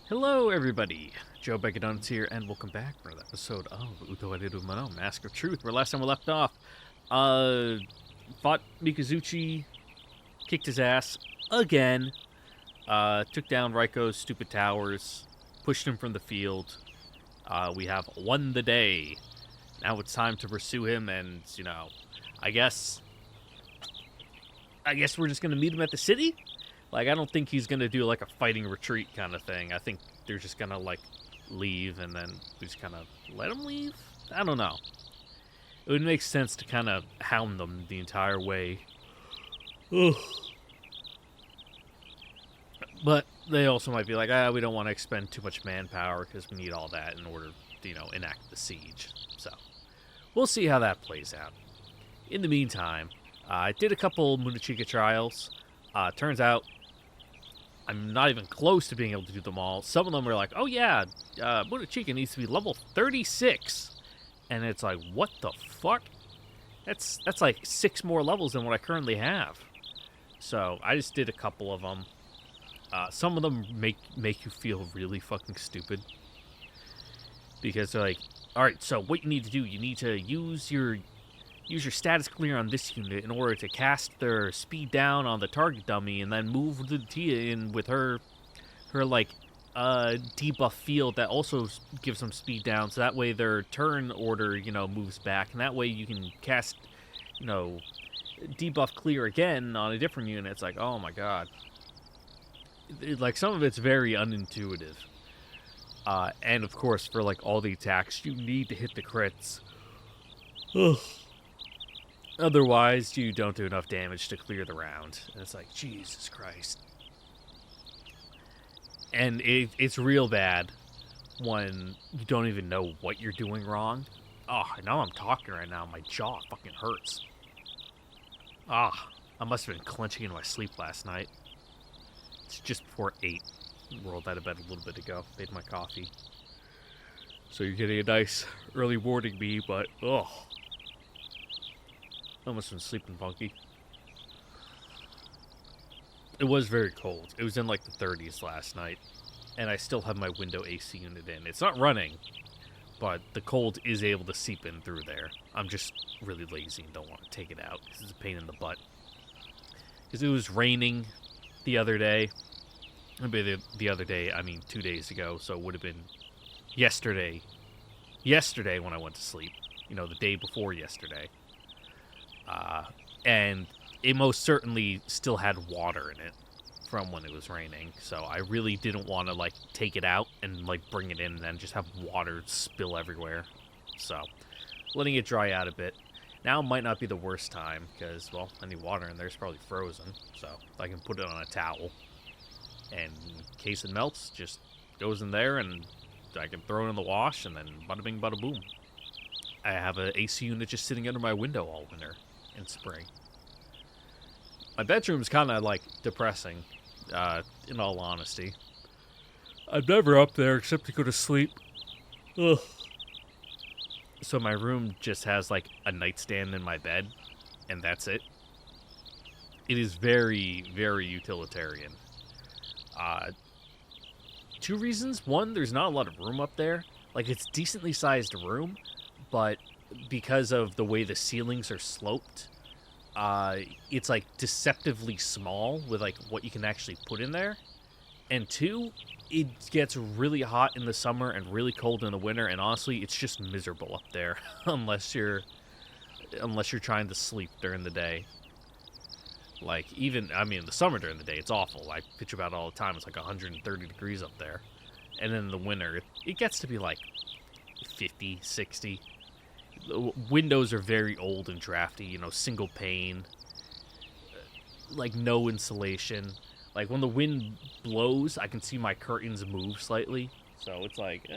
Hello, everybody. Joe Donuts here, and welcome back for another episode of Utawarerumono, Mask of Truth, where last time we left off, fought Mikazuchi, kicked his ass again, took down Raiko's stupid towers, pushed him from the field. We have won the day. Now it's time to pursue him, and, I guess we're just gonna meet him at the city? Like, I don't think he's going to do, like, a fighting retreat kind of thing. I think they're just going to, like, leave and then we just kind of let them leave? I don't know. It would make sense to kind of hound them the entire way. Ugh. But they also might be like, we don't want to expend too much manpower because we need all that in order to, enact the siege. So, we'll see how that plays out. In the meantime, I did a couple Munachika trials. Turns out, I'm not even close to being able to do them all. Some of them are like, oh yeah, Munachika needs to be level 36. And it's like, what the fuck? That's like 6 more levels than what I currently have. So, I just did a couple of them. Some of them make you feel really fucking stupid. Because they're like, alright, so what you need to do, you need to use your status clear on this unit in order to cast their speed down on the target dummy and then move the Tia in with her debuff field that also gives them speed down, so that way their turn order, moves back, and that way you can cast, debuff clear again on a different unit. It's like, oh my god. Like, some of it's very unintuitive. And of course, for like all the attacks, you need to hit the crits. Ugh. Otherwise, you don't do enough damage to clear the round. And it's like, Jesus Christ. And it's real bad when you don't even know what you're doing wrong. Oh, now I'm talking right now. My jaw fucking hurts. I must have been clenching in my sleep last night. It's just before 8. Rolled out of bed a little bit ago. Made my coffee. So you're getting a nice early warning me, but, ugh. I must have been sleeping funky. It was very cold. It was in like the 30s last night. And I still have my window AC unit in. It's not running, but the cold is able to seep in through there. I'm just really lazy and don't want to take it out because it's a pain in the butt. Because it was raining the other day. The other day, I mean 2 days ago, so it would have been yesterday. Yesterday when I went to sleep. The day before yesterday. And it most certainly still had water in it from when it was raining. So I really didn't want to, like, take it out and, like, bring it in and then just have water spill everywhere. So, letting it dry out a bit. Now might not be the worst time because, well, any water in there is probably frozen. So, I can put it on a towel. And in case it melts, just goes in there and I can throw it in the wash and then bada bing, bada boom. I have an AC unit just sitting under my window all winter. In spring. My bedroom's kind of, like, depressing, in all honesty. I'm never up there except to go to sleep. Ugh. So my room just has, like, a nightstand in my bed, and that's it. It is very, very utilitarian. 2 reasons. One, there's not a lot of room up there. Like, it's decently sized room, but because of the way the ceilings are sloped, it's like deceptively small with like what you can actually put in there. And 2, it gets really hot in the summer and really cold in the winter, and honestly, it's just miserable up there unless you're trying to sleep during the day. Like, even, I mean, in the summer during the day, it's awful. I pitch about it all the time. It's like 130 degrees up there. And then in the winter, it gets to be like 50, 60. The windows are very old and drafty, single pane, like no insulation. Like when the wind blows, I can see my curtains move slightly, so it's like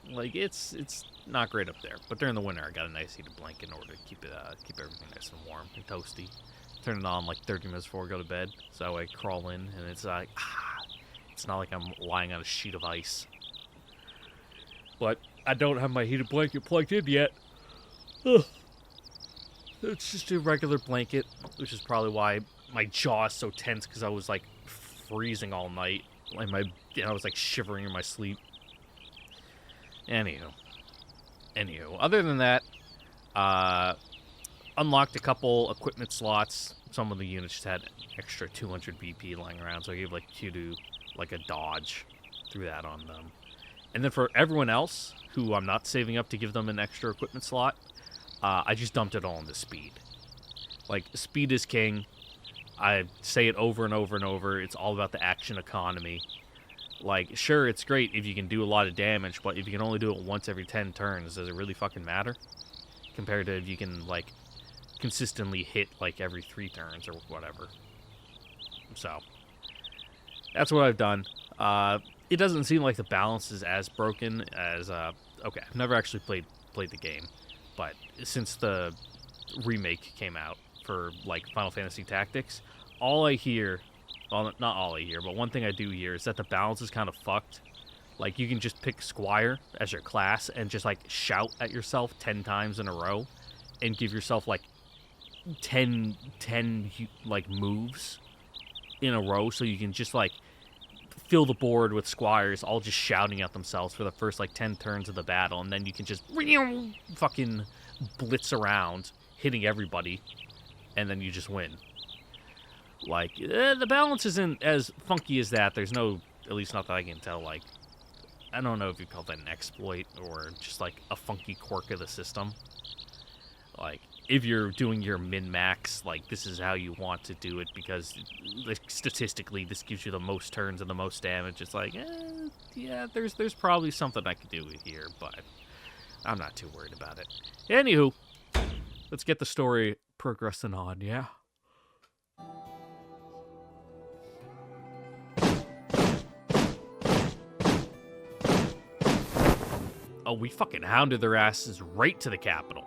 it's not great up there. But during the winter, I got a nice heated blanket in order to keep everything nice and warm and toasty. Turn it on like 30 minutes before I go to bed, so I crawl in and it's like it's not like I'm lying on a sheet of ice. But I don't have my heated blanket plugged in yet. Ugh. It's just a regular blanket, which is probably why my jaw is so tense, because I was like freezing all night. Like I was like shivering in my sleep. Anywho, other than that, unlocked a couple equipment slots. Some of the units just had extra 200 BP lying around, so I gave like Q2 like a dodge, threw that on them. And then for everyone else who I'm not saving up to give them an extra equipment slot, I just dumped it all into speed. Like, speed is king. I say it over and over and over. It's all about the action economy. Like, sure, it's great if you can do a lot of damage, but if you can only do it once every 10 turns, does it really fucking matter? Compared to if you can, like, consistently hit, like, every 3 turns or whatever. So, that's what I've done. It doesn't seem like the balance is as broken as, okay, I've never actually played the game, but since the remake came out for, like, Final Fantasy Tactics, all I hear, well, not all I hear, but one thing I do hear is that the balance is kind of fucked. Like, you can just pick Squire as your class and just, like, shout at yourself 10 times in a row and give yourself, like, 10 like, moves in a row, so you can just, like, fill the board with Squires all just shouting at themselves for the first, like, 10 turns of the battle, and then you can just fucking blitz around, hitting everybody, and then you just win. Like, the balance isn't as funky as that. There's no, at least not that I can tell, like, I don't know if you call that an exploit or just, like, a funky quirk of the system. Like, if you're doing your min-max, like, this is how you want to do it because, like, statistically, this gives you the most turns and the most damage. It's like, yeah, there's probably something I could do here, but I'm not too worried about it. Anywho, let's get the story progressing on, yeah? Oh, we fucking hounded their asses right to the capital.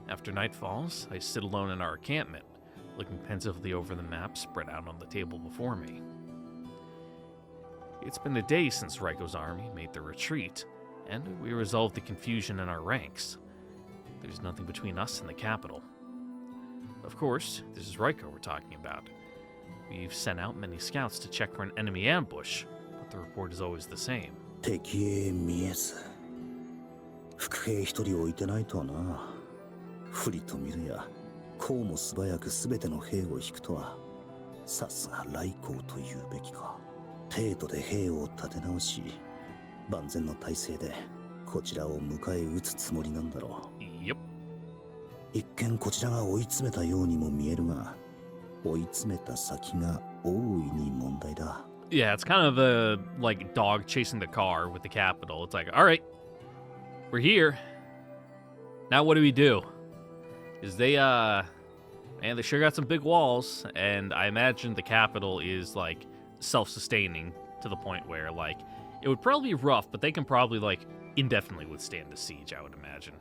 After night falls, I sit alone in our encampment, looking pensively over the map spread out on the table before me. It's been a day since Raiko's army made their retreat, and we resolved the confusion in our ranks. There's nothing between us and the capital. Of course, this is Raiko we're talking about. We've sent out many scouts to check for an enemy ambush, but the report is always the same. 敵へ見えず副兵一人置いてないとはな。不利と見るやこうも素早く全ての兵を引くとはさすが来航と言うべきか。帝都で兵を立て直し万全の体制でこちらを迎え撃つつもりなんだろう。Yep. 一見こちらが追い詰めたようにも見えるが追い詰めた先が大いに問題だ。Yeah, it's kind of the, like, dog chasing the car with the capital. It's like, all right, we're here. Now what do we do? Because they sure got some big walls, and I imagine the capital is, like, self-sustaining to the point where, like, it would probably be rough, but they can probably, like, indefinitely withstand the siege, I would imagine.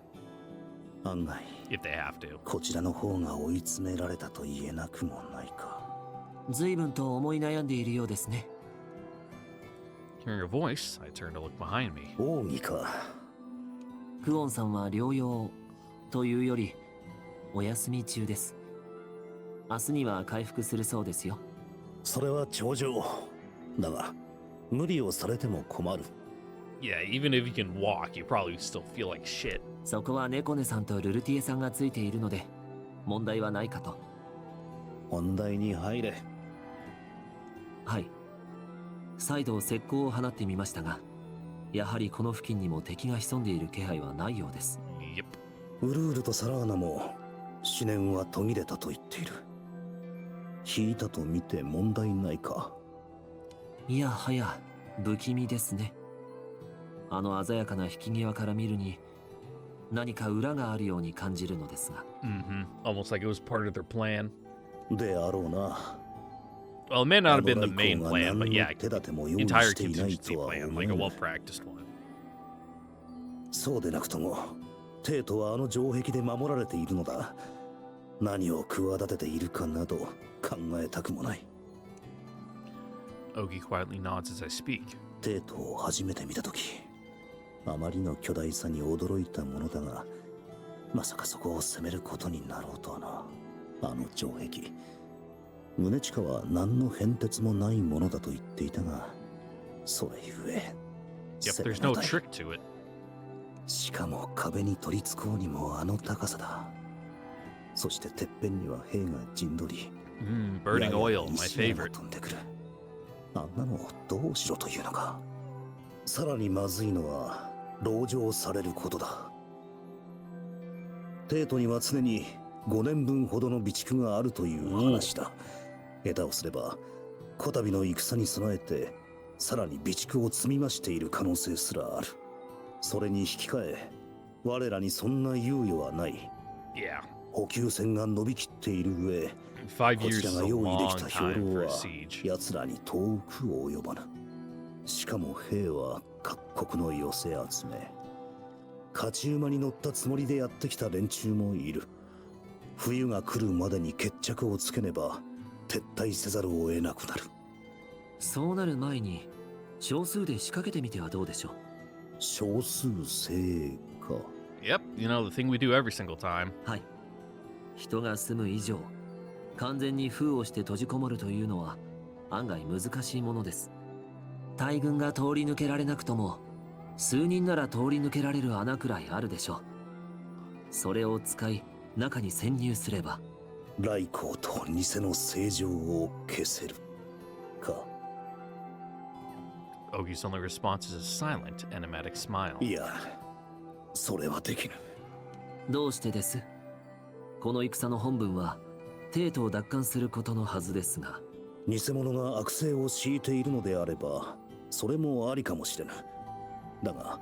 案外 If they have to. こちらの方が追い詰められたと言えなくもないか。随分と思い悩んでいるようですね。Hearing a voice, I turned to look behind me. 奥義か。クオンさんは療養というよりお休み中です。明日には回復するそうですよ。それは頂上。だが無理をされても困る。Yeah, even if you can walk, you probably still feel like shit. そこはネコネさんとルルティエさんがついているので問題はないかと。本題に入れ。はい。再度石膏を放ってみましたが、やはりこの付近にも敵が潜んでいる気配はないようです。Yep. ウルールとサラーナも思念は途切れたと言っている。引いたと見て問題ないか。いやはや不気味ですね。あの鮮やかな引き際から見るに何か裏があるように感じるのですが。Almost like it was part of their plan. であろうな。Well, it may not have been the main plan, but yeah, entire contingency plan, like a well-practiced one. そうでなくとも、帝都はあの城壁で守られているのだ。何を企てているかなど考えたくもない。Ogi quietly nods as I speak. 帝都を初めて見たとき、あまりの巨大さに驚いたものだが、まさかそこを攻めることになろうとはな。あの城壁、宗近は何の変哲もないものだと言っていたが、それゆえ Yep, 攻め there's no 難い。 trick to it. しかも壁に取り付こうにもあの高さだ。そしててっぺんには兵が陣取り、 Burning やや oil, my 石が favorite. 飛んでくる。あんなのをどうしろというのか。さらにまずいのは籠城されることだ。帝都には常に5年分ほどの備蓄があるという話だ。下手をすればこたびの戦に備えてさらに備蓄を積み増している可能性すらある。それに引き換え我らにそんな猶予はない。 Yeah. 補給線が伸びきっている上、 5こ years ちら is が a 用意で long きた兵 time 糧 for a は siege. 奴らに遠く及ばぬ。しかも兵は各国の寄せ集め、勝ち馬に乗ったつもりでやってきた連中もいる。冬が来るまでに決着をつけねば撤退せざるを得なくなる。そうなる前に少数で仕掛けてみてはどうでしょう。少数制か。 Yep, you know, the thing we do every single time. はい。人が住む以上、完全に封をして閉じこもるというのは案外難しいものです。大軍が通り抜けられなくとも、数人なら通り抜けられる穴くらいあるでしょう。それを使い、中に潜入すれば。来光と偽の正常を消せるか。 Ogie's only response is a silent, enigmatic smile. いや、それはできぬ。どうしてです？この戦の本文は、帝都を奪還することのはずですが。偽物が悪性を強いているのであれば、それもありかもしれぬ。だが、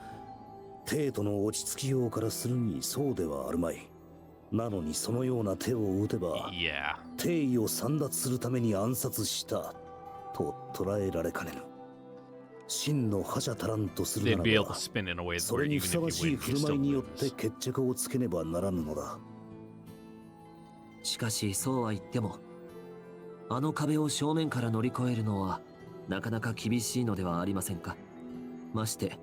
帝都の落ち着きようからするにそうではあるまい。なのにそのような手を打てば、 Yeah. 帝位を簒奪するために暗殺したと捉えられかねぬ。真の覇者足らんとする They'd な be ら able to ば、 spin in a way そ where れに even ふ if さ you わしい win, 振 you る舞 still いによって lose. 決着をつけねばならぬのだ。しかしそうは言っても、あの壁を正面から乗り越えるのはなかなか厳しいのではありませんか。まして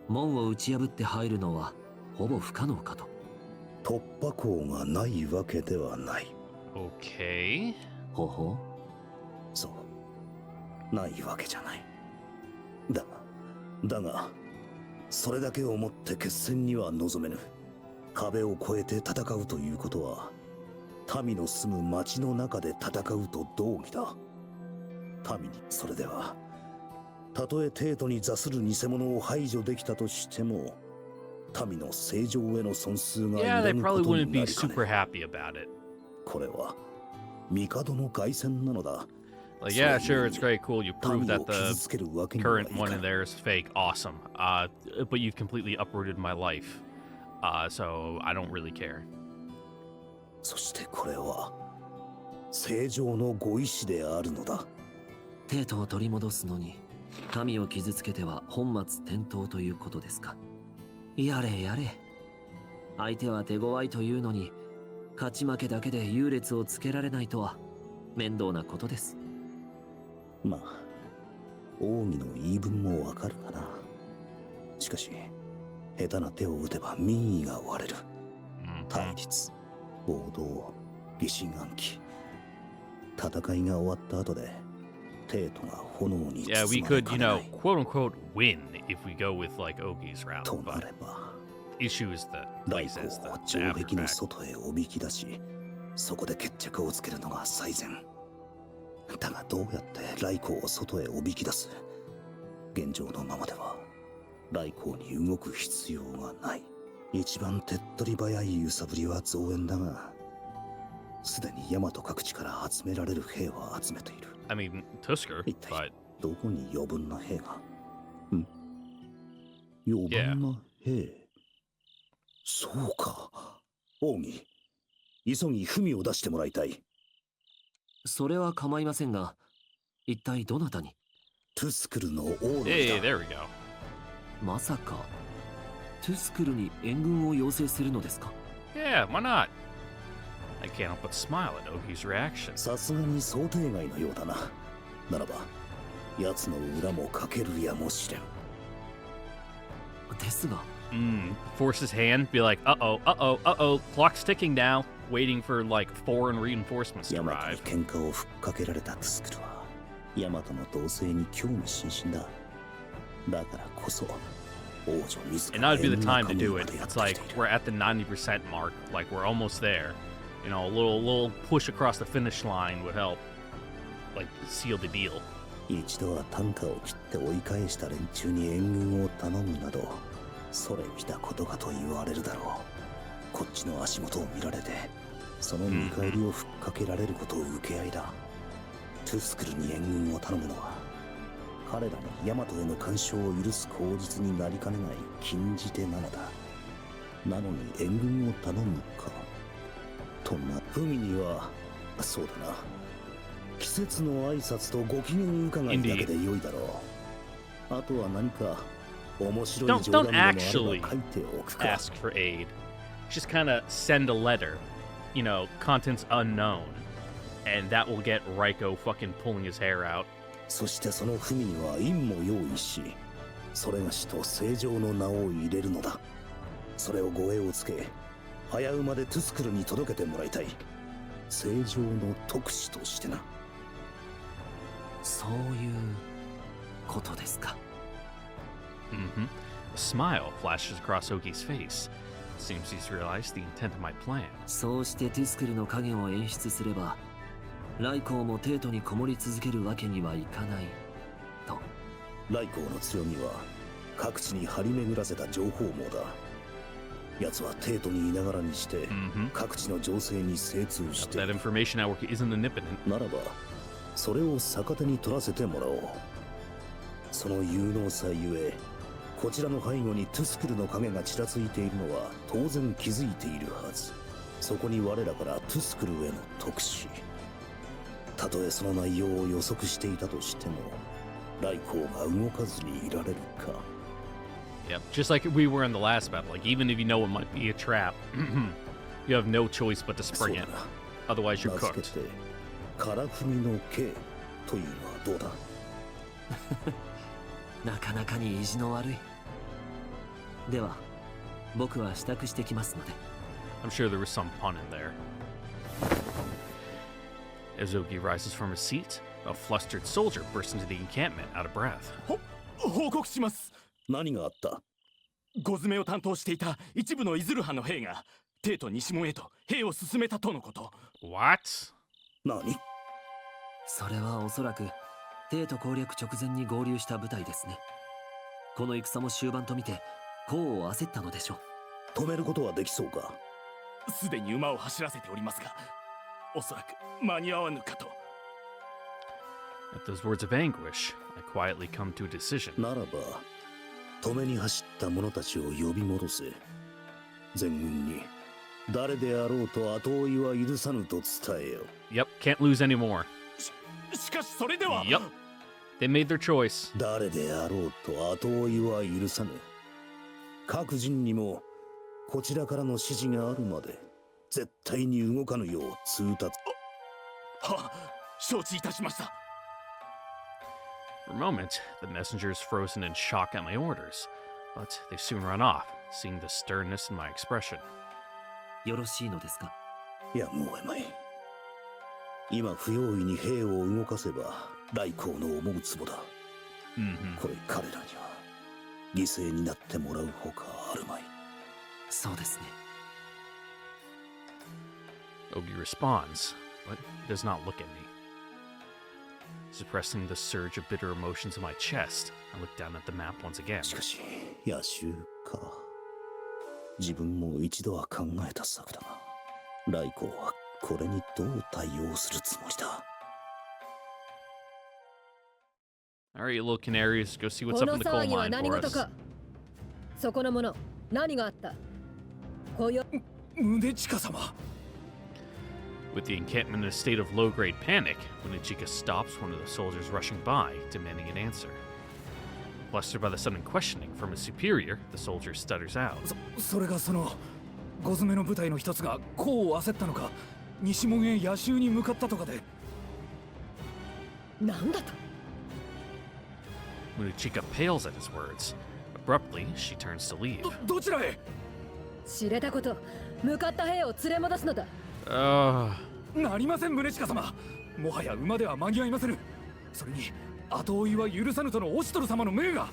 門を打ち破って入るのはほぼ不可能かと。突破口がないわけではない。 Okay. ほほそう、ないわけじゃない。だが、それだけをもって決戦には臨めぬ。壁を越えて戦うということは、民の住む町の中で戦うと同義だ。民にそれでは、たとえ帝都に座する偽物を排除できたとしても、民の正常への損失が Yeah, 揺れ they ぬ probably ことに wouldn't な be りかね super ぬ。 happy about it. これは帝の凱旋なのだ。 Like, yeah, sure, it's great, cool. You prove 民 that を傷 the つけるわけにはい current か one ぬ in there is fake. Awesome. But you've completely uprooted my life. So I don't really care. そしてこれは正常のご意志であるのだ。帝都を取り戻すのに民を傷つけては本末転倒ということですか。やれやれ。相手は手強いというのに勝ち負けだけで優劣をつけられないとは面倒なことです。まあ王儀の言い分もわかるかな。しかし下手な手を打てば民意が割れる。対立、暴動、疑心暗鬼。戦いが終わった後で帝都が炎に Yeah, we 包まれ could, か you ねな know, い quote unquote, win if we go with like Ogie's route. とな But れば、 issue is the 大 place 工 is the を城壁の aftermath. 外へおびき出し、そこで決着をつけるのが最善。だがどうやって来光を外へおびき出す？現状のままでは来光に動く必要がない。一番手っ取り早い揺さぶりは増援だが、すでに大和各地から集められる兵は集めている。 I mean, Tusker, 一体 but どこに余分な兵が？余分な兵？そうか。王儀、急ぎ文を出してもらいたい。それは構いませんが、一体どなたに？トゥスクルの王の hey, だ。 there we go. まさかトゥスクルに援軍を要請するのですか？ Yeah, why not? I can't help but smile at Ogie's reaction. さすがに想定外のようだな。ならば、奴の裏もかけるやもしれん。ですが Force his hand, be like, clock's ticking now, waiting for like foreign reinforcements to ヤマトに arrive. 喧嘩をふっかけられたトゥスクルはヤマトの動静に興味津々だ。だからこそ王女自 And ら now would be the 縁の time to 神 do ま it. でやっ It's て like きている。 we're at the 90% mark, like we're almost there. You know, a little push across the finish line would help, like seal the deal. 一度は短歌を切って追い返した連中に援軍を頼むなど、それ見たことかと言われるだろう。こっちの足元を見られて、その見返りをふっかけられることを受け合いだ。トゥスクルに援軍を頼むのは、彼らのヤマトへの干渉を許す口実になりかねない禁じ手なのだ。なのに援軍を頼むか。とな、フミには、そうだな。季節の挨拶とご機嫌伺いだけで良いだろう。あとは何か面白い冗談 Don't でもあれば actually 書いておくか。 ask for aid. Just kind of send a letter, you know, contents unknown, and that will get Raiko fucking pulling his hair out. そしてその文には印も用意し、それがしと正常の名を入れるのだ。それを護衛をつけ、早馬でトゥスクルに届けてもらいたい。正常の特使としてな。そういうことですか。A smile flashes across Ogi's face. Seems he's realized the intent of my plan. そうしてティスクルの影を演出すれば、ライコーもテートにこもり続けるわけにはいかないと。ライコーの強みは各地に張り巡らせた情報網だ。奴はテートにいながらにして、各地の情勢に精通して、 That information network isn't omnipotent. ならばそれを逆手に取らせてもらおう。その有能さゆえ、こちらの背後にトゥスクルの影がちらついているのは当然気づいているはず。そこに我らからトゥスクルへの特使。たとえその内容を予測していたとしても、ライコーが動かずにいられるか。Yep, just like we were in the last battle. Like, even if you know it might be a trap, you have no choice but to そう spring だ it. な。 Otherwise, you're 名付け cooked. てカラフミの刑というのはどうだ。なかなかに意地の悪い。では、僕は支度してきますので。I'm sure there was some pun in there. As Ogi rises from his seat, a flustered soldier bursts into the encampment, out of breath. 報告します。何があった。ゴズメを担当していた一部のイズル派の兵がテート西門へと兵を進めたとのこと。 What? 何。それはおそらくテート攻略直前に合流した部隊ですね。この戦も終盤と見て功を焦ったのでしょう。止めることはできそうか。すでに馬を走らせておりますが、おそらく間に合わぬかと。 At those words of anguish, I quietly come to a decision. ならば止めに走った者たちを呼び戻せ。全軍に誰であろうと後追いは許さぬと伝えよ。 Yep, can't lose anymore. しかしそれでは。 Yep. They made their choice. 誰であろうと後追いは許さぬ。各人にもこちらからの指示があるまで絶対に動かぬよう通達。は、承知いたしました。 For a moment, the messenger is frozen in shock at my orders, but they soon run off, seeing the sternness in my expression. よろしいのですか。やむを得まい。今不用意に兵を動かせば来航の思うツボだ。これ彼らには犠牲になってもらうほかあるまい。そうですね。 Ogi responds, but he does not look at me. Suppressing the surge of bitter emotions in my chest, I look down at the map once again. しかし野襲か。自分も一度は考えた策だが、来航はこれにどう対応するつもりだ。 Alright, you little canaries, go see what's up in the coal mine for us. そこの者、何があった。こよ。宗近様。 With the encampment in a state of low-grade panic, Munichika stops one of the soldiers rushing by, demanding an answer. Flustered by the sudden questioning from his superior, the soldier stutters out. それがそのゴズメの部隊の一つが功を焦ったのか、西門へ野襲に向かったとかで。なんだと。 Munichika pales at his words. A Abruptly, she turns to leave. どちらへ？知れたこと、向かった兵を連れ戻すのだ。なりません、宗近様。もはや馬では間に合いませぬ。それに後追いは許さぬとのオシトル様の命が。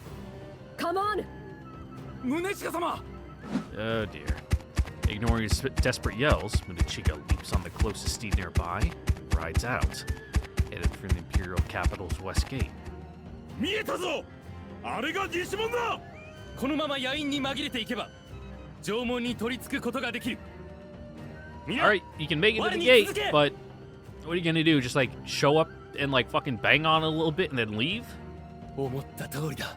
カモン！宗近様。 Oh dear. Ignoring his desperate yells, Munechika leaps on the closest steed nearby, rides out, headed for the Imperial capital's west gate. 見えたぞ。あれが西門だ。このまま野因に紛れていけば城門に取り付くことができる。 Alright, you can make it to the gate, but what are you gonna do? Just like show up and like fucking bang on it a little bit and then leave? 思った通りだ。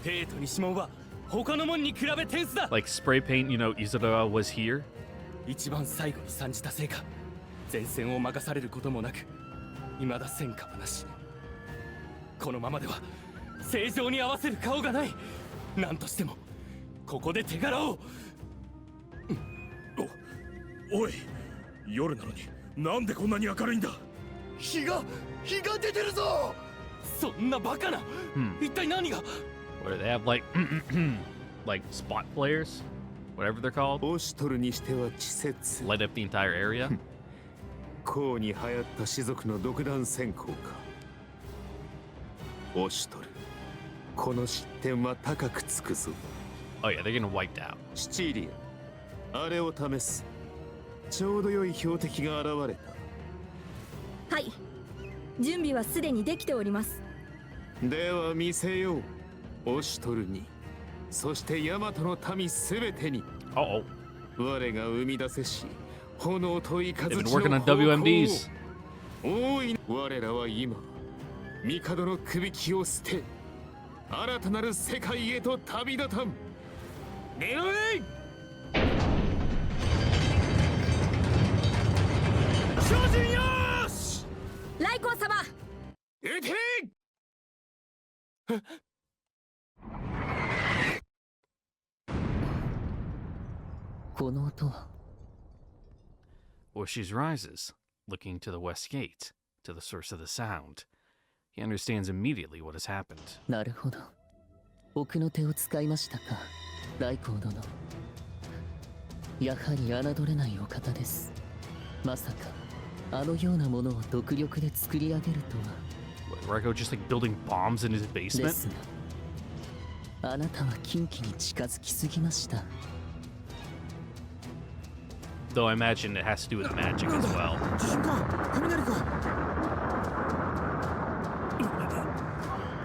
兵と西門は他の門に比べ天数だ。 Like spray paint, you know, Izura was here? 一番最後に参じたせいか、前線を任されることもなく、未だ戦果はなし。このままでは正常に合わせる顔がない。何としてもここで手柄を。おい、夜なのになんでこんなに明るいんだ。日が出てるぞ。そんなバカな。一体何が。 What do they have, like, like spot players? Whatever they're called? オシトルにしては稚拙。 Light up the entire area? 項に流行った士族の独断専行か。オシトル、この失点は高くつくぞ。 Oh yeah, they're getting wiped out. シチリア、あれを試す。ちょうど良い標的が現れた。はい、準備はすでにできております。では見せよう。オシトルに、そしてヤマトの民すべてに。Uh-oh. 我が生み出せし炎と雷 They've の been working on WMDs. 大い我らは今帝の首輝を捨て新たなる世界へと旅立たん。狙え。精進よし。来光様。撃て。この音は。 Oshis rises, looking to the west gate, to the source of the sound. He understands immediately what has happened. なるほど。奥の手を使いましたか、来光殿。やはり侮れないお方です。まさかあのようなものを独力で作り上げるとは。 What, Reko just like building bombs in his で basement? すが、あなたは禁忌に近づきすぎました。 Though I imagine it has to do with magic as well. 地震か雷か。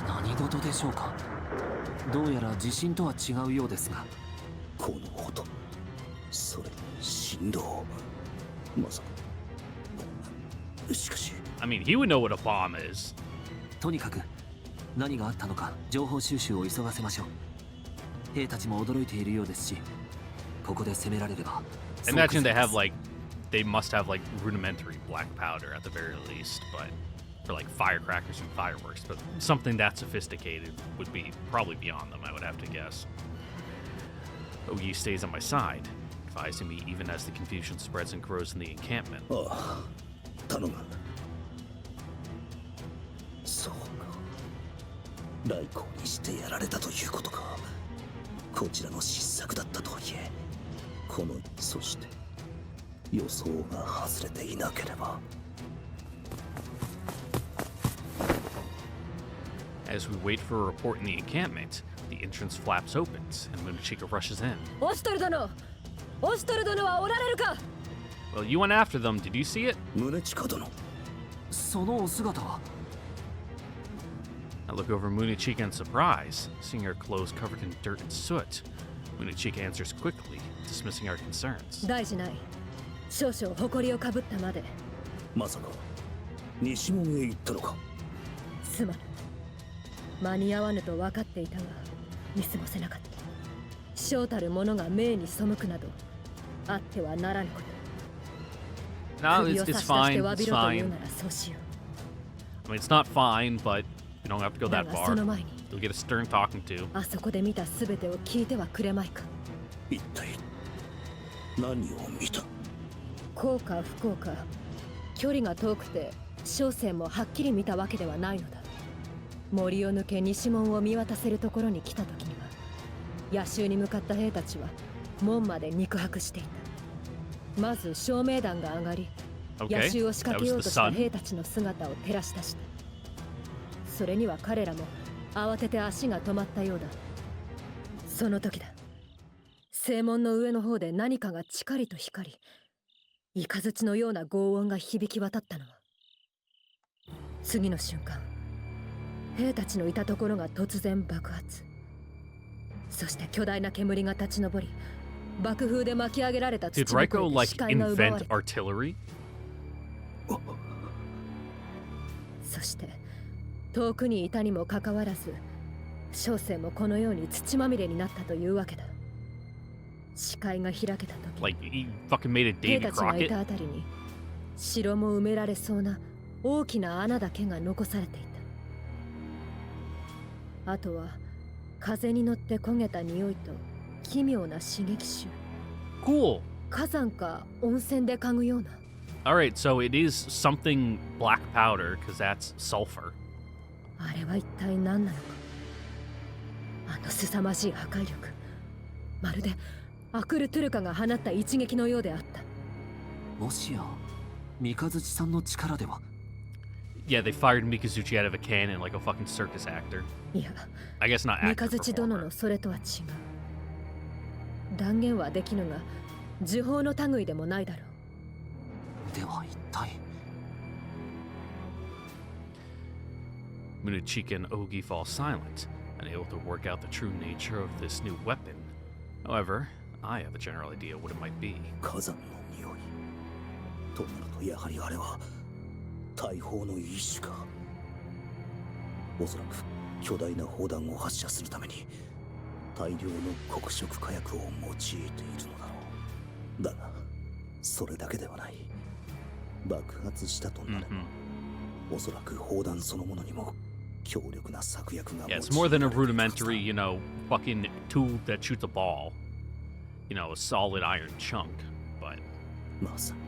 何事でしょうか。どうやら地震とは違うようですが。この音、それ振動、まさか。しかし I mean, he would know what a bomb is. とにかく何があったのか情報収集を急がせましょう。兵たちも驚いているようですし、ここで攻められれば。 I imagine they have like, they must have like rudimentary black powder at the very least, but for like firecrackers and fireworks, but something that sophisticated would be probably beyond them, I would have to guess. Ogi stays on my side, advising me even as the confusion spreads and grows in the encampment. ああ、頼む。そうか、来光にしてやられたということか。こちらの失策だったとはいえ、このそして予想が外れていなければ。 As we wait for a report in the encampment, the entrance flaps opens and Munechika rushes in. オシトル殿、オシトル殿はおられるか。 Well, you went after them. Did you see it? 宗近殿。そのお姿は。 I look over Munechika in surprise, seeing her clothes covered in dirt and soot. Munechika answers quickly, dismissing our concerns. 大事ない。少々誇りをかぶったまで。まさか西門へ行ったのか。すまぬ。間に合わぬと分かっていたが見過ごせなかった。将たる者が命に背くなどあってはならぬこと。 No, 首 it's, を差 it's し出して fine. 詫び It's ろという fine. ならそうしよ I mean, it's not fine, but you don't have to go う。だ that がそ far. の前に You'll get a stern talking to. あそこで見たすべてを聞いてはくれまいか。一体何を見た。幸か不幸か、距離が遠くて小生もはっきり見たわけではないのだ。森を抜け西門を見渡せるところに来た時には野襲に向かった兵たちは門まで肉薄していた。まず照明弾が上がり、野 Okay, 襲を仕 that 掛け was よう the とした sun. 兵たちの姿を照らし出した。それには彼らも慌てて足が止まったようだ。その時だ。正門の上の方で何かがチカリと光り、雷のような轟音が響き渡ったのは、次の瞬間、兵たちのいたところが突然爆発。そして巨大な煙が立ち上り、爆風で巻き上げられた土 Did ぼ Raiko こりで like 視界が奪わ invent れた。 artillery? そして遠くにいたにもかかわらず、小生もこのように土まみれになったというわけだ。視界が開けた時、 Like he fucking made a 兵 Davy たちがい Crockett? たあたりに城も埋められそうな大きな穴だけが残されていた。あとは風に乗って焦げた匂いと奇妙な刺激臭。 Cool. 火山か温泉で嗅ぐような。 Alright, so it is something black powder, because that's sulfur. あれは一体何なのか。あの凄まじい破壊力、まるでアクルトゥルカが放った一撃のようであった。もしや三日月さんの力では。 Yeah, they fired Mikazuchi out of a cannon like a fucking circus actor. いや、 I guess not 三 actor 日月殿 performer. のそれとは違う。断言はできぬが、呪法の類でもないだろう。では一体。 Munachika and Ogi fall silent, unable to work out the true nature of this new weapon. However, I have a general idea what it might be. 火山の匂いとなると、やはりあれは大砲の一種か。おそらく巨大な砲弾を発射するために大量の黒色火薬を用いているのだろう。だがそれだけではない。爆発したとなれば、おそらく砲弾そのものにも強力な策略が用い Yeah, られ it's てい more る than a はずだ。 rudimentary, you know, fucking tool that shoots a ball. You know, a solid iron chunk, but まさに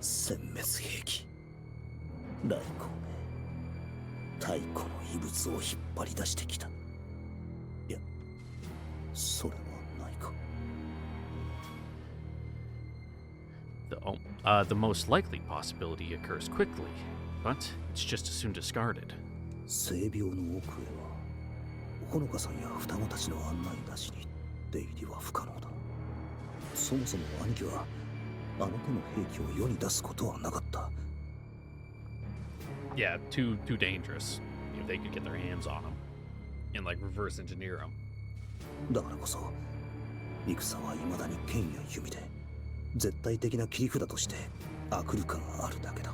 殲滅兵器。雷光め、太古の遺物を引っ張り出してきた。いや、それはないか。 the most likely possibility occurs quickly, but it's just as soon discarded. 聖廟の奥へはほのかさんや双子たちの案内なしに出入りは不可能だ。そもそも兄貴はあの手の兵器を世に出すことはなかった。 Yeah, too dangerous. If they could get their hands on them and like reverse engineer them. だからこそ戦は未だに剣や弓で絶対的な切り札として握力があるだけだ。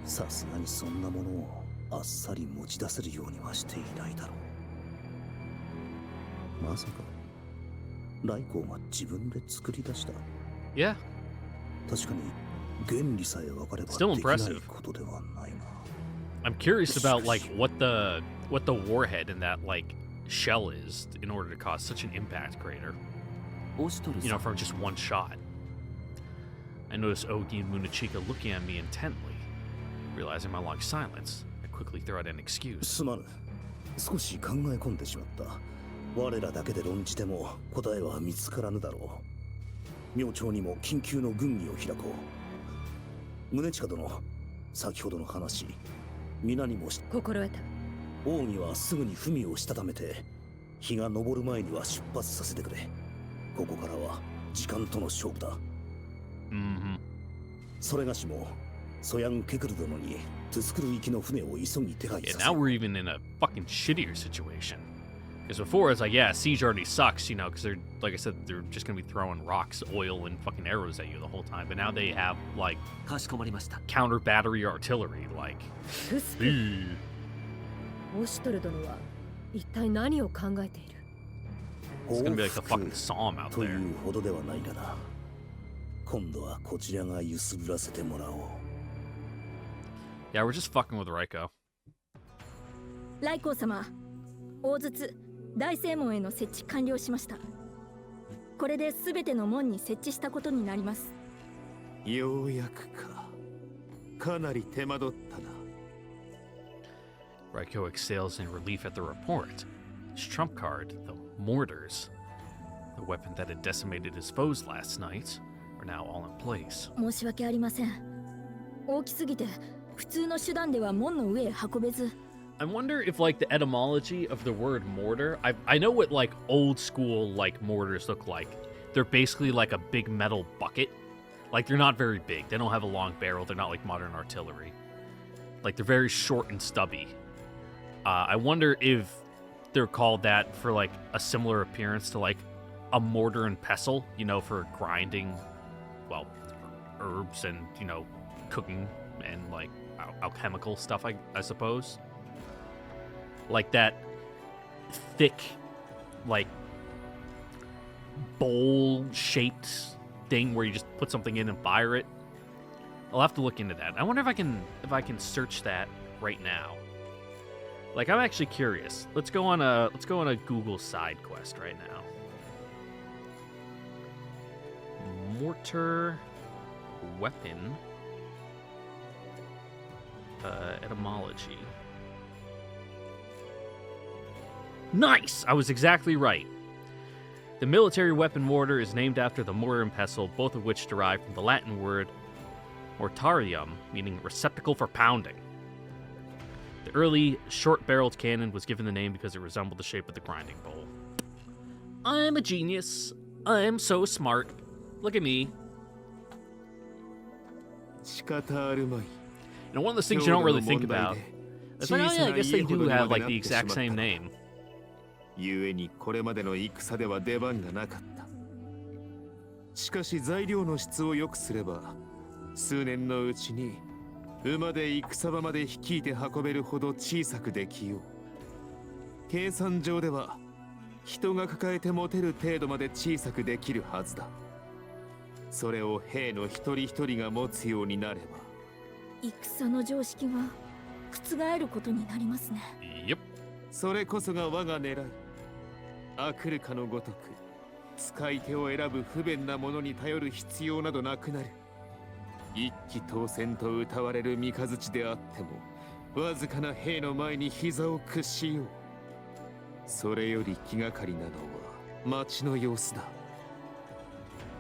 さすがにそんなものをあっさり持ち出せるようにはしていないだろう。まさか雷光が自分で作り出した。 Yeah, 確かに原理さえ分かれば Still できない impressive. ことではないが。 I'm curious about like what the warhead in that like shell is in order to cause such an impact crater. オシトル You さ know, ん、 from just one shot. I notice Ogi and Munachika looking at me intently. Realizing my long silence, I quickly throw out an excuse. すまぬ。少し考え込んでしまった。我らだけで論じても答えは見つからぬだろう。明朝にも緊急の軍議を開こう。宗近殿、先ほどの話、皆にもし心得た。王にはすぐに文をしたためて、日が昇る前には出発させてくれ。ここからは時間との勝負だ。それがしもソヤン・ケクル殿にトゥスクル行きの船を急ぎ手配 Yeah, させ now we're even in a fucking shittier situation. Because before it's like, yeah, siege already sucks, you know, because they're, like I said, they're just gonna be throwing rocks, oil, and fucking arrows at you the whole time. But now they have, like, かしこまりました。 counter battery artillery, like. フスク、 オシトル殿は一体何を考えている。 It's gonna be like the fucking Psalm out とい there. うほどではないがな。今度はこちらが揺すぶらせてもらおう。 Yeah, we're just fucking with Raiko. 来光様、大筒大正門への設置完了しました。これで全ての門に設置したことになります。ようやくか。かなり手間取ったな。 Raiko exhales in relief at the report. His trump card, the mortars, the weapon that had decimated his foes last night, are now all in place. 申し訳ありません。大きすぎて普通の手段では門の上へ運べず。 I wonder if, like, the etymology of the word mortar... I know what, like, old school, like, mortars look like. They're basically like a big metal bucket. Like, they're not very big. They don't have a long barrel. They're not like modern artillery. Like, they're very short and stubby. I wonder if they're called that for, like, a similar appearance to, like, a mortar and pestle, you know, for grinding, well, herbs and, you know, cooking and, like, alchemical stuff, I suppose. Like that thick, like, bowl-shaped thing where you just put something in and fire it. I'll have to look into that. I wonder if I can search that right now. Like, I'm actually curious. Let's go on a Google side quest right now. Mortar weapon etymology. Nice! I was exactly right. The military weapon mortar is named after the mortar and pestle, both of which derive from the Latin word mortarium, meaning receptacle for pounding. The early short-barreled cannon was given the name because it resembled the shape of the grinding bowl. I'm a genius. I'm so smart. Look at me. And one of those things you don't really think about. It's like, oh yeah, I guess they do have, like, the exact same name. 故にこれまでの戦では出番がなかった。しかし材料の質を良くすれば、数年のうちに馬で戦場まで率いて運べるほど小さくできよう。計算上では人が抱えて持てる程度まで小さくできるはずだ。それを兵の一人一人が持つようになれば、戦の常識が覆ることになりますね。Yep. それこそが我が狙い。あくるかのごとく使い手を選ぶ不便なものに頼る必要などなくなる。一騎当選と謳われる三日月であってもわずかな兵の前に膝を屈しよう。それより気がかりなのは町の様子だ。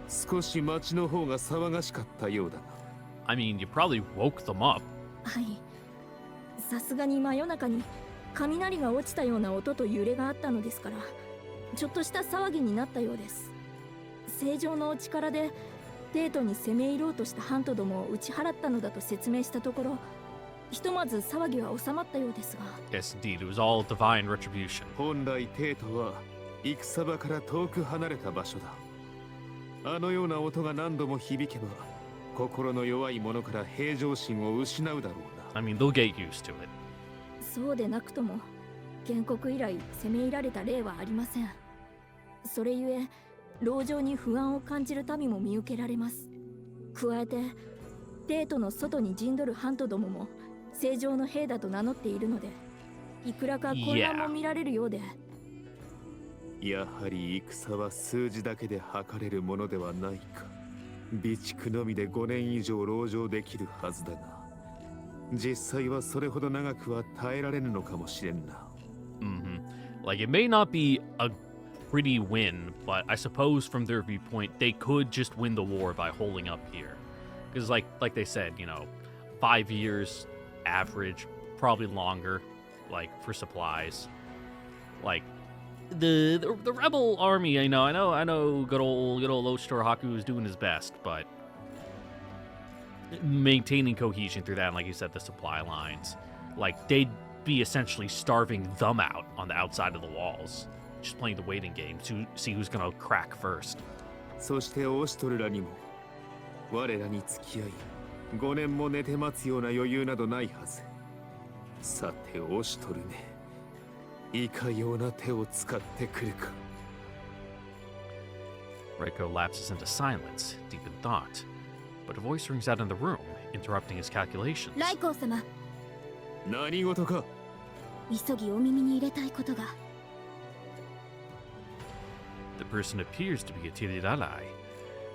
少し町の方が騒がしかったようだが。I mean, you probably woke them up. はい。さすがに真夜中に雷が落ちたような音と揺れがあったのですから、ちょっとした騒ぎになったようです。正常の力でデートに攻め入ろうとしたハントどもを打ち払ったのだと説明したところ、ひとまず騒ぎは収まったようですが。Yes, indeed, it was all divine retribution. 本来テートは戦場から遠く離れた場所だ。あのような音が何度も響けば、心の弱い者から平常心を失うだろうな。I mean, they'll get used to it. そうでなくとも、建国以来攻め入られた例はありません。それゆえ、籠城に不安を感じる民も見受けられます。加えて、テートの外に陣取るハントどもも正常の兵だと名乗っているので、いくらか混乱も見られるようで。やはり戦は数字だけで測れるものではないか。備蓄のみで5年以上籠城できるはずだが、実際はそれほど長くは耐えられぬのかもしれんな。Mm-hmm. Like, it may not be a pretty win, but I suppose from their viewpoint, they could just win the war by holding up here. Because like they said, you know, 5 years average, probably longer, like, for supplies. Like, the rebel army, I know good old Oshtor Haku is doing his best, but maintaining cohesion through that, and like you said, the supply lines, like, they'd be essentially starving them out on the outside of the walls, just playing the waiting game to see who's gonna crack first. そしてオシトルらにも我らに付き合い5年も寝て待つような余裕などないはず。さてオシトルね、いかような手を使ってくるか。 Reiko lapses into silence, deep in thought, but a voice rings out in the room, interrupting his calculations. ライコー様、何事か。急ぎお耳に入れたいことが。The person appears to be a Tiriralai,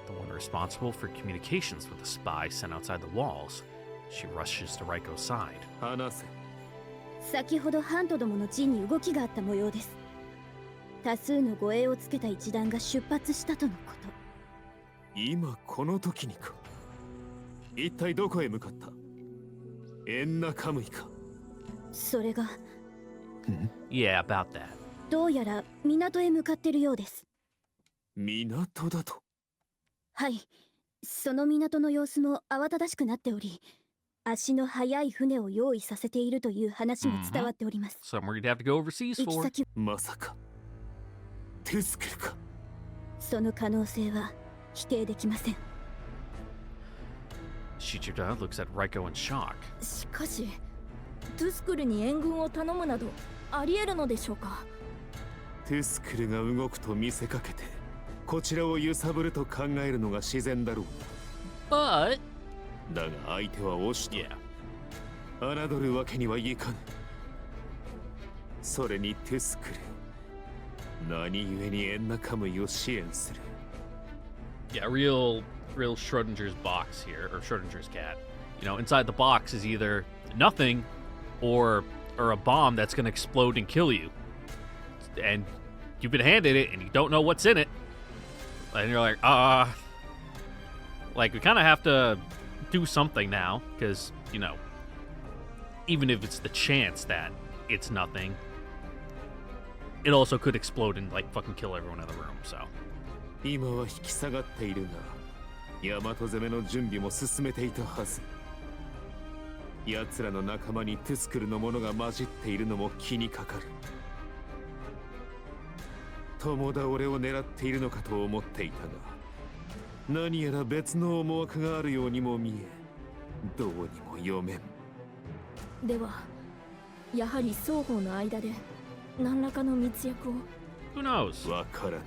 the one responsible for communications with the spy sent outside the walls. She rushes to Raiko's side. 話せ。先ほどハントどもの陣に動きがあった模様です。多数の護衛をつけた一団が出発したとのこと。今この時にか。一体どこへ向かった？エンナカムイか。それが Yeah, about that. どうやら港へ向かってるようです。港だと？はい、その港の様子も慌ただしくなっており、足の速い船を用意させているという話も伝わっております。Somewhere you'd have to go overseas 行き for. 先、まさかテスクルか。その可能性は否定できません。Shichida looks at Raiko in shock. しかし、トゥスクルに援軍を頼むなどあり得るのでしょうか。テスクルが動くと見せかけてこちらを揺さぶると考えるのが自然だろう。 But だが相手はオシと yeah, 侮るわけにはいかぬ。それにテスクル、何故にエンナカムイを支援する。 yeah, real Schrodinger's box here, or Schrodinger's cat. You know, inside the box is either nothing or a bomb that's gonna explode and kill you. And you've been handed it and you don't know what's in it. And you're like, like we kind of have to do something now, because, you know, even if it's the chance that it's nothing, it also could explode and like fucking kill everyone in the room, so. 今は引き下がっているが、大和攻めの準備も進めていたはず。奴らの仲間にトゥスクルの者が混じっているのも気にかかる。友倒れを狙っているのかと思っていたが、何やら別の思惑があるようにも見え、どうにも読めん。では、やはり双方の間で何らかの密約を。 Who knows? わからぬ。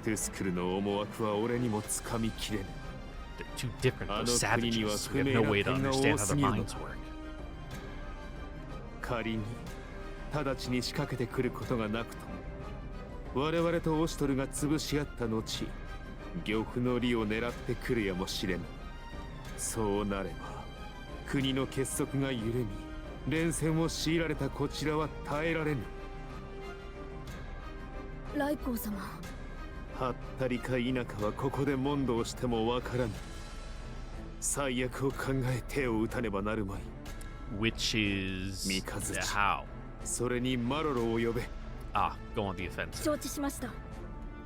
トゥスクルの思惑は俺にもつかみきれぬ。 They're too different, those savages. We have no way to understand how their minds work. 仮に直ちに仕掛けてくることがなくとも、我々とオシトルが潰し合った後、漁夫の利を狙ってくるやもしれぬ。そうなれば国の結束が緩み、連戦を強いられたこちらは耐えられぬ。来光様、はったりか否かはここで問答してもわからぬ。最悪を考え手を打たねばなるまい。 Which is 三日月。 how? それにマロロを呼べ。 Ah, go on the offensive. 承知しました。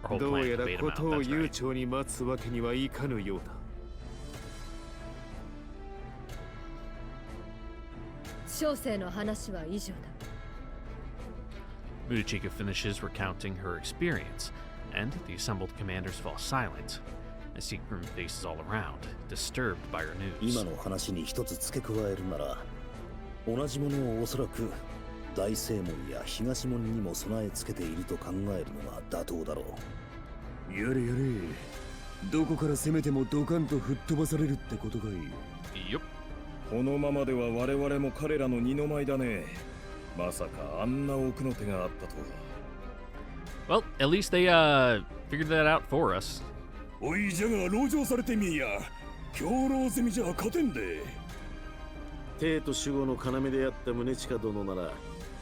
Our whole どう plan や to ら bait こ him と out. を That's 悠 right. 長に待つわけにはいかぬようだ。小生の話は以上だ。 Mudachika finishes recounting her experience, and the assembled commanders fall silent. As Seagrim faces all around, disturbed by her news. 今の話に一つ付け加えるなら、同じものをおそらく大正門や東門にも備え付けていると考えるのが妥当だろう。やれやれ、どこから攻めてもドカンと吹っ飛ばされるってことかい。 Yep. このままでは我々も彼らの二の舞だね。まさかあんな奥の手があったとは。 Well, at least they figured that out for us. おいじゃが籠城されてみいや。兵糧攻めじゃ勝てんで。帝都守護の要であった宗近殿なら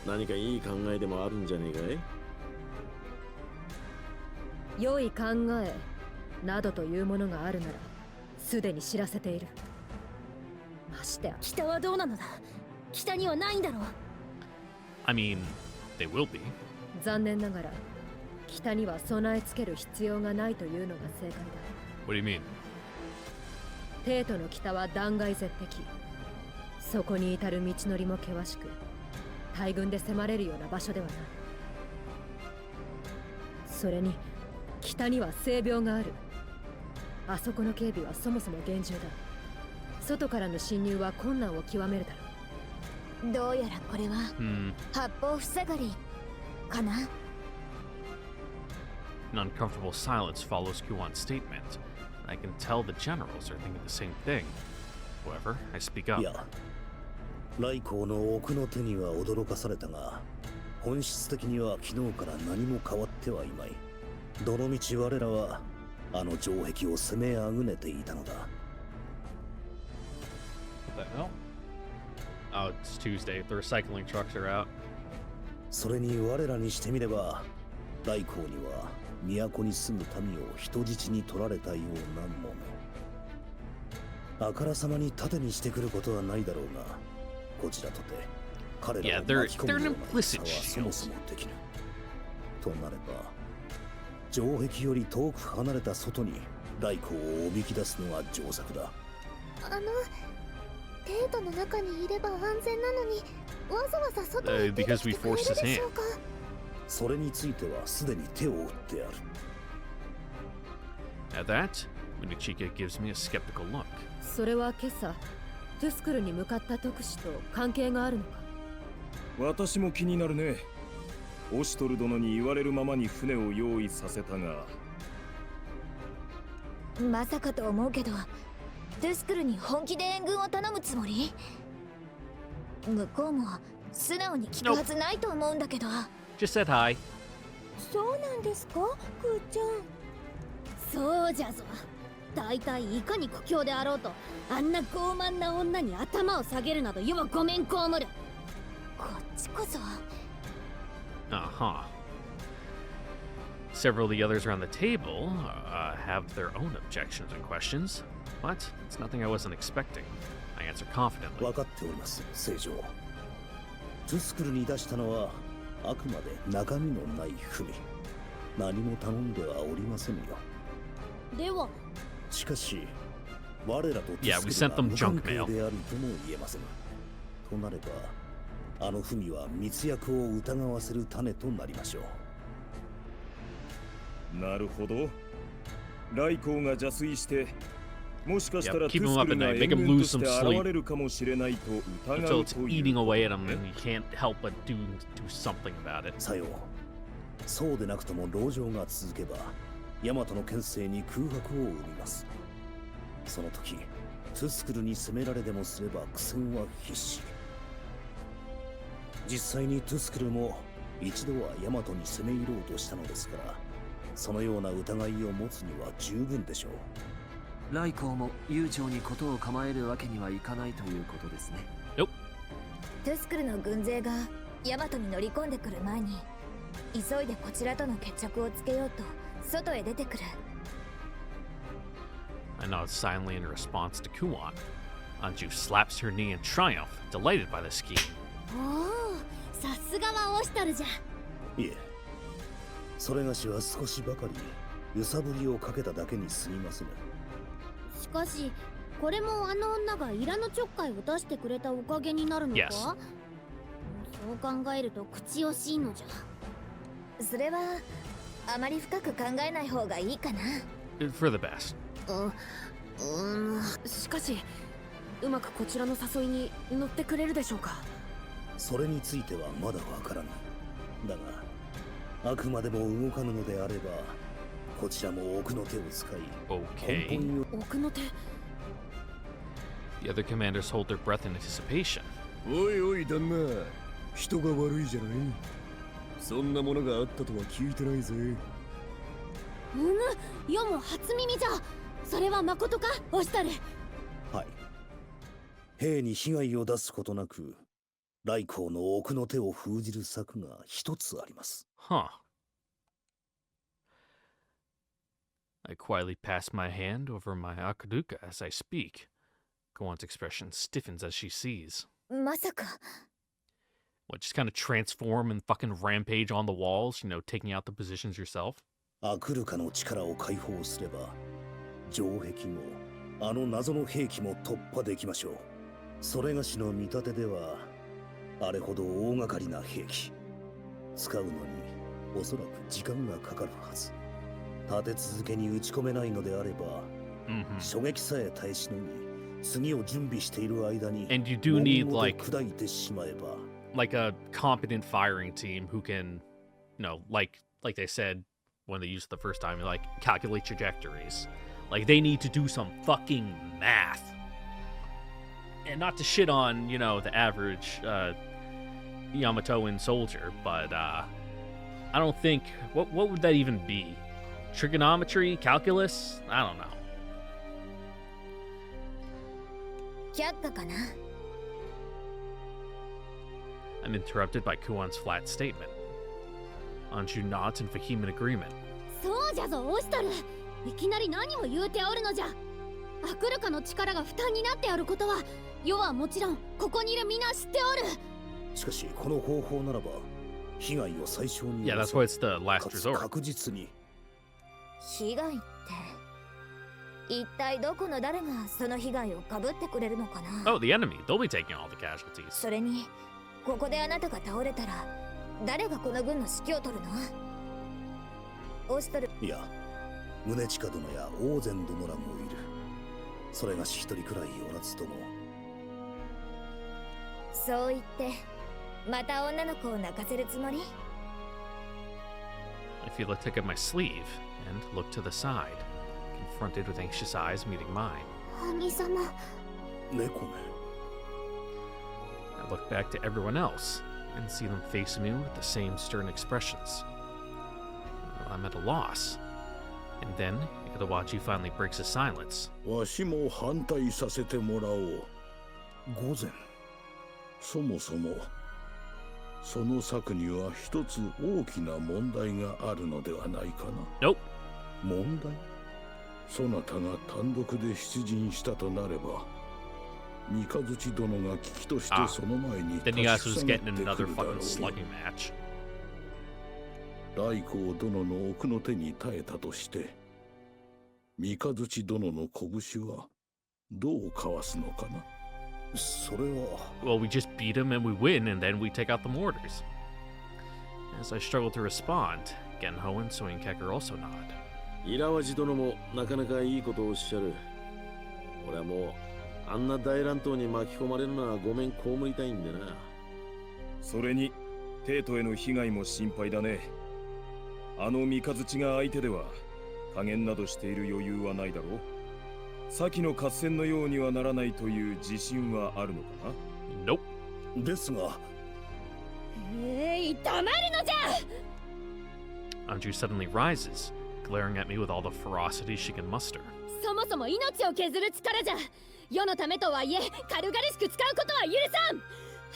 何かいい考えでもあるんじゃねえかい。良い考えなどというものがあるならすでに知らせている。ましてや北はどうなのだ。北にはないんだろう。 I mean, they will be. 残念ながら北には備え付ける必要がないというのが正解だ。 What do you mean? 帝都の北は断崖絶壁。そこに至る道のりも険しく、大軍で迫れるような場所ではない。それに北には聖廟がある。あそこの警備はそもそも厳重だ。外からの侵入は困難を極めるだろう。どうやらこれは八方塞がりかな。 An uncomfortable silence follows Kuwan's statement. I can tell the generals are thinking the same thing. However, I speak up. いや、来光の奥の手には驚かされたが、本質的には昨日から何も変わってはいまい。どのみち我らはあの城壁を攻めあぐねていたのだ。 What the hell? Oh, it's Tuesday. The recycling trucks are out. それに我らにしてみれば、大公には都に住む民を人質に取られたようなもの。あからさまに盾にしてくることはないだろうが、こちらとて彼らを巻き込むような戦はそもそもできぬ。となれば、城壁より遠く離れた外に大公をおびき出すのが上策だ。テートの中にいれば安全なのに、わざわざ外へ出てきてくれるでしょうか。それについてはすでに手を打ってある。At that, Minichika gives me a skeptical look. それは今朝トゥスクルに向かった特使と関係があるのか。私も気になるね。オシュトル殿に言われるままに船を用意させたが、まさかと思うけど、トゥスクルに本気で援軍を頼むつもり？向こうも素直に聞くはずないと思うんだけど。Just said hi. そうなんですか、クーちゃん。そうじゃぞ。大体いかに苦境であろうと、あんな傲慢な女に頭を下げるなど世はごめん被る。こっちこそ。Uh-huh. Several of the others around the table have their own objections and questions. What? It's nothing I wasn't expecting. I answer confidently. 分かっております、聖女。トゥスクルに出したのはあくまで中身のない文。何も頼んではおりませんよ。では、しかし我らとトゥ Yeah, ス we ク sent ル them が無 junk 関係 mail. であるとも言えません。となれば、あの文は密約を疑わせる種となりましょう。なるほど。来光が邪推して、もしかしたら Yep, ト keep ゥ him ス up ク at ルが night, make 援 him 軍 lose とし some て sleep 現れるかもしれないと疑 until う it's という。 eating away at him and he can't help but do something about it. さよう。そうでなくとも籠城が続けば、ヤマトの権勢に空白を生みます。その時、トゥスクルに攻められでもすれば苦戦は必至。実際にトゥスクルも一度はヤマトに攻め入ろうとしたのですから、そのような疑いを持つには十分でしょう。来光も悠長に事を構えるわけにはいかないということですね。Nope. トゥスクルの軍勢がヤマトに乗り込んでくる前に、急いでこちらとの決着をつけようと外へ出てくる。I nod silently in response to Kuwan. Anju slaps her knee in triumph, delighted by the scheme. おお、さすがはオシトルじゃ。いえ、それがしは少しばかり揺さぶりをかけただけに過ぎません。しかし、これもあの女がイラのちょっかいを出してくれたおかげになるのか？ Yes. そう考えると口惜しいのじゃ。それはあまり深く考えない方がいいかな。For the best. しかし、うまくこちらの誘いに乗ってくれるでしょうか。それについてはまだわからぬ。だが、あくまでも動かぬのであれば、こちらも奥の手を使い、根 Okay. 本を奥の手。 The other commanders hold their breath in anticipation. おいおい旦那、人が悪いじゃない。そんなものがあったとは聞いてないぜ。世も初耳じゃ。それは誠か、オシトル。はい。兵に被害を出すことなく、来光の奥の手を封じる策が一つあります。Huh. I quietly pass my hand over my akaduka as I speak. Gowan's expression stiffens as she sees. まさか。 What, just kind of transform and fucking rampage on the walls, you know, taking out the positions yourself? アクルカの力を解放すれば、城壁もあの謎の兵器も突破できましょう。それがしの見立てでは、あれほど大掛かりな兵器、使うのにおそらく時間がかかるはず。立て続けに打ち込めないのであれば、狙撃さえ耐えしのぎ、次を準備している間に、 And you do need 砕いてしまえば、 like a competent firing team who can, you know, like they said when they used it the first time, like calculate trajectories. Like they need to do some fucking math. And not to shit on, you know, the average Yamatoan soldier, but I don't think what would that even be? Trigonometry, calculus? I don't know. 却下かな。I'm interrupted by Kuon's flat statement. Anju nods in vehement agreement. そうじゃぞオシトル、いきなり何を言うておるのじゃ。アクルカの力が負担になっておることは世はもちろんここにいる皆知っておる。しかしこの方法ならば被害を最小に Yeah, that's why it's the last resort. 確実に。被害って一体どこの誰がその被害をかぶってくれるのかな。 Oh, the enemy. They'll be taking all the casualties. それにここであなたが倒れたら誰がこの軍の指揮を取るの？オシトル。いや、宗近殿や王禅殿らもいる。それがし一人くらいおらずとも。そう言ってまた女の子を泣かせるつもり？ I feel a tick at my sleeve and look to the side, confronted with anxious eyes meeting mine. 兄様。猫め。I look back to everyone else and see them face me with the same stern expressions. I'm at a loss. And then, Itawachi finally breaks his silence. わしも反対させてもらおう。御前。そもそも、その策には一つ大きな問題があるのではないかな。Nope. 問題？そなたが単独で出陣したとなれば、三日月殿が危機としてその前に Then 立 you ち guys ふ was さがっ getting て in く another るだろ fucking う。 slugging match. 頼光殿の奥の手に耐えたとして、三日月殿の拳はどうかわすのかな。それは。Well, we just beat him and we win, and then we take out the mortars. As I struggle to respond, Genho and Suinkeker also nod. イラワジ殿もなかなかいいことをおっしゃる。俺はもうあんな大乱闘に巻き込まれるのはごめん被りたいんでな。それに帝都への被害も心配だね。あの三日月が相手では加減などしている余裕はないだろう。先の合戦のようにはならないという自信はあるのかな。 Nope. ですが。黙るのじゃ。 Anju suddenly rises, glaring at me with all the ferocity she can muster. そもそも命を削る力じゃ。世のためとはいえ軽々しく使うことは許さん。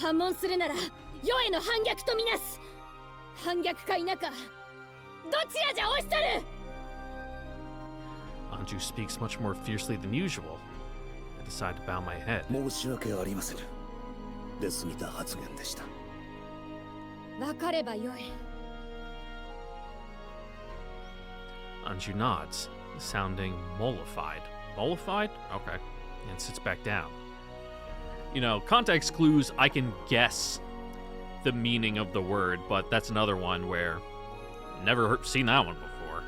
反問するなら世への反逆とみなす。反逆か否かどちらじゃオシトル。 Anju speaks much more fiercely than usual. I decide to bow my head. 申し訳ありません。出過ぎた発言でした。わかればよい。 Anju nods, sounding mollified. Mollified? Okay. And sits back down. You know, context clues, I can guess the meaning of the word, but that's another one where seen that one before.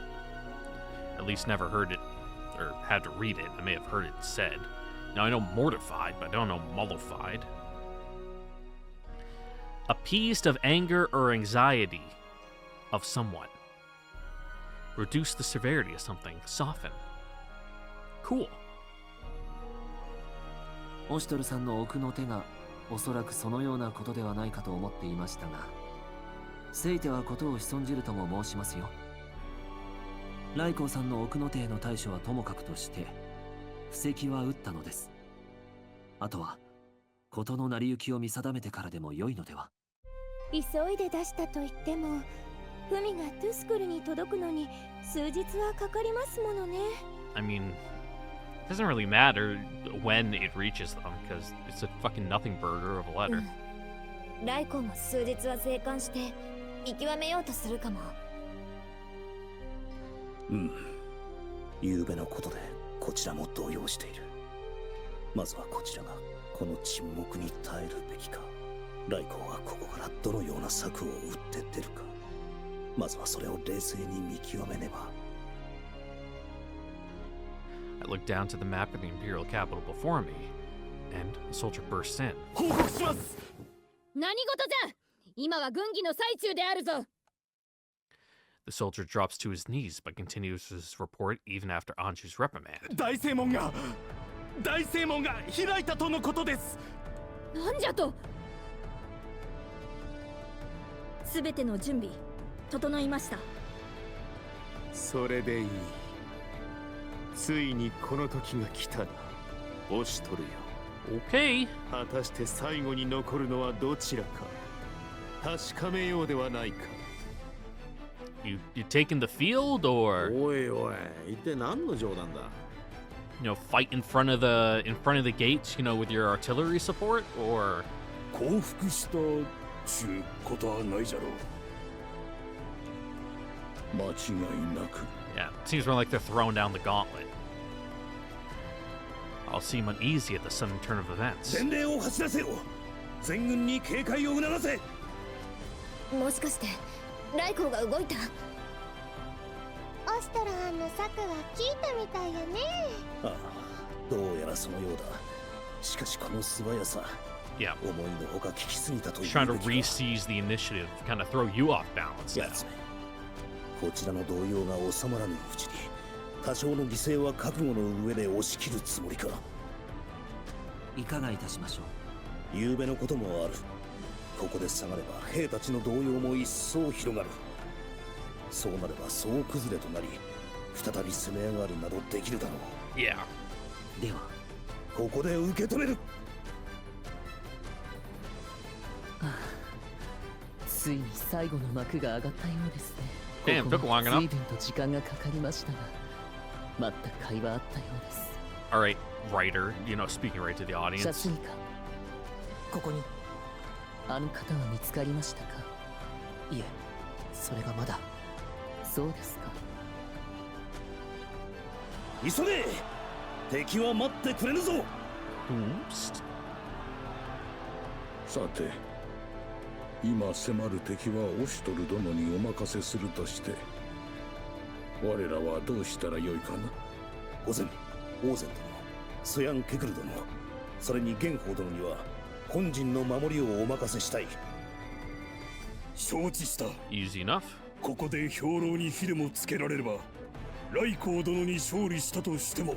At least never heard it, or had to read it. I may have heard it said. Now I know mortified, but I don't know mollified. Appeased of anger or anxiety of someone. Reduce the severity of something. Soften. Cool. オシトルさんの奥の手がおそらくそのようなことではないかと思っていましたが、せいてはことを潜んじるとも申しますよ。頼光さんの奥の手への対処はともかくとして布石は打ったのです。あとは事の成り行きを見定めてからでも良いのでは。急いで出したと言っても文がトゥスクルに届くのに数日はかかりますものね。 I mean, it doesn't really matter when it reaches them, because it's a fucking nothing burger of a letter. 頼光も数日は静観して見極めようとするかも。昨べのことでこちらも動揺している。まずはこちらがこの沈黙に耐えるべきか、頼光はここからどのような策を打って出るか、まずはそれを冷静に見極めねば。I look down to the map of the Imperial capital before me, and a soldier bursts in. 報告します。何事じゃ。今は軍議の最中であるぞ。 The soldier drops to his knees but continues his report even after Anju's reprimand. 大正門が開いたとのことです。なんじゃと。すべての準備整いました。それでいい。ついにこの時が来たな。押しとるよ。Okay. 果たして最後に残るのはどちらか。確かめようではないか。You taking the field or おいおい、一体何の冗談だ。fight in front of the gates, with your artillery support, or 降伏したちゅうことはないじゃろう。間違いなく。 yeah, it seems more like they're throwing down the gauntlet. I'll seem uneasy at the sudden turn of events. 伝令を走らせよ。全軍に警戒を促せ。もしかしてライコウが動いた。オストラーンの策は効いたみたいやね。ああ、どうやらそのようだ。しかしこの素早さ、 Yeah, 思いのほか効きすぎたという trying to べきか。 re-seize the initiative, kind of throw you off balance や now. つめ、こちらの動揺が収まらぬうちに多少の犠牲は覚悟の上で押し切るつもりか。いかがいたしましょう。夕べのこともある。ここで下がれば兵たちの動揺も一層広がる。そうなれば総崩れとなり、再び攻め上がるなどできるだろう。 Yeah. ではここで受け止める。ついに最後の幕が上がったようですね。 Damn, took long enough. 随分と時間がかかりましたが、待った甲斐はあったようです。 All right, writer, speaking right to the 写 audience. 真か。ここに。あの方は見つかりましたか。いえ、それがまだ。そうですか。急げ。敵は待ってくれぬぞ。Oops. さて、今迫る敵はオシュトル殿にお任せするとして、我らはどうしたらよいかな。御前、王翦殿、スヤン・ケクル殿、それに玄宝殿には本陣の守りをお任せしたい。承知した。 Easy enough. ここで兵糧に火でもつけられれば、来光殿に勝利したとしても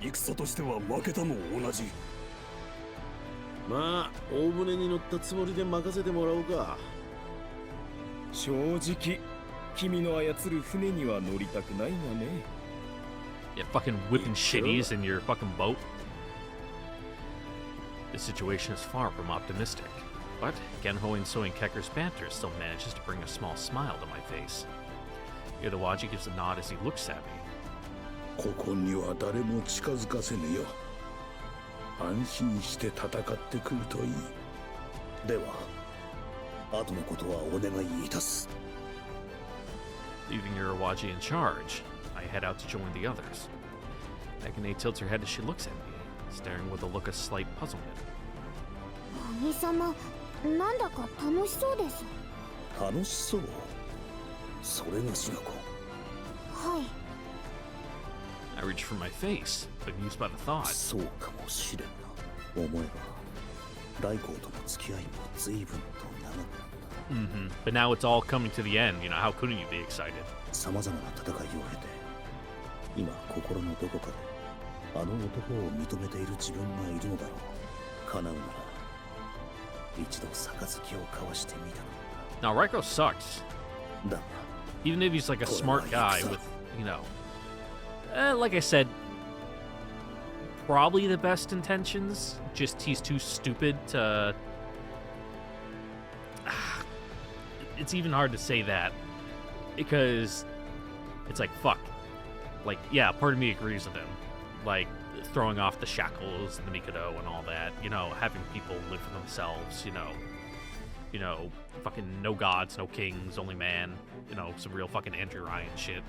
戦としては負けたも同じ。まあ大船に乗ったつもりで任せてもらおうか。正直君の操る船には乗りたくないがね。 Yeah, fucking whipping shitties in your fucking boat. The situation is far from optimistic, but Genho and Soin-Kekker's banter still manages to bring a small smile to my face. Utawaji gives a nod as he looks at me. ここには誰も近づかせぬよ。安心して戦ってくるといい。では、後のことはお願いいたす。 Leaving Utawaji in charge, I head out to join the others. Akane tilts her head as she looks at me, staring with a look of slight puzzlement. 兄様、なんだか楽しそうです。楽しそう。それがしがこ。はい。I reach for my face, bemused by the thought. そうかもしれんな。思えば、来光との付き合いも随分と長くなった。Mm-hmm. But now it's all coming to the end. How couldn't you be excited? 様々な戦いを経て、今心のどこかであの男を認めている自分がいるのだろう。叶うなら一度杯を交わしてみたの Now, Raiko sucks. だ。だが Even if he's like a smart guy with, like I said, probably the best intentions. Just he's too stupid to. It's even hard to say that because it's like, fuck. Like, yeah, part of me agrees with him. Like, throwing off the shackles and the Mikado and all that. Having people live for themselves, fucking no gods, no kings, only man. Some real fucking Andrew Ryan shit.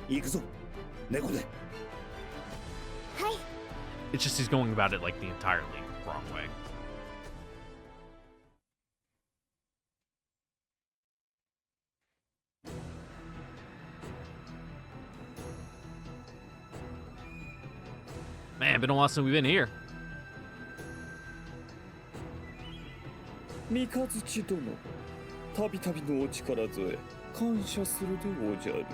行くぞ、猫で。はい。 It's just he's going about it like the entirely wrong way. Man, been a while since we've been here. 三日月殿、たびたびのお力添え感謝するでおじゃる。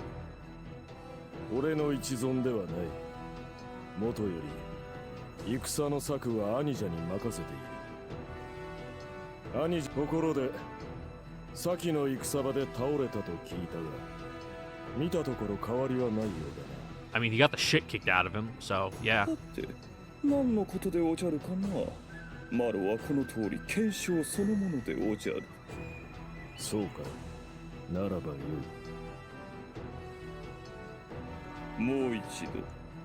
俺の一存ではない。もとより戦の策は兄者に任せている。兄者、ところで先の戦場で倒れたと聞いたが、見たところ変わりはないようだな。I mean, he got the shit kicked out of him, so yeah. だって何のことでおじゃるかな。マロはこの通り検証そのものでおじゃる。そうか。ならばよい。もう一度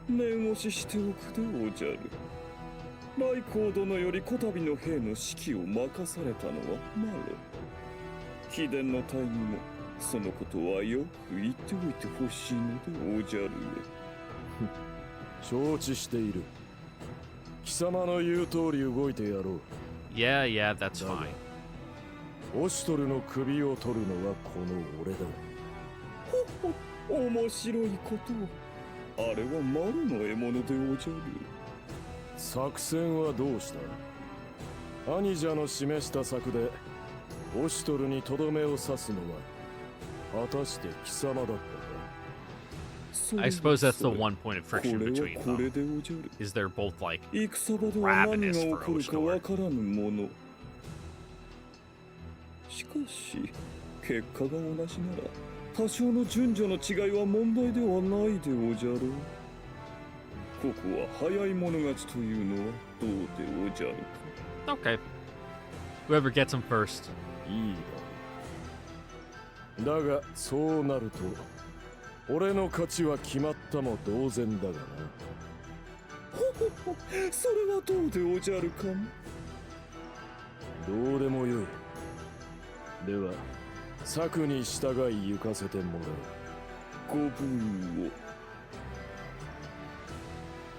念押ししておくでおじゃる。来光殿よりこたびの兵の指揮を任されたのはマロ。秘伝の隊にもそのことはよく言っておいてほしいのでおじゃるよ。承知している。貴様の言う通り動いてやろう。Yeah, yeah, that's fine. オシュトルの首を取るのはこの俺だ。ほほ、面白いことを。あれはマロの獲物でおじゃる。作戦はどうした？兄者の示した策でオシュトルにとどめを刺すのは果たして貴様だったか？ I suppose that's the one point of friction between them, is they're both like ravenous for Oshtor. しかし結果が同じなら多少の順序の違いは問題ではないでおじゃろう。ここは早い者勝ちというのはどうでおじゃるか。 Okay. Whoever gets him first. いいだろう。だがそうなると俺の勝ちは決まったも同然だがな。ほほほ、それはどうでおじゃるか。どうでもよい。では策に従い行かせてもらう。ご分を。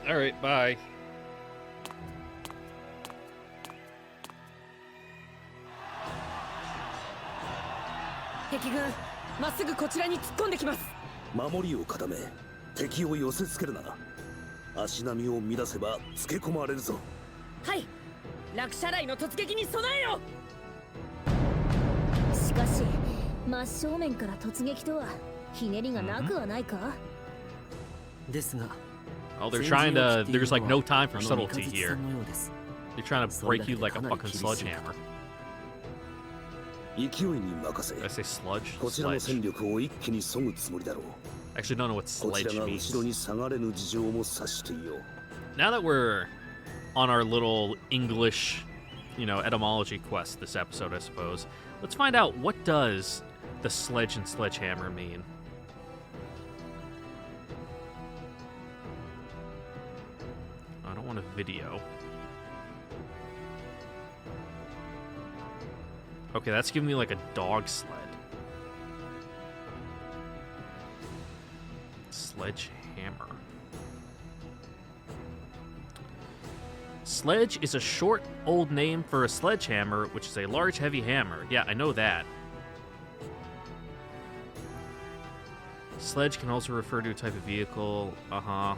Alright, bye. 敵軍、まっすぐこちらに突っ込んできます。守りを固め、敵を寄せつけるな。足並みを乱せばつけ込まれるぞ。はい、落車雷の突撃に備えよ。しかし真正面から突撃とはひねりがなくはないか。ですが Oh, they're trying to. There's like no time for subtlety here. They're trying to break you like a fucking sledgehammer. 勢いに任せ。 Did I say sludge? こちらの Sledge. 戦力を一気に削ぐつもりだろう。 Actually, don't know what こち sledge らが means. 後ろに下がれぬ事情も察していよう。 Now that we're on our little English, etymology quest this episode, I suppose, let's find out what does the sledge and sledgehammer mean. I don't want a video. Okay, that's giving me like a dog sled. Sledgehammer. Sledge is a short, old name for a sledgehammer, which is a large, heavy hammer. Yeah, I know that. Sledge can also refer to a type of vehicle. Uh-huh.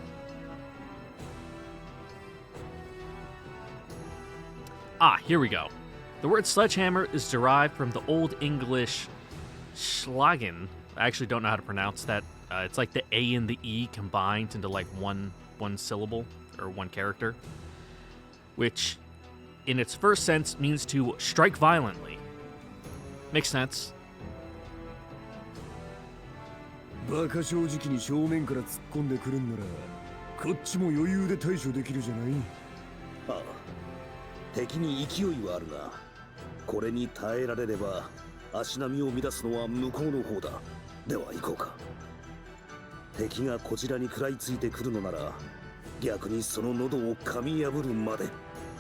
Ah, here we go. The word sledgehammer is derived from the Old English schlagen. I actually don't know how to pronounce that. It's like the A and the E combined into like one syllable or one character, which in its first sense means to strike violently. Makes sense. バカ正直に正面から突っ込んでくるんならこっちも余裕で対処できるじゃない。ああ、敵に勢いはあるが、これに耐えられれば足並みを乱すのは向こうの方だ。では行こうか。敵がこちらに食らいついてくるのなら、逆にその喉を噛み破るまで、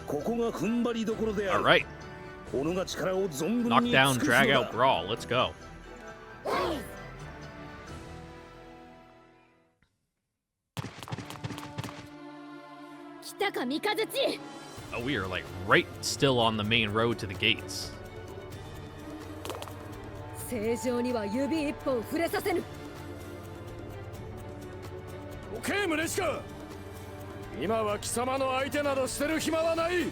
ここが踏ん張りどころである。All right. 己が力を存分に Knock down, 尽くす drag の out, だ。 brawl. Let's go. 来たか三日月。 Oh, we are like right still on the main road to the gates. 正常には指一本触れさせぬ。オケー、ムネシカ。今は貴様の相手などしてる暇はない。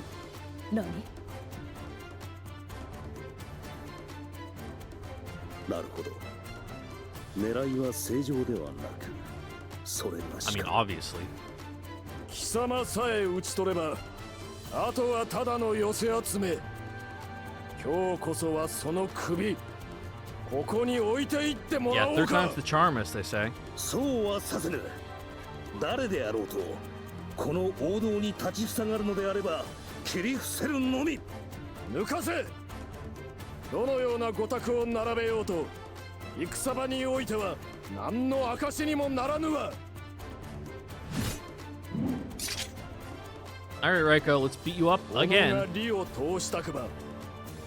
何？なるほど。狙いは正常ではなく、それが I し mean, か。 obviously. 貴様さえ討ち取れば、あとはただの寄せ集め。今日こそはその首、ここに置いていってもら Yeah, おう third か。 time's the charm, as they say. そうはさせぬ。誰であろうと、この王道に立ちふさがるのであれば、切り伏せるのみ。抜かせ。どのような御託を並べようと戦場においては何の証にもならぬわ。 Alright, Reiko, let's beat you up 己が again. 利を通したくば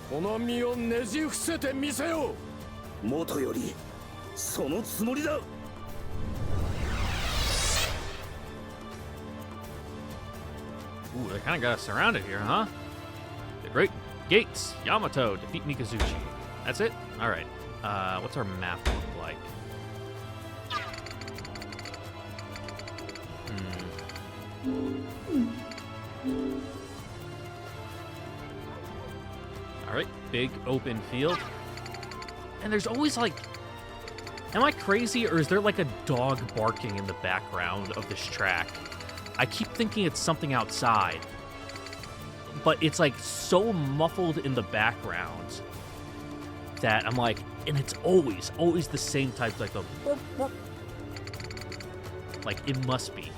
この身をねじ伏せてみせよう。元よりそのつもりだ。 Ooh, they kind of got us surrounded here, huh? The Great Gates, Yamato, defeat Mikazuchi. That's it? Alright. What's our map look like? Alright, big open field. And there's always like... Am I crazy, or is there like a dog barking in the background of this track? I keep thinking it's something outside, but it's like so muffled in the background that I'm like, and it's always the same type, like a burp, burp. Like it must be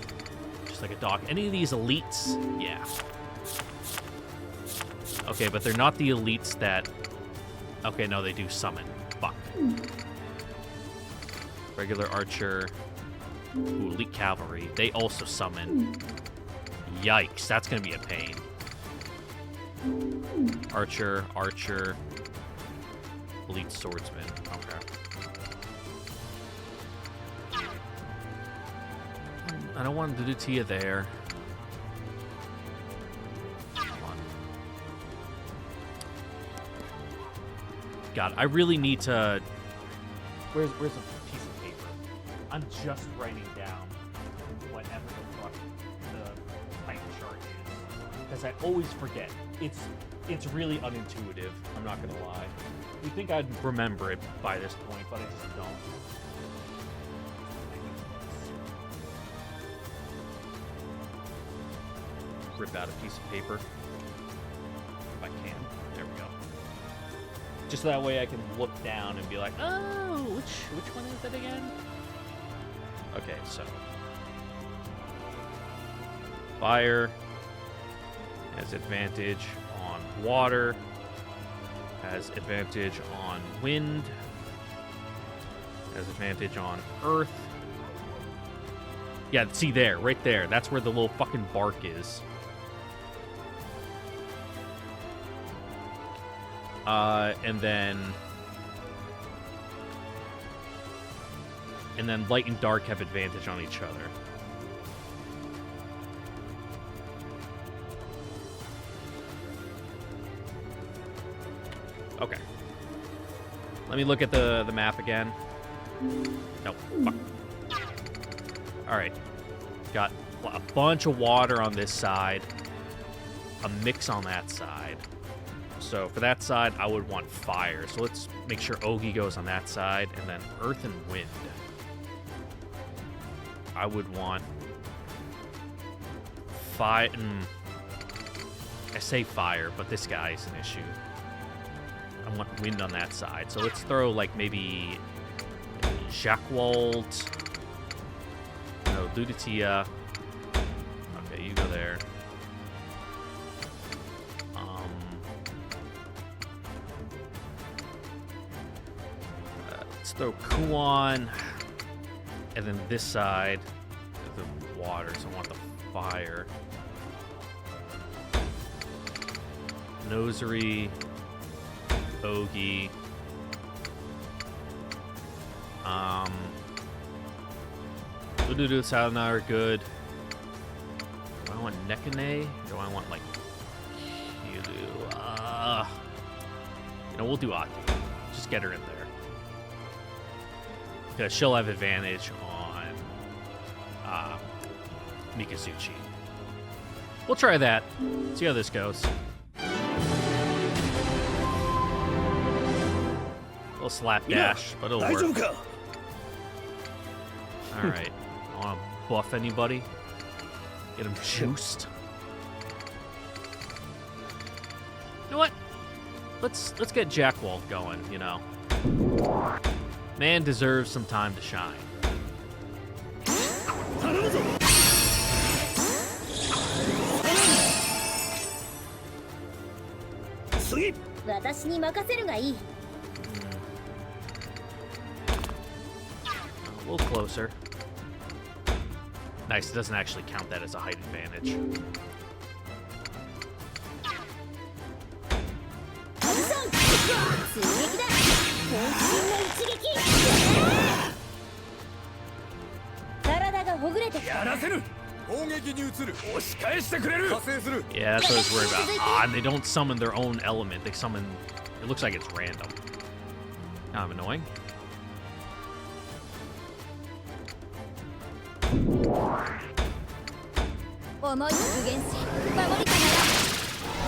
just like a dog. Any of these elites? Yeah. Okay, but they're not the elites that... Okay, no, they do summon. Fuck. Regular archer. Ooh, elite cavalry. They also summon. Yikes, that's gonna be a pain. Archer, archer. Elite swordsman. Okay. I don't want Ludutia there. God, I really need to... Where's a piece of paper? I'm just writing down whatever the fuck the height chart is. Because I always forget. It's really unintuitive, I'm not gonna lie. You'd think I'd remember it by this point, but I just don't. Rip out a piece of paper. If I can. There we go. Just that way I can look down and be like, oh, which one is it again? Okay, so fire has advantage on water, has advantage on wind, has advantage on earth. Yeah, see there, right there. That's where the little fucking bark is. And then light and dark have advantage on each other. Okay. Let me look at the map again. Nope. Fuck. Alright. Got a bunch of water on this side. A mix on that side. So for that side, I would want fire. So let's make sure Ogi goes on that side, and then earth and wind. I would want fire. I say fire, but this guy is an issue. I want wind on that side. So let's throw like maybe Jacquald. No, Ludutia. Okay, you go there. Let's throw Kuon. And then this side, the water, so I want the fire. Nosary, Ogi. Ududu, Salana are good. Do I want Nekane? Or do I want, like, Kiru? You know, we'll do Atu. Just get her in there. Because she'll have advantage on Mikazuchi. We'll try that. See how this goes. A little slapdash, but it'll work. Alright. I want to buff anybody. Get him juiced. You know what? Let's get Jacquald going, you know. Man deserves some time to shine. 私に任せるがいい。 A little closer. Nice, it doesn't actually count that as a height advantage. 追撃だ。渾身の一撃。体がほぐれてきた。やらせる。攻撃に移る。押し返してくれる。加勢する。 Yeah, that's what I was worried about. Ah, and they don't summon their own element. They summon... It looks like it's random. Kind of annoying. 思いを具現し、守りとなら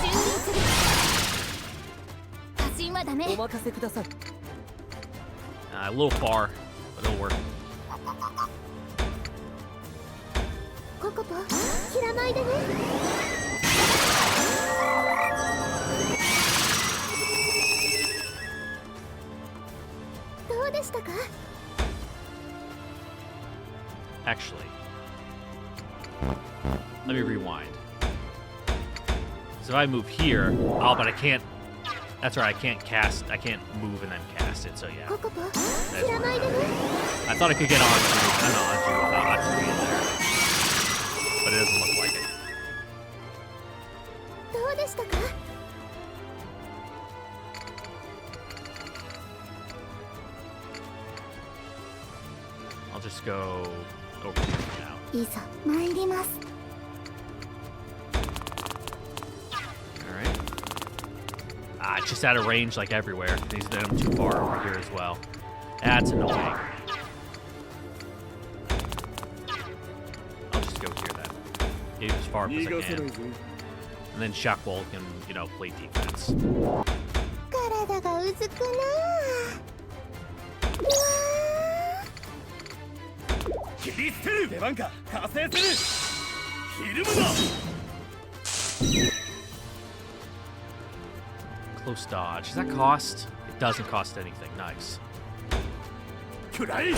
蹂躙する。過信はダメ。お任せください。A little far, but it'll work. ココポ、ひらまいでね。どうでしたか？ Actually, let me rewind. So if I move here, oh, but I can't. That's right, I can't cast. I can't move and then cast it. So yeah, ココポ、 that's ひらまいでね。 I thought I could get onto in there, but it doesn't look like it. どうでしたか？ I'll just go over here now. いざ参ります。 All right. Ah, it's just out of range like everywhere. These them too far over here as well. That's annoying. I'll just go here then. Get as far up as I can. And then Shockwall can, you know, play defense. 体がうずくなあ。切り捨てる。出番か。加勢する。ひるむな。 Close dodge. Does that cost? It doesn't cost anything. Nice. くらい。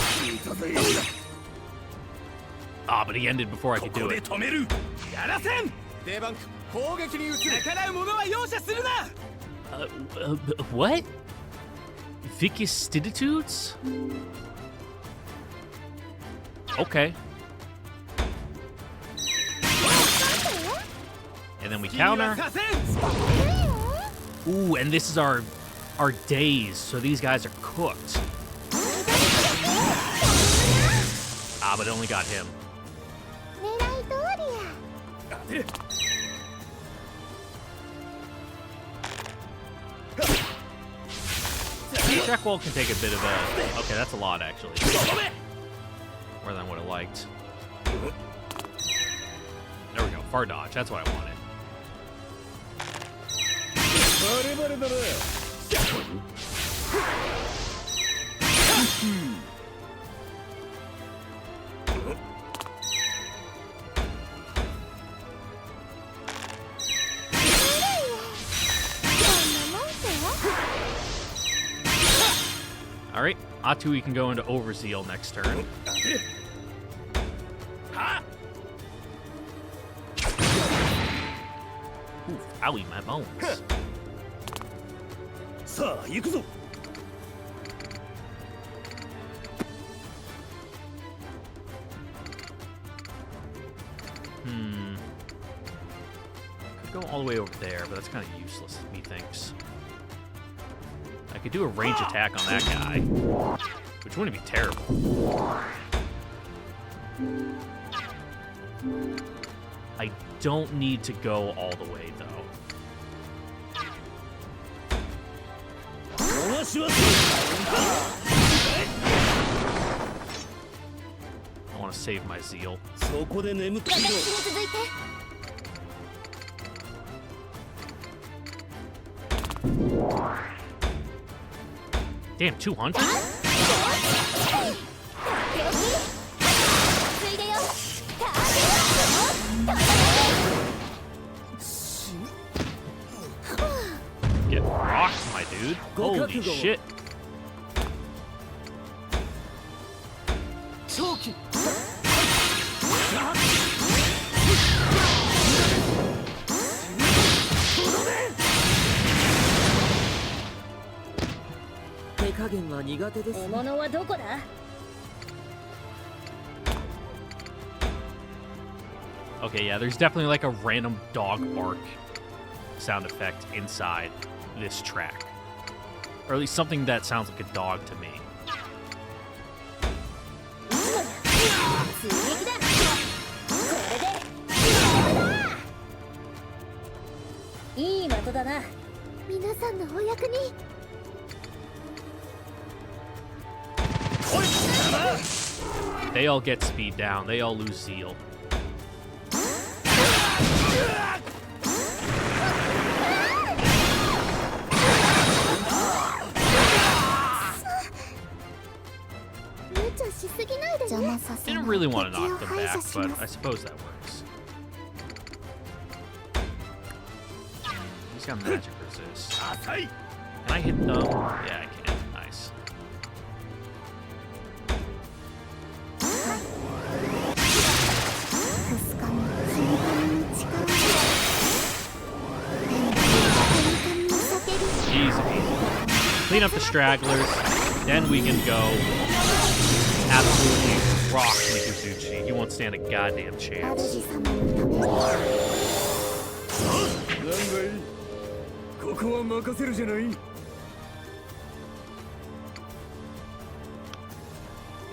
Ah, but he ended before I could こ do こで it. 止める。やらせん。出番攻撃に移る。逆らう者は容赦するな。What? Vicissitudes? Okay. And then we counter. Ooh, and this is our days, so these guys are cooked. Ah, but it only got him. 狙い通りや。 Shockwall can take a bit of a... Okay, that's a lot, actually. More than I would have liked. There we go. Far dodge. That's what I wanted. Alright, Atui can go into Overzeal next turn. Ooh, owie, my bones. さあ行くぞ。 Could go all the way over there, but that's kind of useless, methinks. I could do a range attack on that guy, which wouldn't be terrible. I don't need to go all the way, though. I want to save my zeal. そこで眠っていろ。 私に続いて。 Damn, 200? ついでよ。 Get rocked, my dude. Holy shit. 長期。 Get 減は苦手ですね。獲物はどこだ？ Okay, yeah, there's definitely like a random dog bark sound effect inside this track. Or at least something that sounds like a dog to me. 追撃だ。これでいい的だな。皆さんのお役に。 They all get speed down. They all lose zeal. Didn't really want to knock them back, but I suppose that works. He's got magic resist. Can I hit them? Yeah, I can. Nice. Easy peasy. Clean up the stragglers, then we can go absolutely rock Mikazuchi. He won't stand a goddamn chance. ここは任せるじゃない。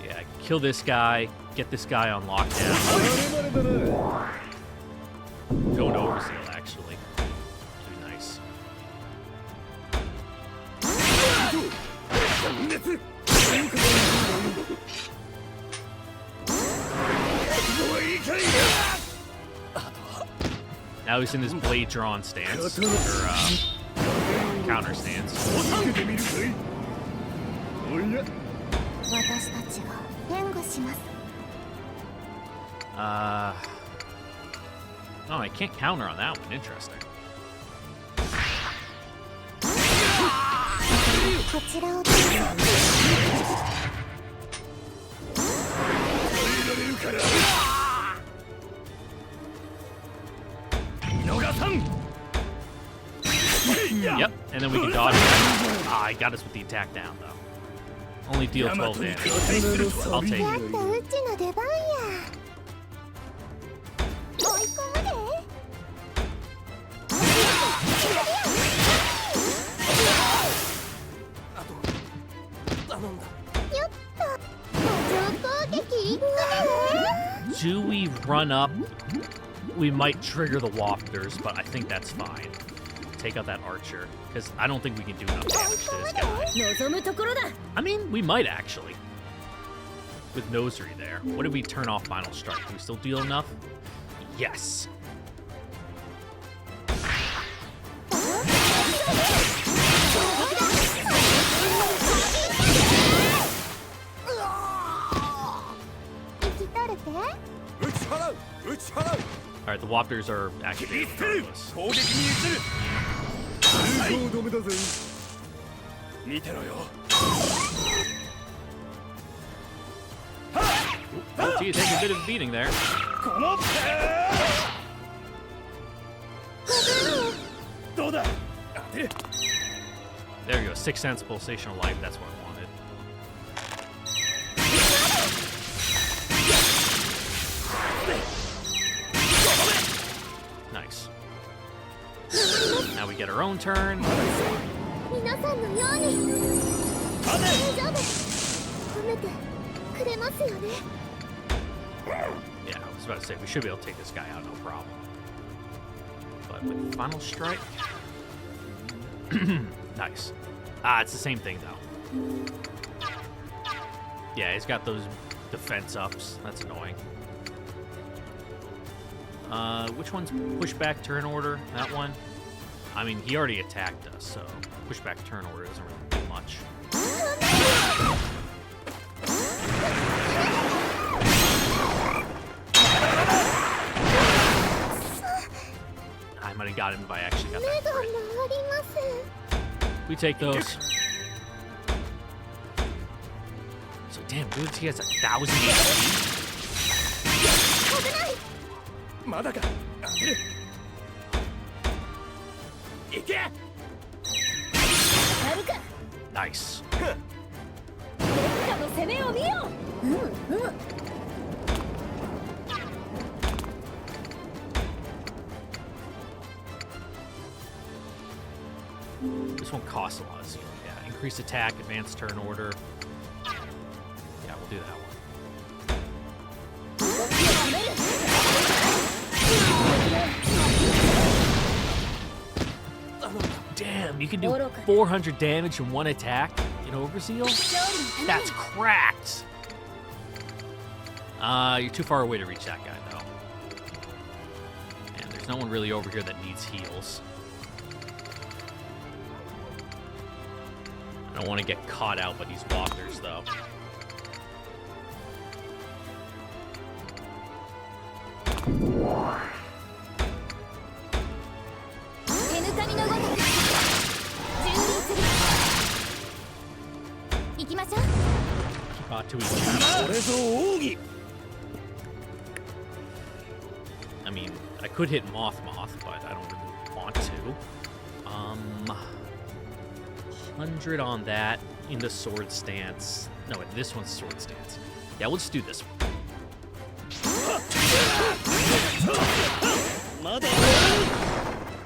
Yeah, kill this guy, get this guy on lockdown. Going to overseal, actually. Be nice. Now he's in his blade drawn stance, or counter stance. 私たちが援護します。 Oh, I can't counter on that one. Interesting. こちらをどうぞ。 Yep, and then we can dodge. Ah, he got us with the attack down, though. Only deal 12 damage. I'll take やっ it. とうちの出番や。追い込むで。 よっと。波状攻撃いくね。 Do we run up? We might trigger the wafters, but I think that's fine. Take out that archer, because I don't think we can do enough damage to this guy. 望むところだ。 I mean, we might actually. With Nosery there. What did we turn off Final Strike? Can we still deal enough? Yes. Alright, the Wafters are activated regardless. 止めだぜ。見てろよ。 Oh, gee, take a bit of a beating there. There you go, 6 cents pulsation of life, that's what I wanted. Nice. Now we get our own turn. 皆さんのように。大丈夫。褒めてくれますよね。 Yeah, I was about to say, we should be able to take this guy out, no problem. But with Final Strike... Nice. Ah, it's the same thing, though. Yeah, he's got those defense ups. That's annoying. Which one's pushback turn order? That one? I mean, he already attacked us, so pushback turn order doesn't really do much. I might have got him if I actually got that crit. We take those. So damn, dude, he has 1,000 HP. まだか。当てる。行け。 Nice. 攻めを見よ。This one costs a lot of zeal. Yeah, increase attack, advanced turn order. Yeah, we'll do that one. Damn, you can do 400 damage in one attack in Overzeal? That's cracked! You're too far away to reach that guy, though. And there's no one really over here that needs heals. I don't want to get caught out by these walkers, though. Keep on to each other. I mean, I could hit Moth, but I don't really want to. 100 on that in the sword stance. No, wait, this one's sword stance. Yeah, we'll just do this one.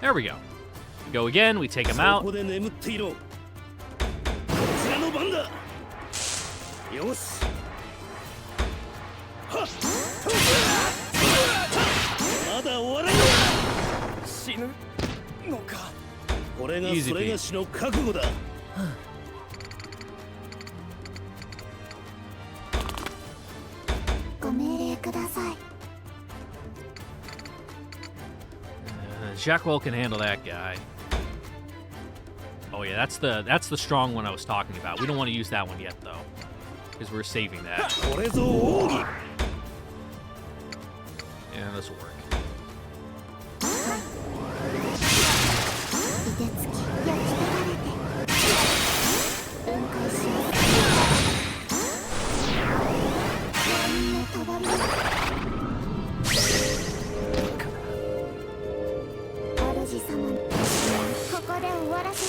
There we go. We go again, we take him out. Easy peasy. Jackwell can handle that guy. Oh yeah, that's the strong one I was talking about. We don't want to use that one yet though, because we're saving that. Yeah, this will work.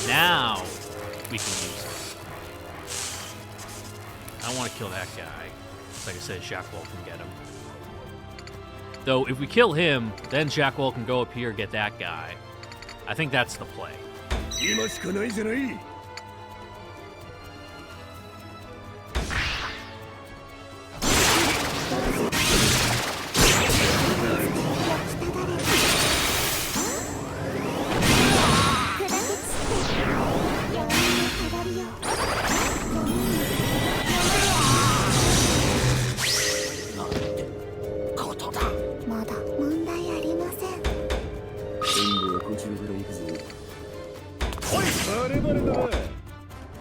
Now we can use it. I don't want to kill that guy. Like I said, Jackwell can get him. Though if we kill him, then Jackwell can go up here and get that guy. I think that's the play.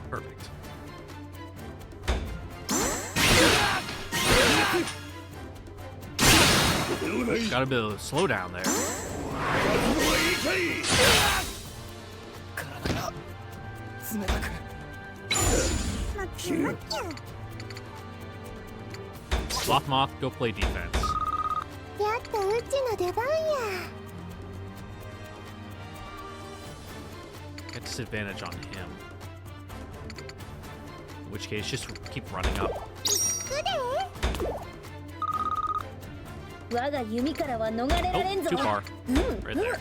Perfect. Got a bit of slowdown there. Moth, go play defense. Get disadvantage on him. In which case, just keep running up. Oh, too far. Right there.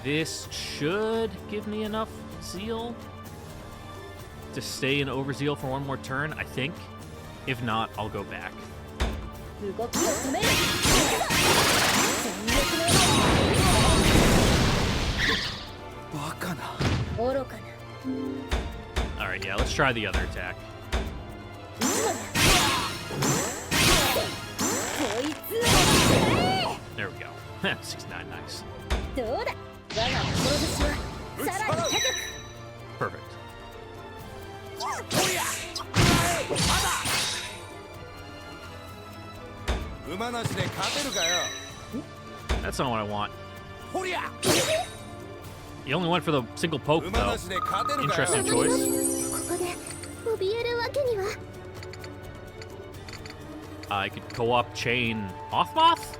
This should give me enough zeal to stay in Overzeal for one more turn, I think. If not, I'll go back. Alright, yeah, let's try the other attack. There we go. 69, nice. Perfect. That's not what I want. He only went for the single poke, though. Interesting choice. I could co-op chain Moth?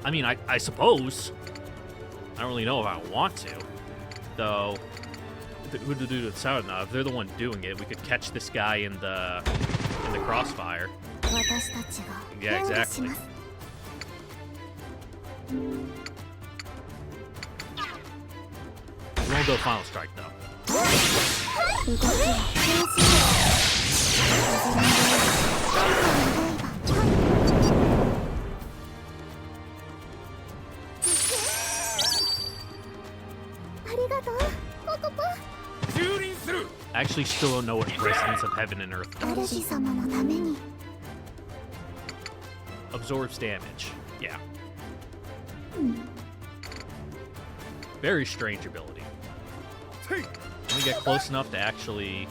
I mean, I suppose. I don't really know if I want to. though, who to do the sound now? If they're the one doing it, we could catch this guy in the crossfire. 私たちが Yeah, 援護し exactly. ます We won't go final strike though. 動きを禁止 ありがとうポコポ I actually still don't know what Residents of Heaven and Earth 主 does. 様のために Absorbs damage. Yeah. Very strange ability. When we get close enough to actually...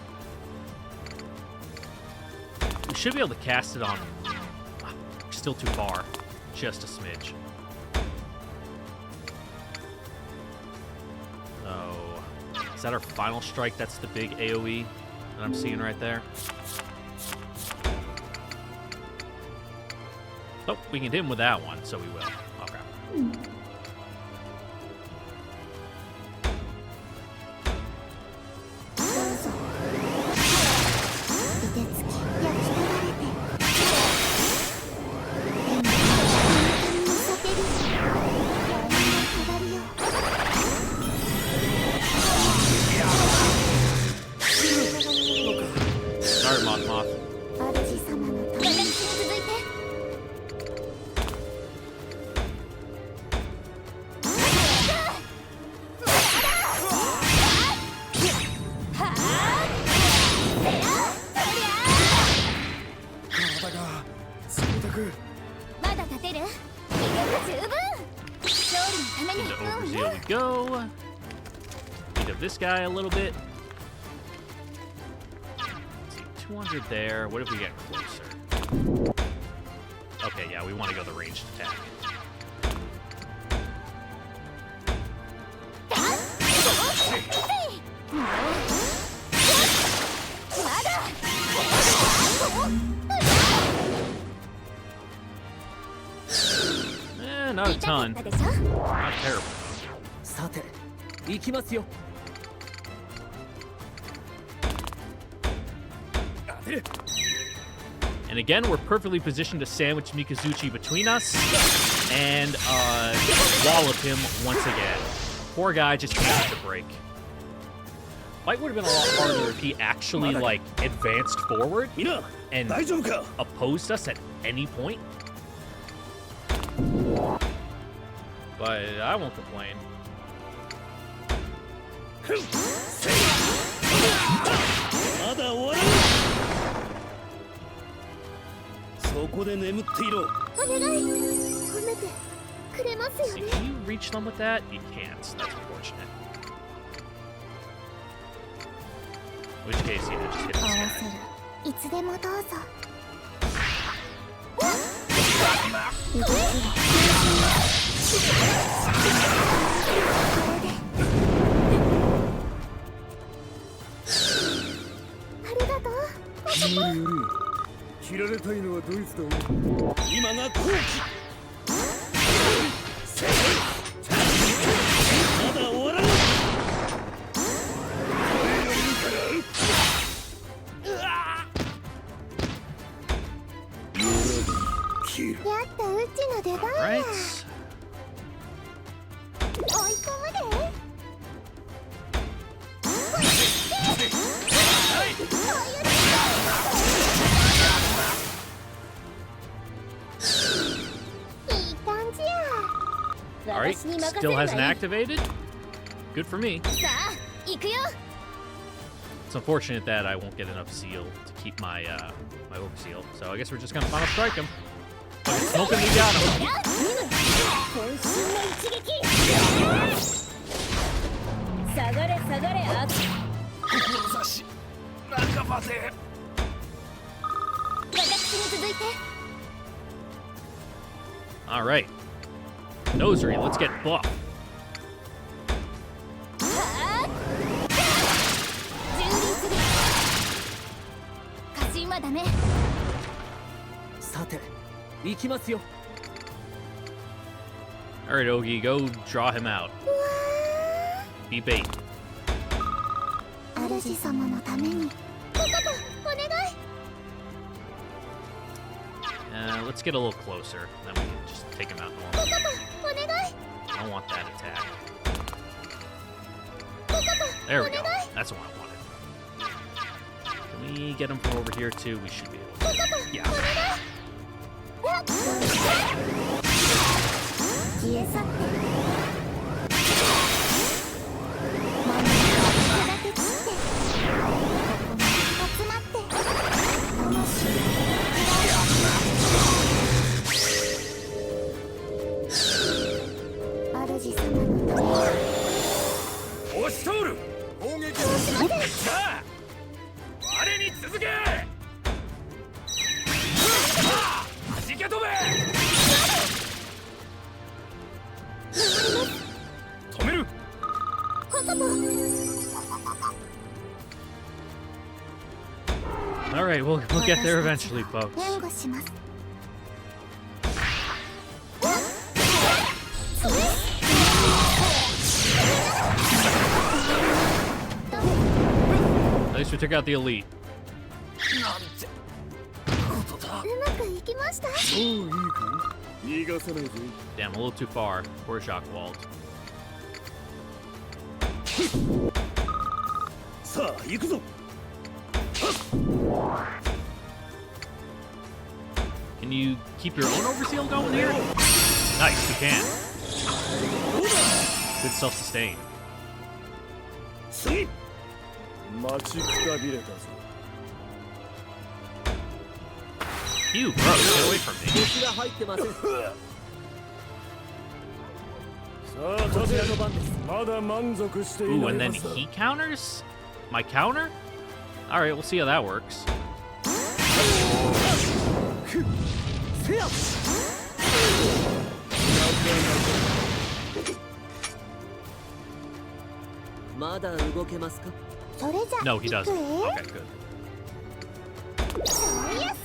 We should be able to cast it on... Still too far. Just a smidge. Oh... Is that our final strike? That's the big AoE that I'm seeing right there. Oh, we can hit him with that one, so we will. Okay. Sorry, Moth Moth. 主様のために続いて まだ立てる威力十分勝利のために Into Overzeal we go. Beat up this guy a little bit. Let's see, 200 there. What if we get closer? Okay, yeah, we want to go the ranged attack. Not a ton. Not terrible. さて行きますよ And again, we're perfectly positioned to sandwich Mikazuchi between us and wallop him once again. Poor guy just can't get the break. Fight would have been a lot harder if he actually, like, advanced forward and opposed us at any point. But I won't complain. まだ終わらないそこで眠っていろお願い褒めてくれますよ See, ね can you reach them with that? You can't. That's unfortunate. In which case, yeah, just hit 合 this わ guy. せるいつでもどうぞ動きをありがとう決まりより切られたいのはドイツだ今が後期まだ終わらないやったうちの出番や Right. 追い込むでいい感じや Alright. 私に任せ Still ればいい hasn't activated. Good for me. さあ行くよ It's unfortunate that I won't get enough seal to keep my my overseal. So I guess we're just gonna final strike him. Smoking, we got him. 渾身の一撃下がれ下がれあ志半ばで私に続いて All right. Nosary, let's get buff. 蹂躙する過信はダメさて行きますよ All right, Ogi, go draw him out. Be bait. 主様のためにポカポお願い。 Let's get a little closer. Then we can just take him out ポ normal. カポお願い。 I don't want that attack. ポカポ There お we 願 go. い。 That's what I wanted. Can we get him from over here too? We should be able ポ to. カポ Yeah. お願い。消え去って。真ん中砕け散って。ここに集まって。魂を主様のために。押し通る。攻撃をしません。さあ我に続け。弾け飛べ。止める。ポカポ。 All right, we'll get there eventually, folks. 援護します。 At least we took out the elite. うまくいきました。もういいか逃がさないぞ。 Damn, a little too far. Poor Jacquewald. さあ行くぞ。 Can you keep your own overseal going here? Nice, you can. Good self-sustain. 次。待ちくたびれたぞ。 You, bro, get away from me. 敵が入ってません。さあ立てまだ満足してい Ooh, ない and は then ずだ。 he counters? My counter? Alright, we'll see how that works. せや。まだ動けますか。それじゃ No, he doesn't. 行く Okay, good. そうやさ。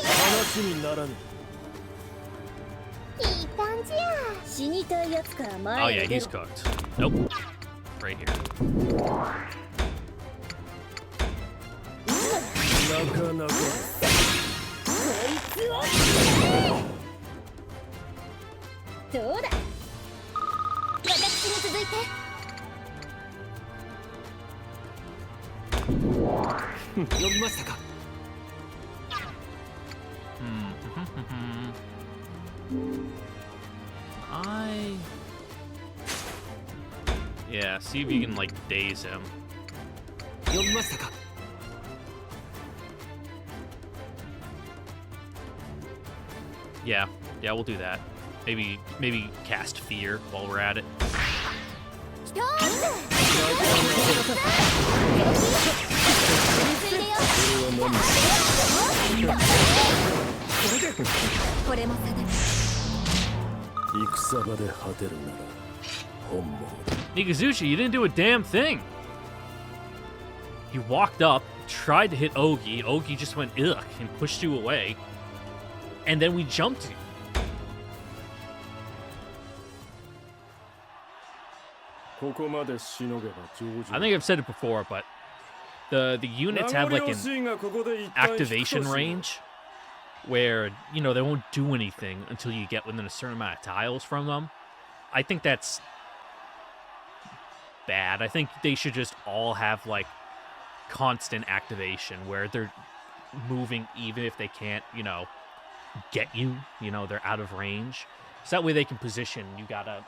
話にならぬ。いい感じや。死にたいやつから Oh 前 yeah, に出 he's ろ。 cooked. Nope. Right here. なかなか。こいつをどうだ。私に続いて。読みましたか。 Yeah, see if you can like daze him. 読みましたか。 Yeah, we'll do that. Maybe cast fear while we're at it. 一つ。これも定め。戦場で果てるなら本望だ。 Nikazuchi, you didn't do a damn thing. You walked up, tried to hit Ogi. Ogi just went ugh and pushed you away. And then we jumped you. ここまでしのげば上々。 I think I've said it before, but the units have like an activation range where, you know, they won't do anything until you get within a certain amount of tiles from them. I think that's bad. I think they should just all have like constant activation where they're moving even if they can't, you know, get you, you know, they're out of range. So that way they can position. You gotta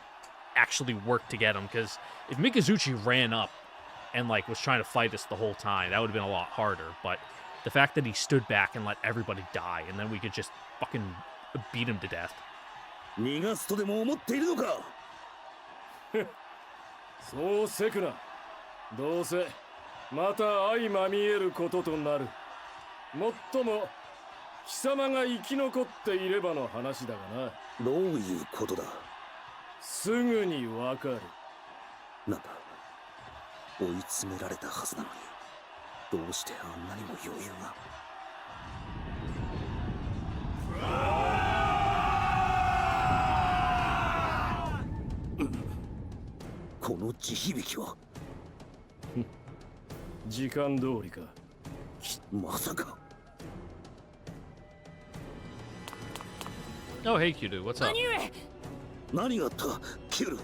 actually work to get them, because if Mikazuchi ran up and like was trying to fight us the whole time, that would have been a lot harder. But the fact that he stood back and let everybody die, and then we could just fucking beat him to death. 逃がすとでも思っているのか。そうせくな。どうせまた相まみえることとなる。もっとも貴様が生き残っていればの話だがな。どういうことだ。すぐにわかる。なんだ。追い詰められたはずなのに、どうしてあんなにも余裕が。の地響きは。時間通りか。まさか。Oh, hey, Kyudu, what's up? 兄上、何があった、キュル。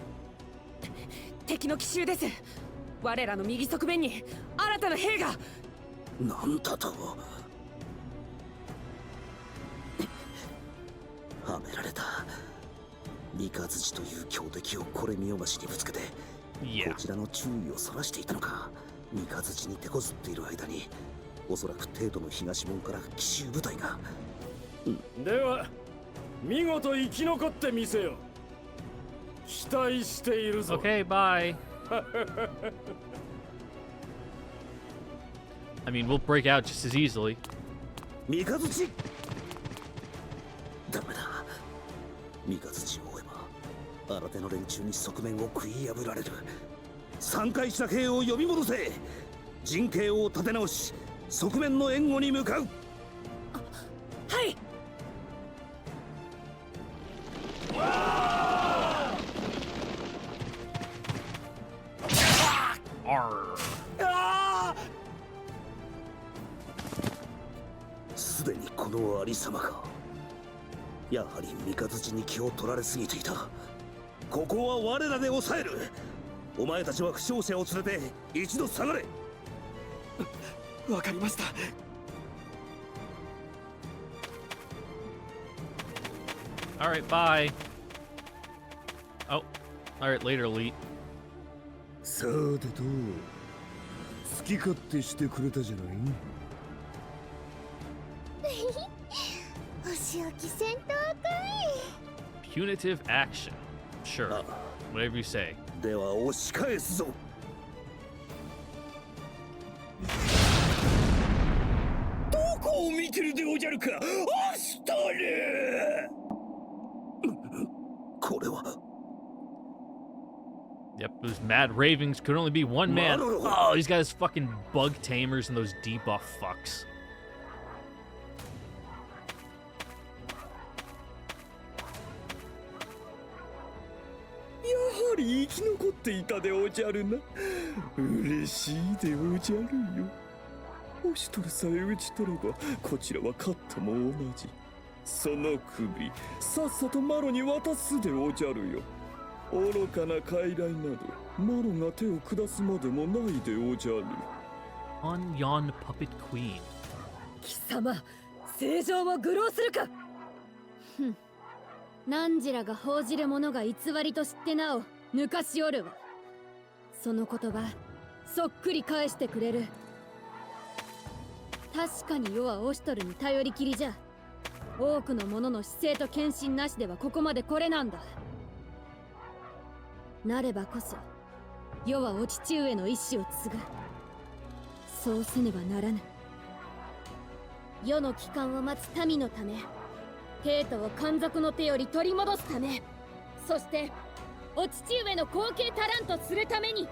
敵の奇襲です。我らの右側面に新たな兵が。なんだと。はめられた。三日月という強敵をこれ見よましにぶつけて、こちらの注意をそらしていたのか。三日月に手こずっている間に、おそらく帝都の東門から奇襲部隊が。では見事生き残ってみせよ。期待しているぞ。Okay, bye. I mean, we'll break out just as easily. 三日月。ダメだ。三日月を追えば新手の連中に側面を食い破られる。散開した兵を呼び戻せ。陣形を立て直し、側面の援護に向かう。はい。すでにこのありさまか。やはり三日月に気を取られすぎていた。ここは我らで抑える。お前たちは負傷者を連れて一度下がれ。わかりました。Alright, bye. Oh, alright, later, Elite. さてと、好き勝手してくれたじゃない。お仕置き戦闘かい。 Punitive action. Sure. Whatever you say. では押し返すぞ。どこを見てるでおじゃるか、アスタル。これは。Yep, those mad ravings could only be one man. Oh, he's got his fucking bug tamers and those debuff fucks. やはり生き残っていたでおじゃるな。嬉しいでおじゃるよ。オシトルさえ討ち取ればこちらは勝ったも同じ。その首さっさとマロに渡すでおじゃるよ。愚かな傀儡などマロが手を下すまでもないでおじゃる。 On yon puppet queen. 貴様、正常を愚弄するか。ふん。汝らが報じるものが偽りと知ってなお抜かしおるわ。その言葉そっくり返してくれる。確かに世はオシトルに頼りきりじゃ。多くの者の姿勢と献身なしではここまで来れなんだ。なればこそ世はお父上の意志を継ぐ。そうせねばならぬ。世の帰還を待つ民のため、帝都を奸賊の手より取り戻すため、そしてお父上の後継足らんとするために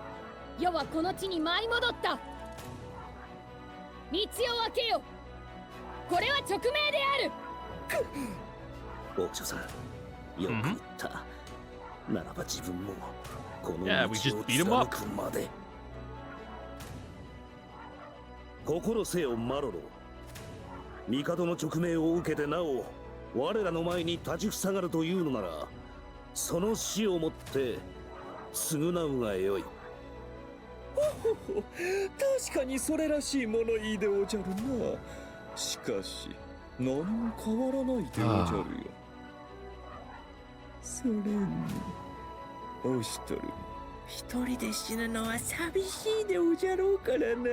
世はこの地に舞い戻った。道を開けよ。これは直命である。王女さん、よく言った。ならば自分もこの道を貫くまで。心せよマロロ。帝の勅命を受けてなお我らの前に立ちふさがるというのなら、その死をもって償うがよい。ほほほ、確かにそれらしい物言いでおじゃるな。しかし何も変わらないでおじゃるよ。それにオシトル、一人で死ぬのは寂しいでおじゃろうからな。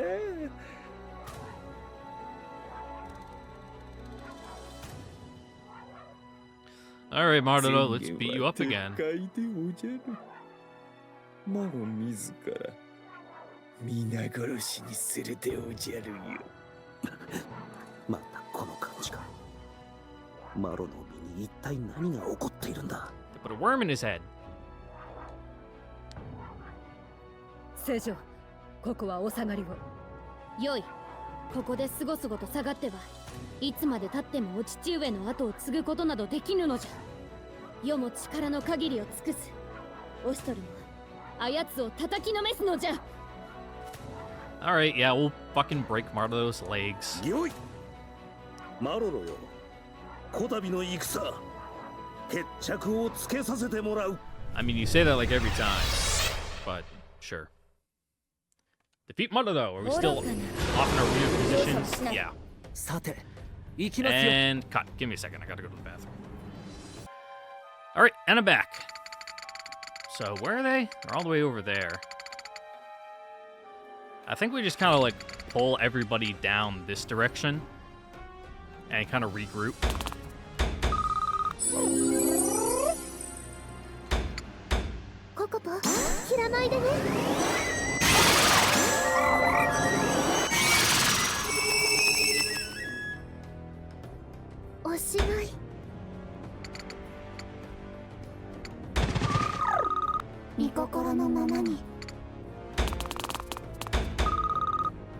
Alright, Maruto, let's beat you up again. マロ自ら皆殺しにするでおじゃるよ。またこの感じか。マロの身に一体何が起こっているんだ。Put a worm in his head. 聖女、ここはお下がりを。よい。ここでスゴスゴと下がってはいつまで経ってもお父上の後を継ぐことなどできぬのじゃ。世も力の限りを尽くす。オシトルもあやつを叩きのめすのじゃ。 Alright, yeah, we'll fucking break Marlo's legs. よいマロロよ、こたびの戦決着をつけさせてもらう。 I mean, you say that like every time, but sure. Defeat Marlo, are we still off in our weird positions? Yeah. And cut. Give me a second, I gotta go to the bathroom. Alright, and I'm back. So, where are they? They're all the way over there. I think we just kind of like pull everybody down this direction and kind of regroup. Oshimai. 御心のままに。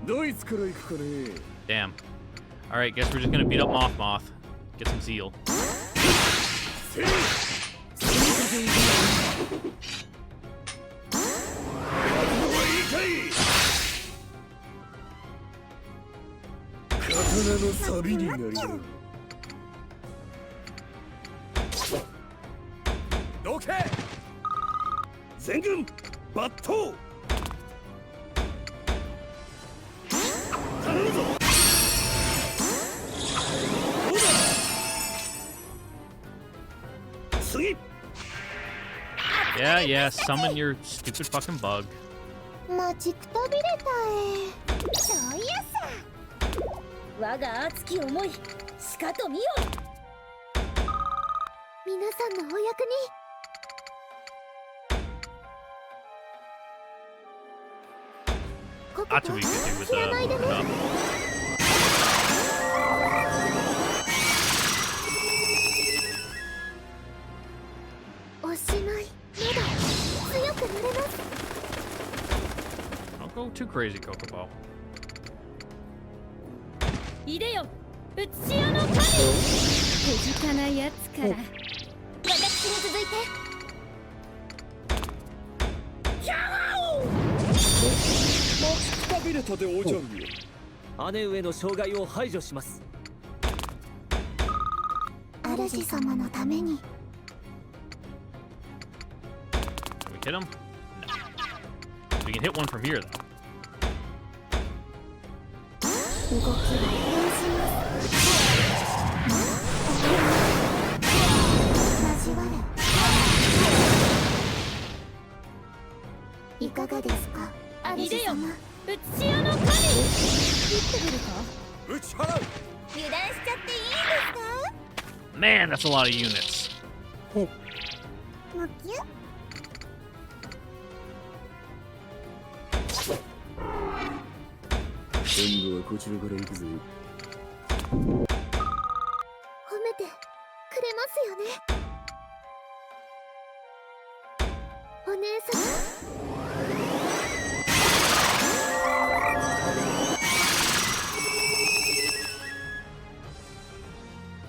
ドイツから行くかね。 Damn. Alright, guess we're just gonna beat up Moth. Get some zeal. Okay. 全軍抜刀。頼むぞ。 Yeah, yeah, summon your stupid fucking bug. 待ちくたびれたえ。そういやさ。我が熱き思い、しかと見よ。皆さんのお役に。 That's what we could do with the moving up. おしまい。まだ強くなれます。 Don't go too crazy, Kokobo. いでよ、うつし屋の神。手近なやつから。私に続いて。 待ちくたびれたでおじゃるよ。姉上の障害を排除します。主様のために。 Can we hit him? No. We can hit one from here, though. 動きは変します。交われ。いかがですか、主様。うつし屋の神。切ってみるか。打ち払う。油断しちゃっていいですか。 Man, that's a lot of units. むきゅ。 今度はこちらから行くぜ。褒めてくれますよね。お姉さん。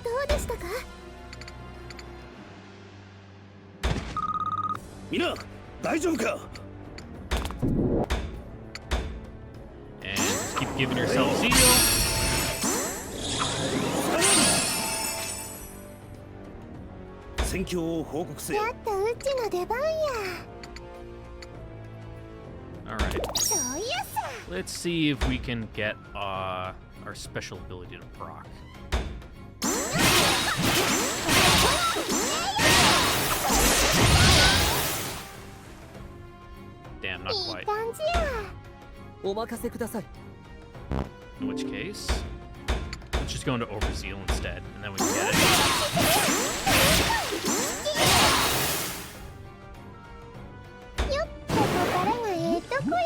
どうでしたか。みんな大丈夫か。 And just keep giving yourself zeal. 戦況を報告せよ。やっとうちの出番や。 Alright. そういやさ。 Let's see if we can get our special ability to proc. Damn, not いい quite. 感じや。お任せください。 In which case, let's just go into Overzeal instead, and then we can get it. よっ、ここからがええとこや。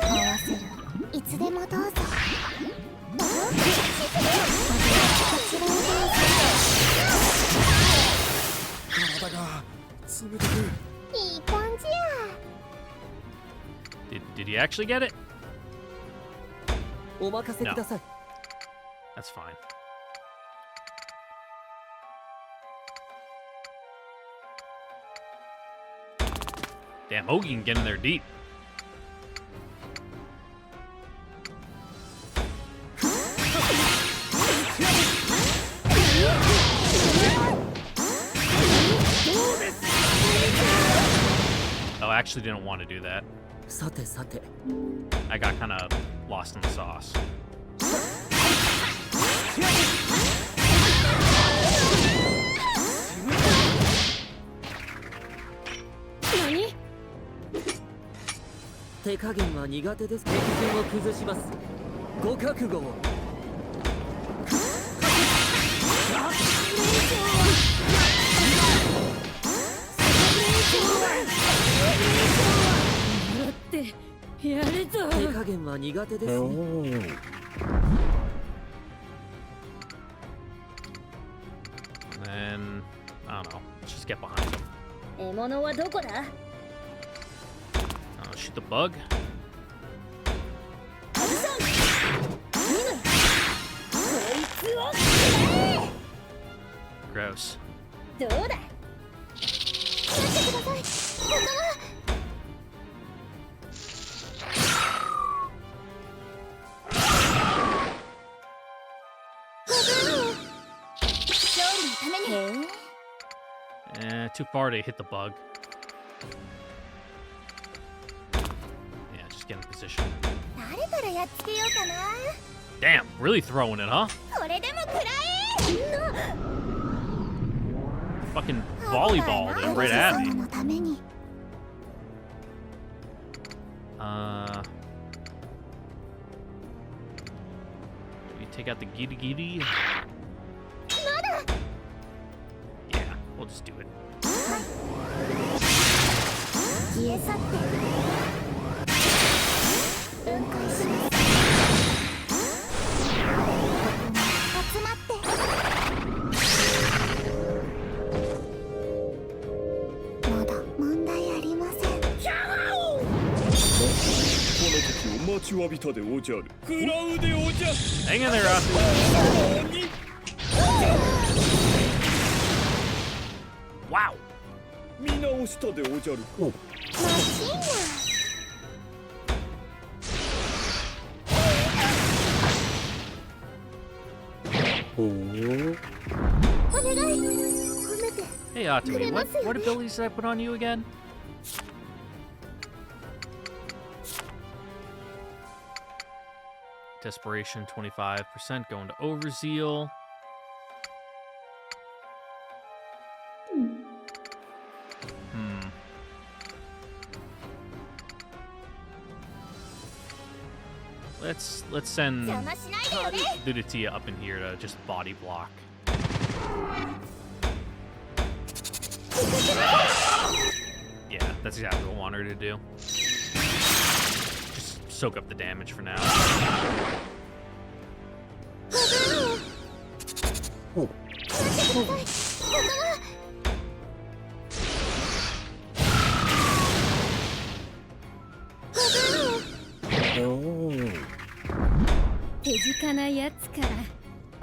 合わせる。いつでもどうぞ。こちらをどうぞ。体が冷たく。いい感じや。 Did he actually get it? お任せください。 That's fine. Damn, Ogi can get in there deep. Oh, I actually didn't want to do that. I got kind of lost in the sauce. NANI?手加減は苦手です。敵陣を崩します。ご覚悟を。やるぞ。手加減は苦手ですね。And I don't know. Let's just get behind him. 獲物はどこだ？ Shoot the bug. Gross. どうだ？待ってください。ここは。Too far to hit the bug. Yeah, just get in position. Damn, really throwing it, huh? Fucking volleyball right at me. You take out the giddy giddy. Yeah, we'll just do it. Hang in there, Wow. 見直したでおじゃるか。Hey, Atami, what abilities did I put on you again? Desperation 25%, going to Overzeal. Let's send Luditia up in here to just body block. Yeah, that's exactly what I want her to do. Just soak up the damage for now.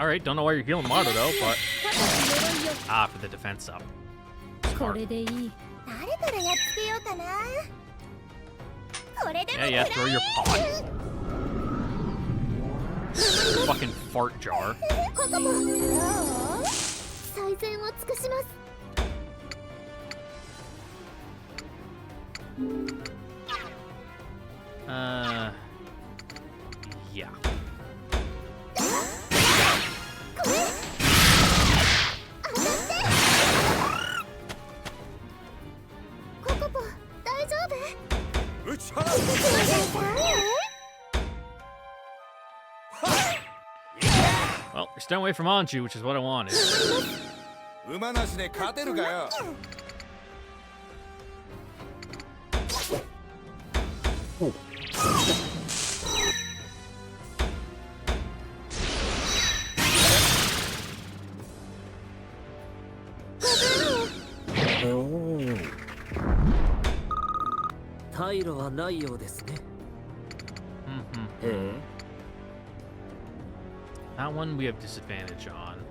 Alright, don't know why you're healing Mato though, but... for the defense up. Smart. Yeah, throw your pot. Fucking fart jar. Yeah. Well, you're staying away from Anju, which is what I wanted. That one we have disadvantage on.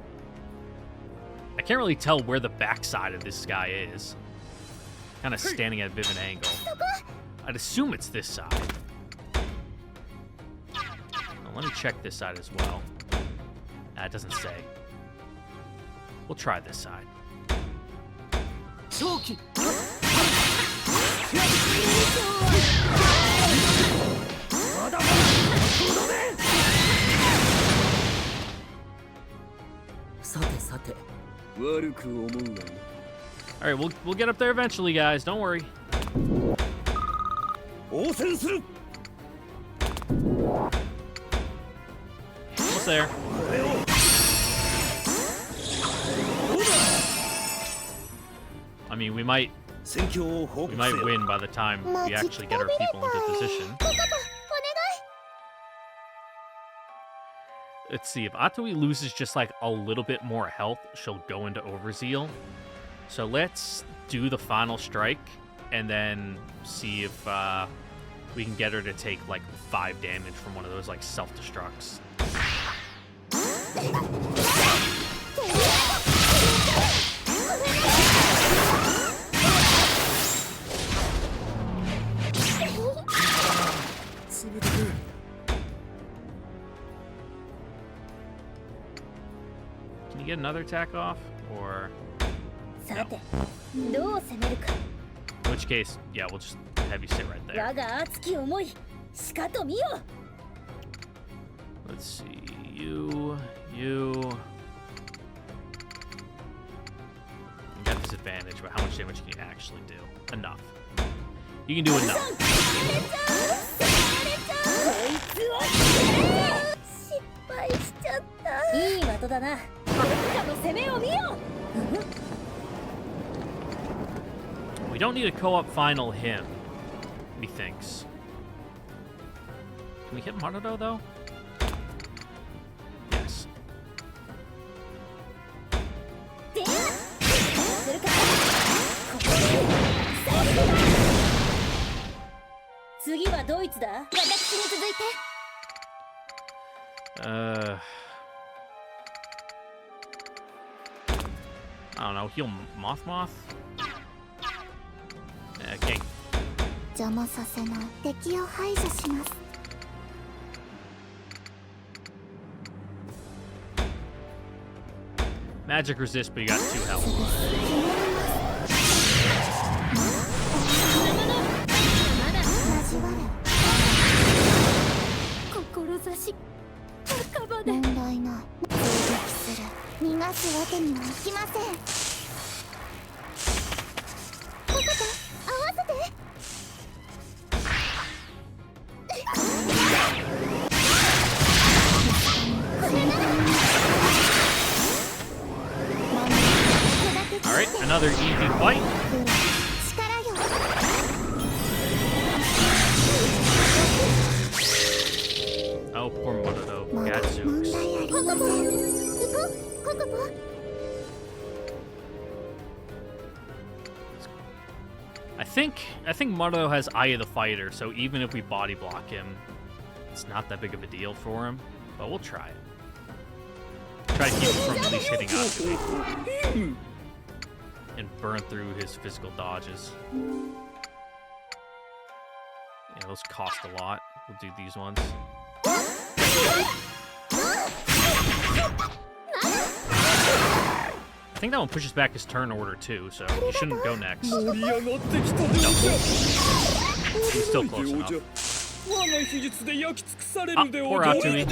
I can't really tell where the backside of this guy is. Kind of standing at a bit of an angle. I'd assume it's this side. Now, let me check this side as well. Nah, it doesn't say. We'll try this side. All right, we'll get up there eventually, guys. Don't worry. Almost there. I mean, we might win by the time we actually get our people into position. Let's see, if Atoi loses just like a little bit more health, she'll go into Overzeal. So let's do the final strike and then see if we can get her to take like 5 damage from one of those like self-destructs. Can you get another attack off? Or no? In which case, yeah, we'll just have you sit right there. Let's see, you got disadvantage, but how much damage can you actually do? Enough. You can do enough. We don't need a co-op final him, methinks. Can we hit Maruto though? Yes. I don't know, heal Moth? Okay. Magic resist, but you got 2 health. Alright, another easy fight. Oh, poor Maruto. Gadzooks. I think Maruto has Eye of the Fighter, so even if we body block him, it's not that big of a deal for him. But we'll try it. Try to keep him from at least hitting Atoi. And burn through his physical dodges. Yeah, those cost a lot. We'll do these ones. I think that one pushes back his turn order too, so he shouldn't go next. No. He's still close enough. Ah, poor Atoi.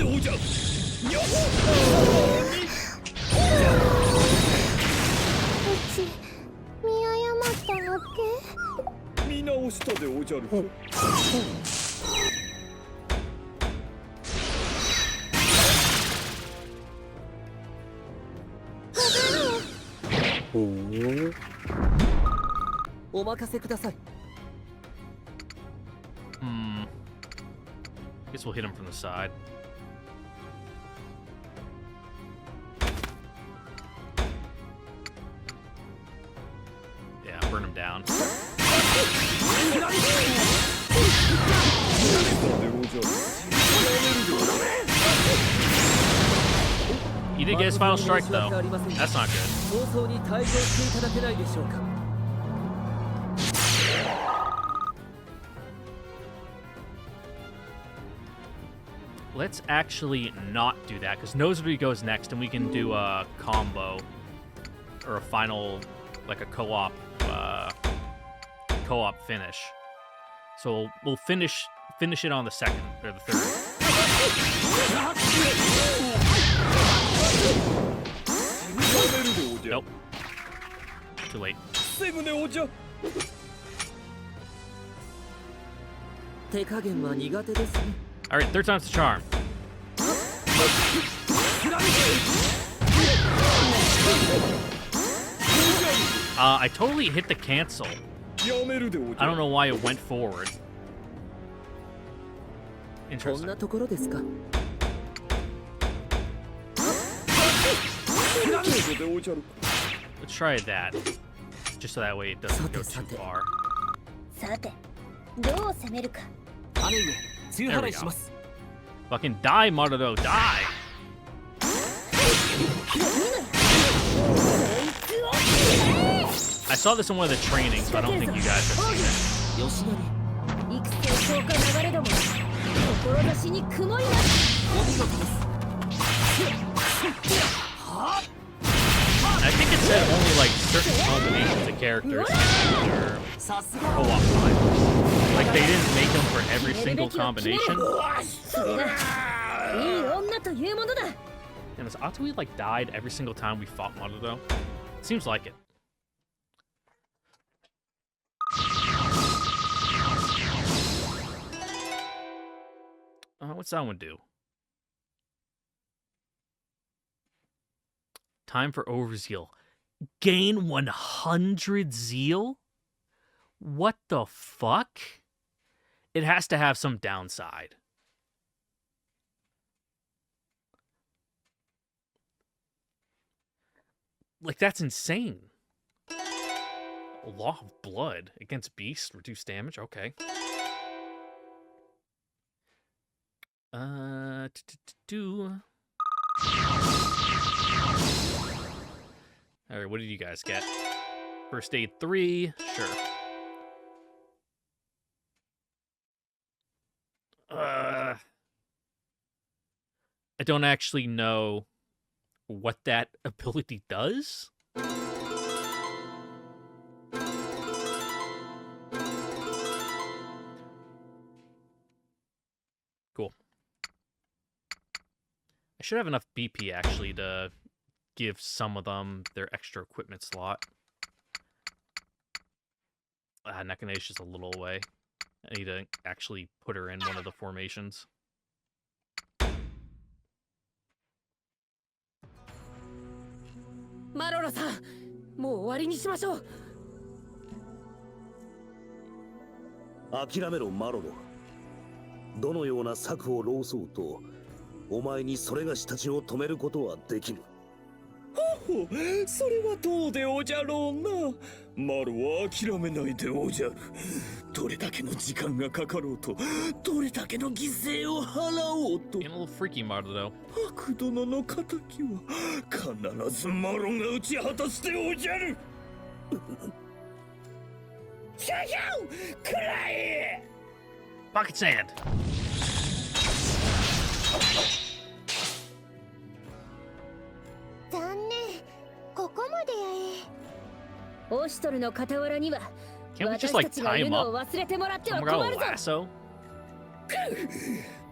Guess we'll hit him from the side. Yeah, burn him down. He did get his final strike though. That's not good. Let's actually not do that, because Nosuri goes next, and we can do a combo. Or a final, like a co-op finish. So we'll finish it on the second, or the third. Nope. Too late. Alright, third time's the charm. I totally hit the cancel. I don't know why it went forward. Interesting. Let's try that. Just so that way it doesn't go too far. There we go. Fucking die, Marudo, die! I saw this in one of the trainings, but I don't think you guys have seen it. I think it said only like certain combinations of characters can your co-op time. Like they didn't make them for every single combination. And has Atui like died every single time we fought Marudo? Seems like it. What's that one do? Time for overzeal. Gain 100 zeal? What the fuck? It has to have some downside. Like, that's insane. Law of Blood against Beast, reduce damage. Okay. Alright, what did you guys get? First aid 3, sure. I don't actually know what that ability does. Cool. I should have enough BP actually to give some of them their extra equipment slot. Nekane's just a little away. I need to actually put her in one of the formations. Maroro-san, もう終わりにしましょう。諦めろ、マロロ。どのような策を浪そうと、お前にそれがしたちを止めることはできぬ。ほほ、それはどうでおじゃろうな。マロは諦めないでおじゃる。どれだけの時間がかかろうと、どれだけの犠牲を払おうと。Getting a little freaky, Marudo. 悪殿の仇は必ずマロが打ち果たしておじゃる。シャシャウ、くらえ。Pocket sand. 残念、ここまでやえ。オシトルの傍らには Can't we just like tie him up? Someone got a lasso?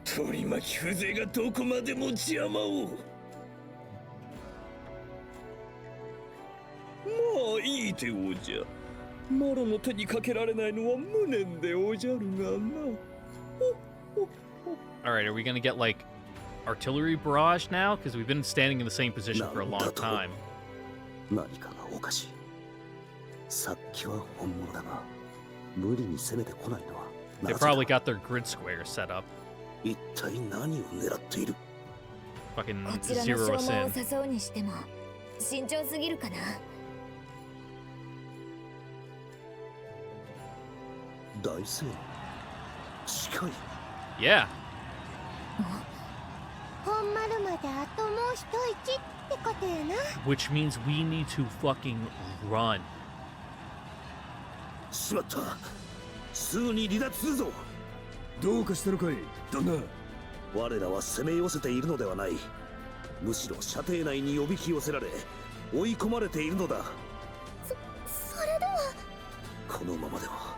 取り巻き風情がどこまでも邪魔を。まあいいでおじゃ。マロの手にかけられないのは無念でおじゃるがな。Alright, are we gonna get like artillery barrage now? Because we've been standing in the same position for a long time. 何かがおかしい。さっきは本物だが、無理に攻めてこないのは。They probably got their grid square set up. 一体何を狙っている? Fucking こちらの zero 消 us 耗を in. 誘うにしても慎重すぎるかな。大聖近い。Yeah. 本丸まであともう一息ってことやな。Which means we need to fucking run. しまった。すぐに離脱するぞ。どうかしたのかい、旦那。我らは攻め寄せているのではない。むしろ射程内におびき寄せられ追い込まれているのだ。それではこのままでは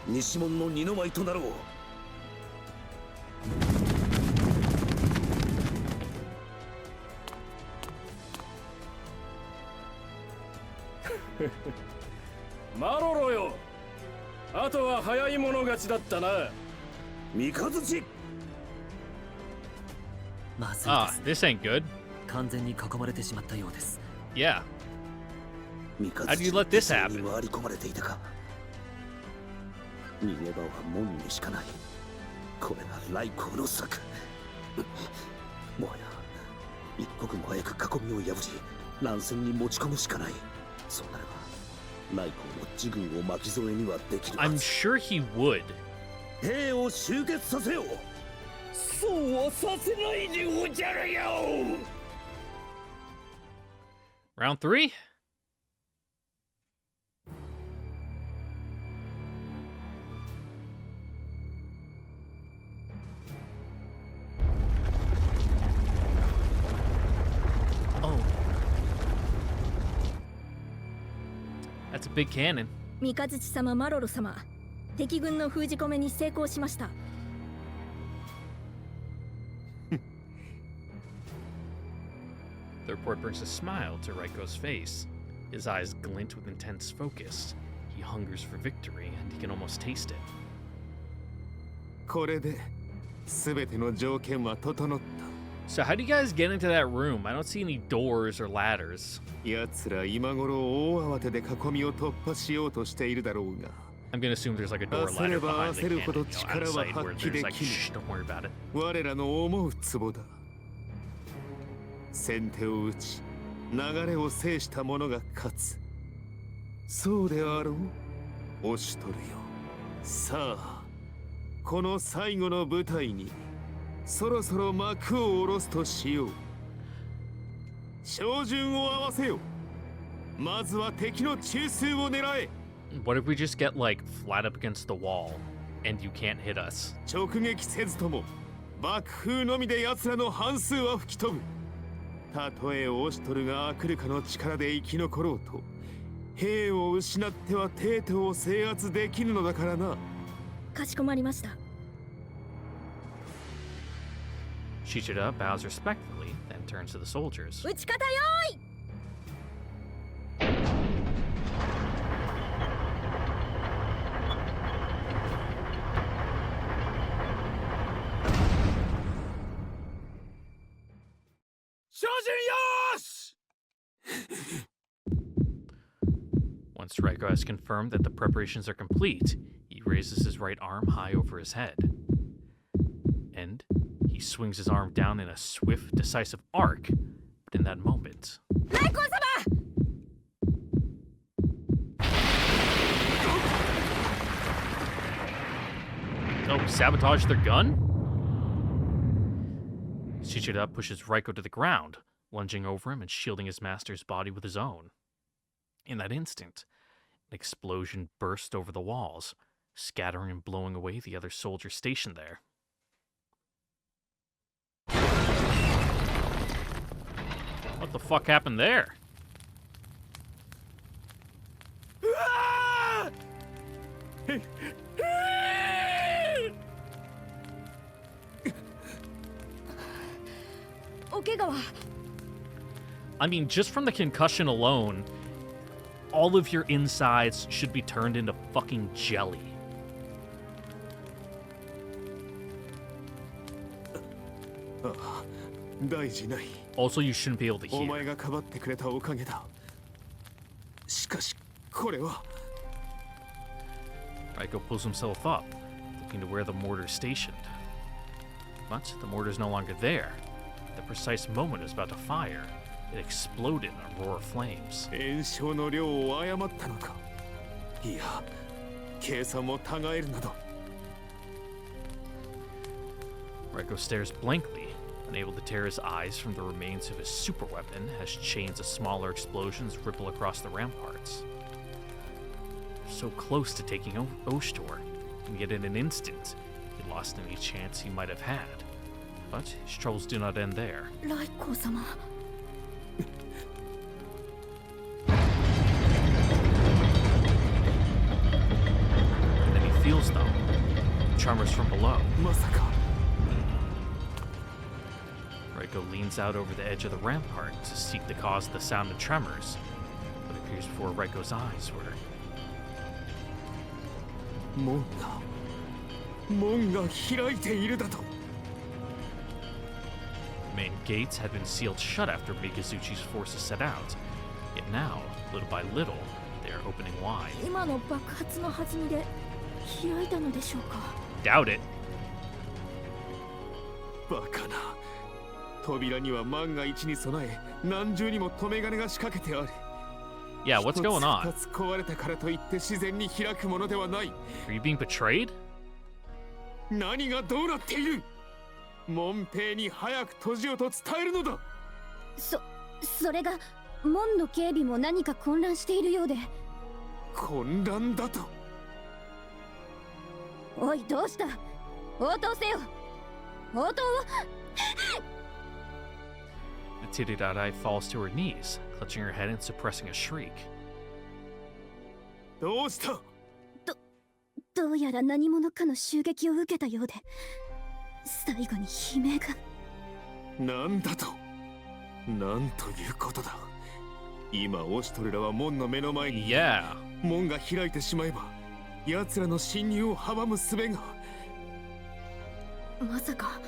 西門の二の舞となろう。マロロよ、あとは早い者勝ちだったな。三日月。まずいです。 this ain't good. 完全に囲まれてしまったようです。Yeah. 三日 How do you let this 月 happen? に回り込まれていたか。逃げ場は門にしかない。これが来光の策。もはや一刻も早く囲みを破り乱戦に持ち込むしかない。そうなれば来光の自軍を巻き添えにはできるはず。 I'm sure he would. 兵を集結させよう。そうはさせないでおじゃるよ。 Round 3? Oh. That's a big cannon. 三日月様、マロロ様、敵軍の封じ込めに成功しました。 The report brings a smile to Raiko's face. His eyes glint with intense focus. He hungers for victory, and he can almost taste it. これで全ての条件は整った。 So how do you guys get into that room? I don't see any doors or ladders. 奴ら今頃大慌てで囲みを突破しようとしているだろうが。 I'm gonna assume there's like a door or ladder behind the cannon, out of sight, where there's like, shh, don't worry about it. 我らの思うツボだ。先手を打ち、流れを制した者が勝つ。そうであろう、押しとるよ。さあ、この最後の舞台にそろそろ幕を下ろすとしよう。照準を合わせよ。まずは敵の中枢を狙え。 What if we just get like flat up against the wall and you can't hit us? 直撃せずとも爆風のみで奴らの半数は吹き飛ぶ。たとえオシトルがアクルカの力で生き残ろうと、兵を失ってはテートを制圧できるのだからな。かしこまりました。 Shichida bows respectfully, then turns to the soldiers. 撃ち方よーい。 Once Raiko has confirmed that the preparations are complete, he raises his right arm high over his head. And he swings his arm down in a swift, decisive arc. But in that moment... Oh, sabotage their gun? Shichida pushes Raiko to the ground, lunging over him and shielding his master's body with his own. In that instant, an explosion burst over the walls, scattering and blowing away the other soldiers stationed there. What the fuck happened there? I mean, just from the concussion alone, all of your insides should be turned into fucking jelly. Also, you shouldn't be able to hear. Raiko pulls himself up, looking to where the mortar's stationed. But the mortar's no longer there. At the precise moment it was about to fire, it exploded in a roar of flames. Raiko stares blankly, unable to tear his eyes from the remains of his superweapon as chains of smaller explosions ripple across the ramparts. So close to taking Oshtor, and yet in an instant, he lost any chance he might have had. But his troubles do not end there. 来光様 And then he feels them. Tremors from below. まさか Reiko leans out over the edge of the rampart to seek the cause of the sound and tremors. What appears before Reiko's eyes were 門が開いているだと The main gates had been sealed shut after Mikazuchi's forces set out. Yet now, little by little, they are opening wide. 今の爆発の弾みで開いたのでしょうか Doubt it. バカな扉には万が一に備え何重にも留め金が仕掛けてある Yeah, what's going on? 一つ壊れたからといって自然に開くものではない Are you being betrayed? 何がどうなっている門兵に早く閉じよと伝えるのだそれが門の警備も何か混乱しているようで混乱だとおいどうした応答せよ応答を Tiridarai falls to her knees, clutching her head and suppressing a shriek. どうしたどうやら何者かの襲撃を受けたようで最後に悲鳴がなんだとなんということだ今オシトルらは門の目の前に、門が開いてしまえば奴らの侵入を阻む術がまさか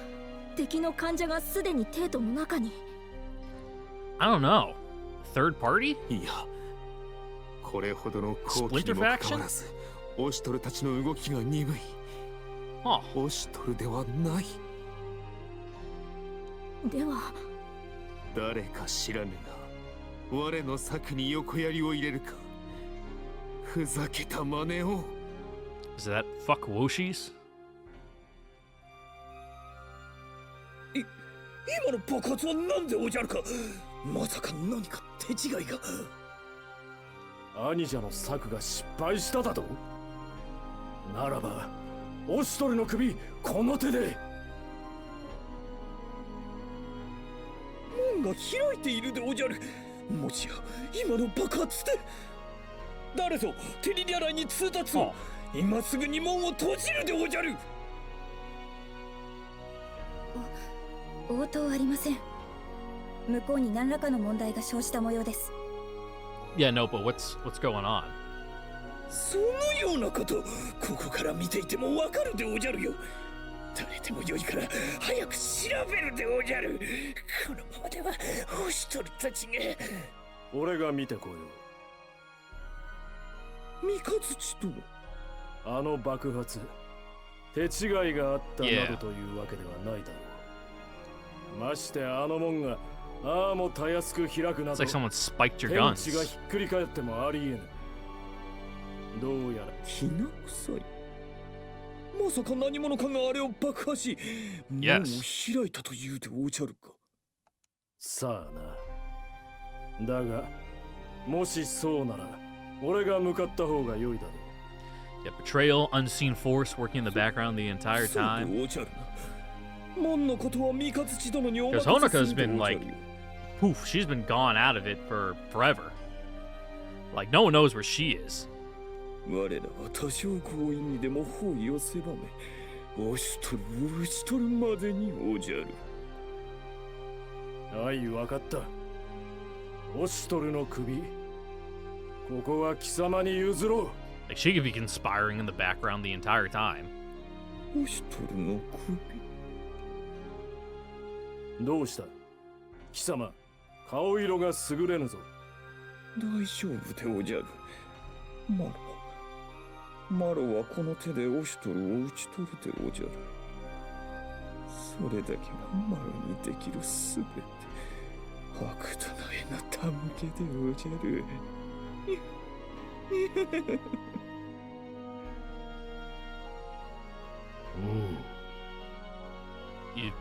敵の患者がすでに帝都の中に I don't know. Third party? いやこれほどの好機にもかかわらずオシトルたちの動きが鈍いオシトルではないでは誰か知らぬが我の策に横槍を入れるかふざけた真似を Is that fuck Woshies? 今の爆発は何でおじゃるかまさか何か手違いが兄者の策が失敗しただとならばオシトルの首この手で門が開いているでおじゃるもしや今の爆発で誰ぞテリリアライに通達を今すぐに門を閉じるでおじゃる応答ありません向こうに何らかの問題が生じた模様です Yeah, no, but what's going on? そのようなことここから見ていてもわかるでおじゃるよ誰でもよいから早く調べるでおじゃるこのままではオシトルたちが俺が見てこよう三日月殿あの爆発手違いがあったなどというわけではないだろうましてあの門がああもたやすく開くなど It's like someone spiked your 天 guns. 地がひっくり返ってもありえぬどうやらきな臭いまさか何者かがあれを爆破し門を開いたというでおじゃるかさあなだがもしそうなら俺が向かった方が良いだろう Yeah, betrayal, unseen force working in the background the entire time. そうでおじゃるな門のことは三日月殿にお任 Because せす Honaka's るで been おじゃ like, るよ poof, she's been gone out of it for forever. Like, no one knows where she is. 我らは多少強引にでも包囲を狭め押しとる打ち取るまでにおじゃるはい分かったオシトルの首ここは貴様に譲ろう Like, she could be conspiring in the background the entire time. 押しとるの首どうした貴様顔色が優れぬぞ大丈夫でおじゃるマロはこの手でオシトルを打ち取るでおじゃるそれだけがマロにできるすべて悪だなえな手向けでおじゃる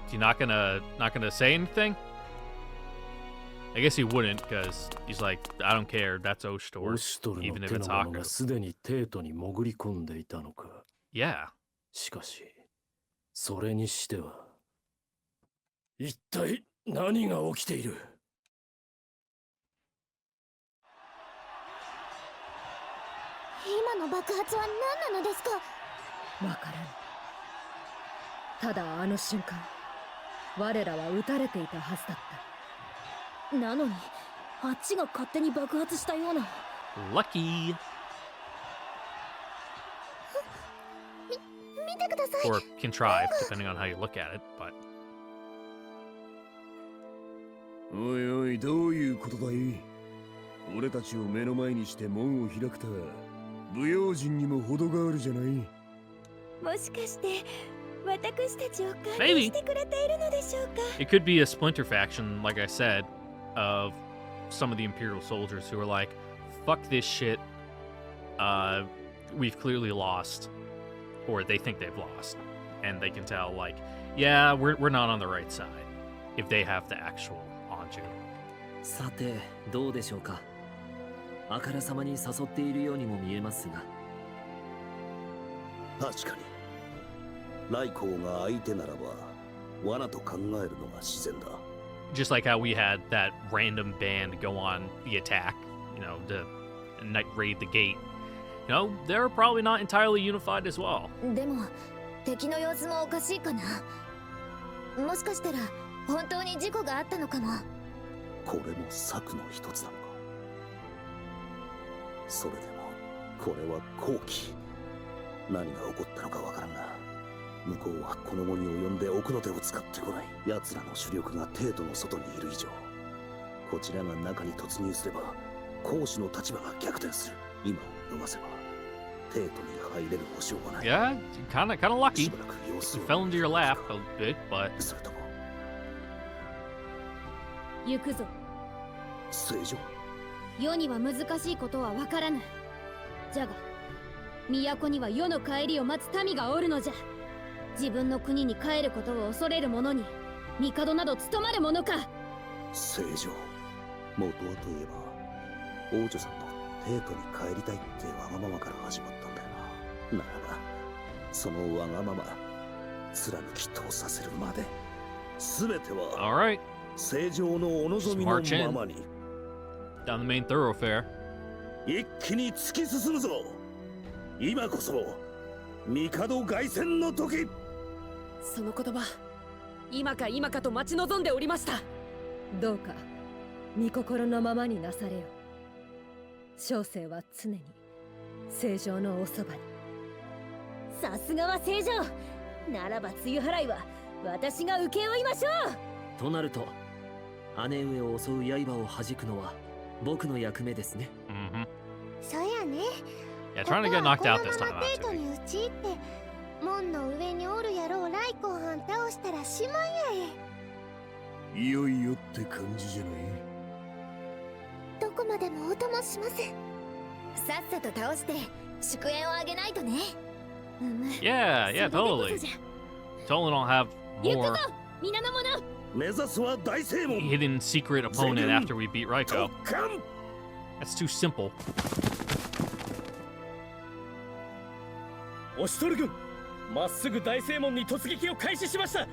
You're not gonna say anything? I guess he wouldn't, because he's like, I don't care, that's Oshtor, オシトル even の if 手 it's の者 Haku. がすでに帝都に潜り込んでいたのか Yeah. しかしそれにしては一体何が起きている？今の爆発は何なのですか？わからぬ。ただあの瞬間、我らは撃たれていたはずだった。なのにあっちが勝手に爆発したような。Lucky. 見てください。 Or contrived, depending on how you look at it, but... おいおい、どういうことだい？俺たちを目の前にして門を開くとは不用心にも程があるじゃない。もしかして私たちを監視 Maybe. してくれているのでしょうか？ It could be a splinter faction, like I said, of some of the Imperial soldiers who are like, fuck this shit, we've clearly lost, or they think they've lost, and they can tell, like, yeah, we're not on the right side, if they have the actual Anju. さてどうでしょうか。あからさまに誘っているようにも見えますが。確かに来光が相手ならば罠と考えるのが自然だ。 Just like how we had that random band go on the attack, you know, to night raid the gate. You know, they're probably not entirely unified as well. でも敵の様子もおかしいかな。もしかしたら本当に事故があったのかも。これも策の一つなのか。それでもこれは好機。何が起こったのかわからんが、向こうはこの後に及んで奥の手を使ってこない。奴らの主力が帝都の外にいる以上、こちらが中に突入すれば攻守の立場が逆転する。今を逃せば帝都に入れる保証はない。 Yeah, kind of lucky. It fell into your lap a bit, but それとも行くぞ。正常。世には難しいことはわからぬ。じゃが都には世の帰りを待つ民がおるのじゃ。自分の国に帰ることを恐れる者に帝など務まるものか。正常。元はといえば王女さんと帝都に帰りたいってわがままから始まったんだよな。ならばそのわがまま貫き通させるまで全ては alright. 正常のお望みのままに Down the main thoroughfare. 一気に突き進むぞ。今こそ帝凱旋の時。その言葉、今か今かと待ち望んでおりました。どうか御心のままになされよ。小生は常に正常のおそばに。さすがは正常。ならば梅雨払いは私が請け負いましょう。となると姉上を襲う刃を弾くのは僕の役目ですね。そうやね。 Yeah, trying to get knocked out this time. 帝都に討ち入って門の上におるやろう来光藩倒したらしまいやえ。いよいよって感じじゃない。どこまでもお供します。さっさと倒して祝宴をあげないとね。Yeah, yeah, totally. Totally don't have 行く more ぞ皆の者。目指すは大正門。 hidden secret opponent after we beat Raiko. That's too simple. オシトル軍、まっすぐ大正門に突撃を開始しました。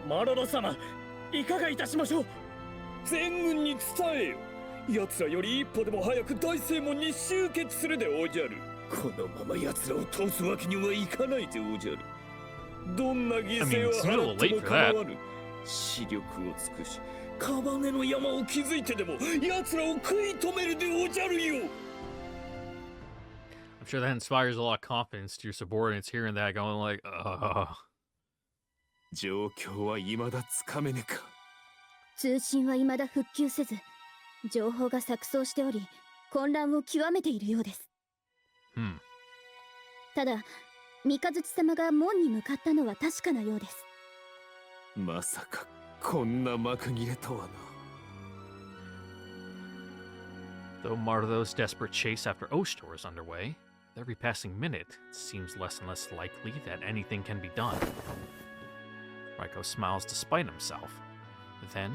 マロロ様、いかがいたしましょう。全軍に伝えよ。奴らより一歩でも早く大正門に集結するでおじゃる。このまま奴らを通すわけにはいかないでおじゃる。どんな犠牲を払っても構わぬ。視力を尽くし、カバネの山を築いてでも奴らを食い止めるでおじゃるよ。I'm sure that inspires a lot of confidence to your subordinates hearing that, going like, 状況は未だつかめねか。通信は未だ復旧せず、情報が錯綜しており、混乱を極めているようです。ただ、三日月様が門に向かったのは確かなようです。まさかこんな幕切れとはな。Though Mardo's desperate chase after Ostor is underway, with every passing minute, it seems less and less likely that anything can be done. Raiko smiles despite himself, then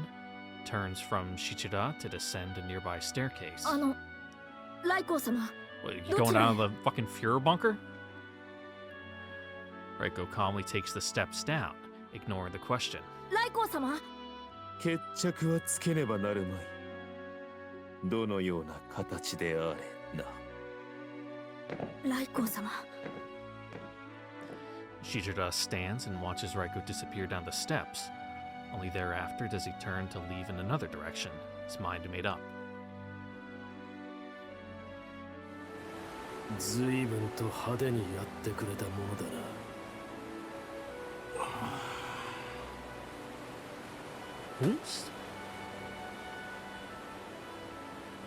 turns from Shichida to descend a nearby staircase. 来光様。 What, you going down to the fucking Fuhrer bunker? Raiko calmly takes the steps down, ignoring the question. 来光様。決着はつけねばなるまい。どのような形であれな。来光様。 Shijira stands and watches Raiko disappear down the steps. Only thereafter does he turn to leave in another direction, his mind made up. 随分と派手にやってくれたものだな。Oops.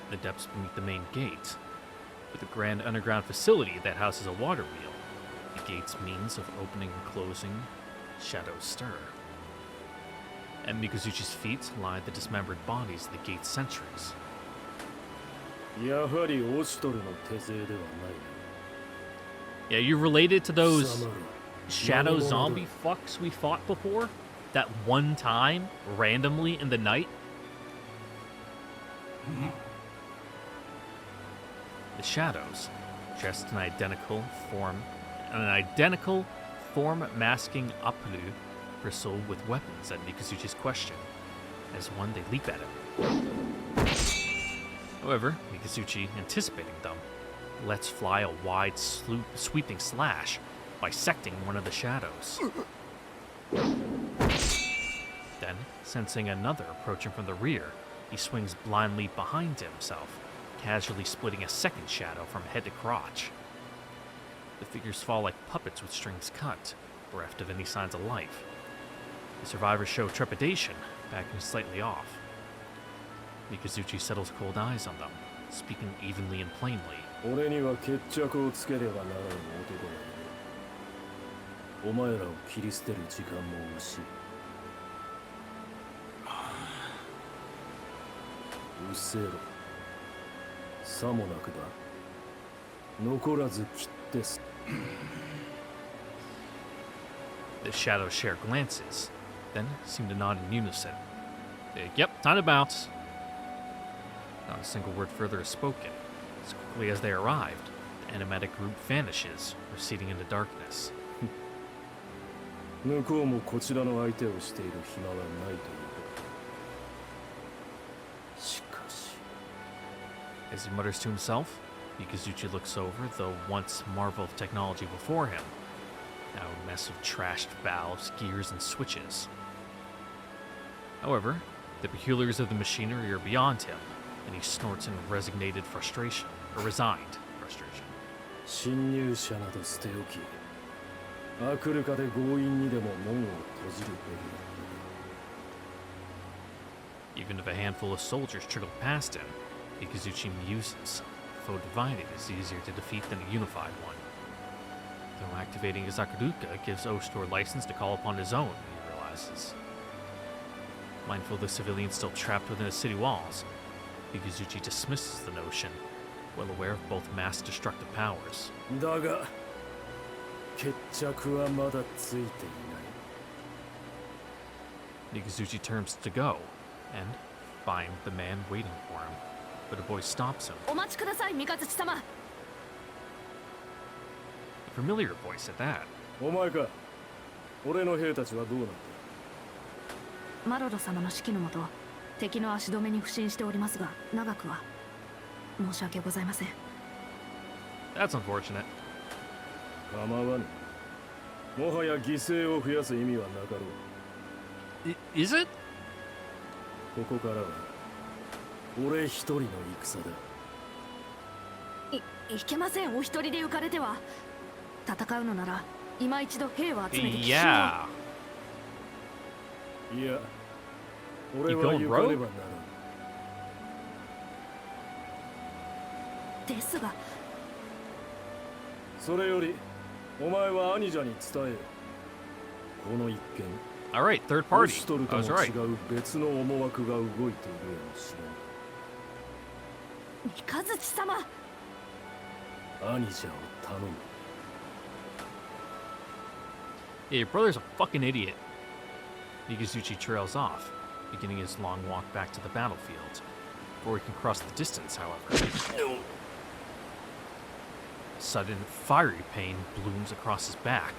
The depths beneath the main gate, with a grand underground facility that houses a water wheel. The gate's means of opening and closing, shadows stir. At Mikazuchi's feet lie the dismembered bodies of the gate's sentries. やはりオシトルの手勢ではない。 Yeah, you related to those 貴様ら shadow zombie fucks we fought before? That one time, randomly in the night? The shadows, dressed in an identical form masking Apulu, bristle with weapons at Mikazuchi's question. As one, they leap at him. However, Mikazuchi, anticipating them, lets fly a wide, sweeping slash, bisecting one of the shadows. Then, sensing another approaching from the rear, he swings blindly behind himself, casually splitting a second shadow from head to crotch. The figures fall like puppets with strings cut, bereft of any signs of life. The survivors show trepidation, backing slightly off. Mikazuchi settles cold eyes on them, speaking evenly and plainly. 俺には決着をつければならぬ男がいる。お前らを切り捨てる時間も惜しい。うせろ。さもなくだ。残らず切ってす。The shadows share glances, then seem to nod in unison. Yep, time to bounce. Not a single word further is spoken. As quickly as they arrived, the animatic group vanishes, receding into darkness. 向こうもこちらの相手をしている暇はないということだ。しかし。 As he mutters to himself, Mikazuchi looks over the once marvel of technology before him, now a mess of trashed valves, gears, and switches. However, the peculiarities of the machinery are beyond him, and he snorts in resigned frustration. 侵入者など捨ておき、アクルカで強引にでも門を閉じるべきだった。 Even if a handful of soldiers trickled past him, Mikazuchi muses. A foe divided is easier to defeat than a unified one. Though activating his Akaruka gives Ostor license to call upon his own, he realizes. Mindful of the civilians still trapped within his city walls, Mikazuchi dismisses the notion, well aware of both mass destructive powers. だが、決着はまだついていない。 Mikazuchi turns to go, and find the man waiting for him, but a voice stops him. お待ちください、三日月様。 A familiar voice at that. お前か。俺の兵たちはどうなった？マロロ様の指揮のもと、敵の足止めに不信しておりますが、長くは申し訳ございません。 That's unfortunate. 構わぬ。もはや犠牲を増やす意味はなかろう。Is it? ここからは俺一人の戦だ。いけません、お一人で浮かれては。戦うのなら今一度兵を集めて奇襲を。Yeah. いや、俺は行かねばならん。ですが。それより、お前は兄者に伝えよ。この一件。Alright, third party. オシトルとも I was 違 right. う別の思惑が動いているやもし三日月様。れん。兄者を頼む。 Yeah, your brother's a fucking idiot. Mikazuchi trails off, beginning his long walk back to the battlefield. Before he can cross the distance, however. Sudden, fiery pain blooms across his back.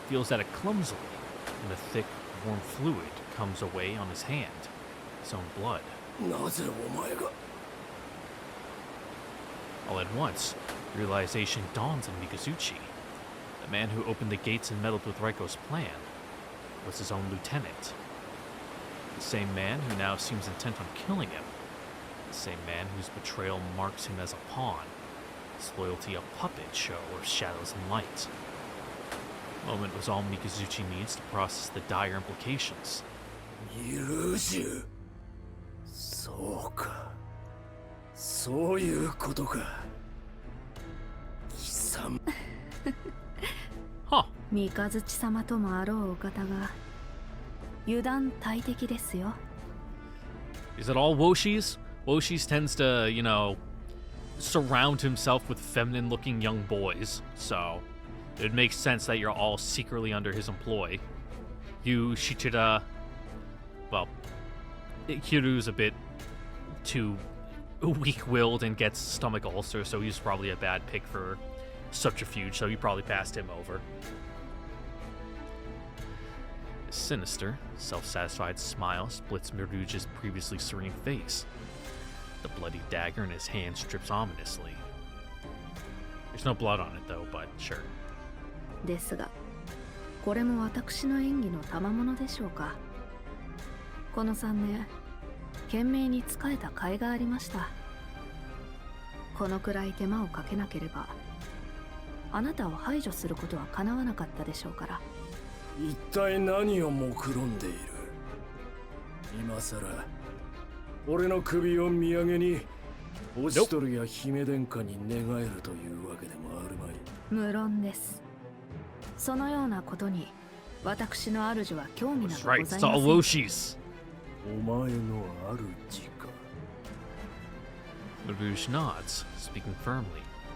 He feels at it clumsily in a thick, warm fluid comes away on his hand, his own blood. なぜお前が All at once, realization dawns on Mikazuchi. The man who opened the gates and meddled with Reiko's plan was his own lieutenant. The same man who now seems intent on killing him. The same man whose betrayal marks him as a pawn. His loyalty a puppet show of shadows and light. The moment was all Mikazuchi needs to process the dire implications. 優柔そうかそういうことか貴様三日月様ともあろうお方が油断大敵ですよ。 Is it all Woshis? Woshis tends to, surround himself with feminine-looking young boys, so it makes sense that you're all secretly under his employ. You, Shichida, well, Kiru's a bit too weak-willed and gets stomach ulcer, so he's probably a bad pick for subterfuge, so you probably passed him over. A sinister, self-satisfied smile splits Miruja's previously serene face. The bloody dagger in his hand drips ominously. There's no blood on it though, but sure. ですが、これも私の演技の賜物でしょうか。この3年、懸命に仕えた甲斐がありました。このくらい手間をかけなければ、あなたを排除することは叶わなかったでしょうから。一体何を目論んでいる。今さら俺の首を見上げにオシトルや姫殿下に寝返るというわけでもあるまい。無論です。そのようなことに私の主は興味などございません。お前の主か。Marouche nods, speaking firmly.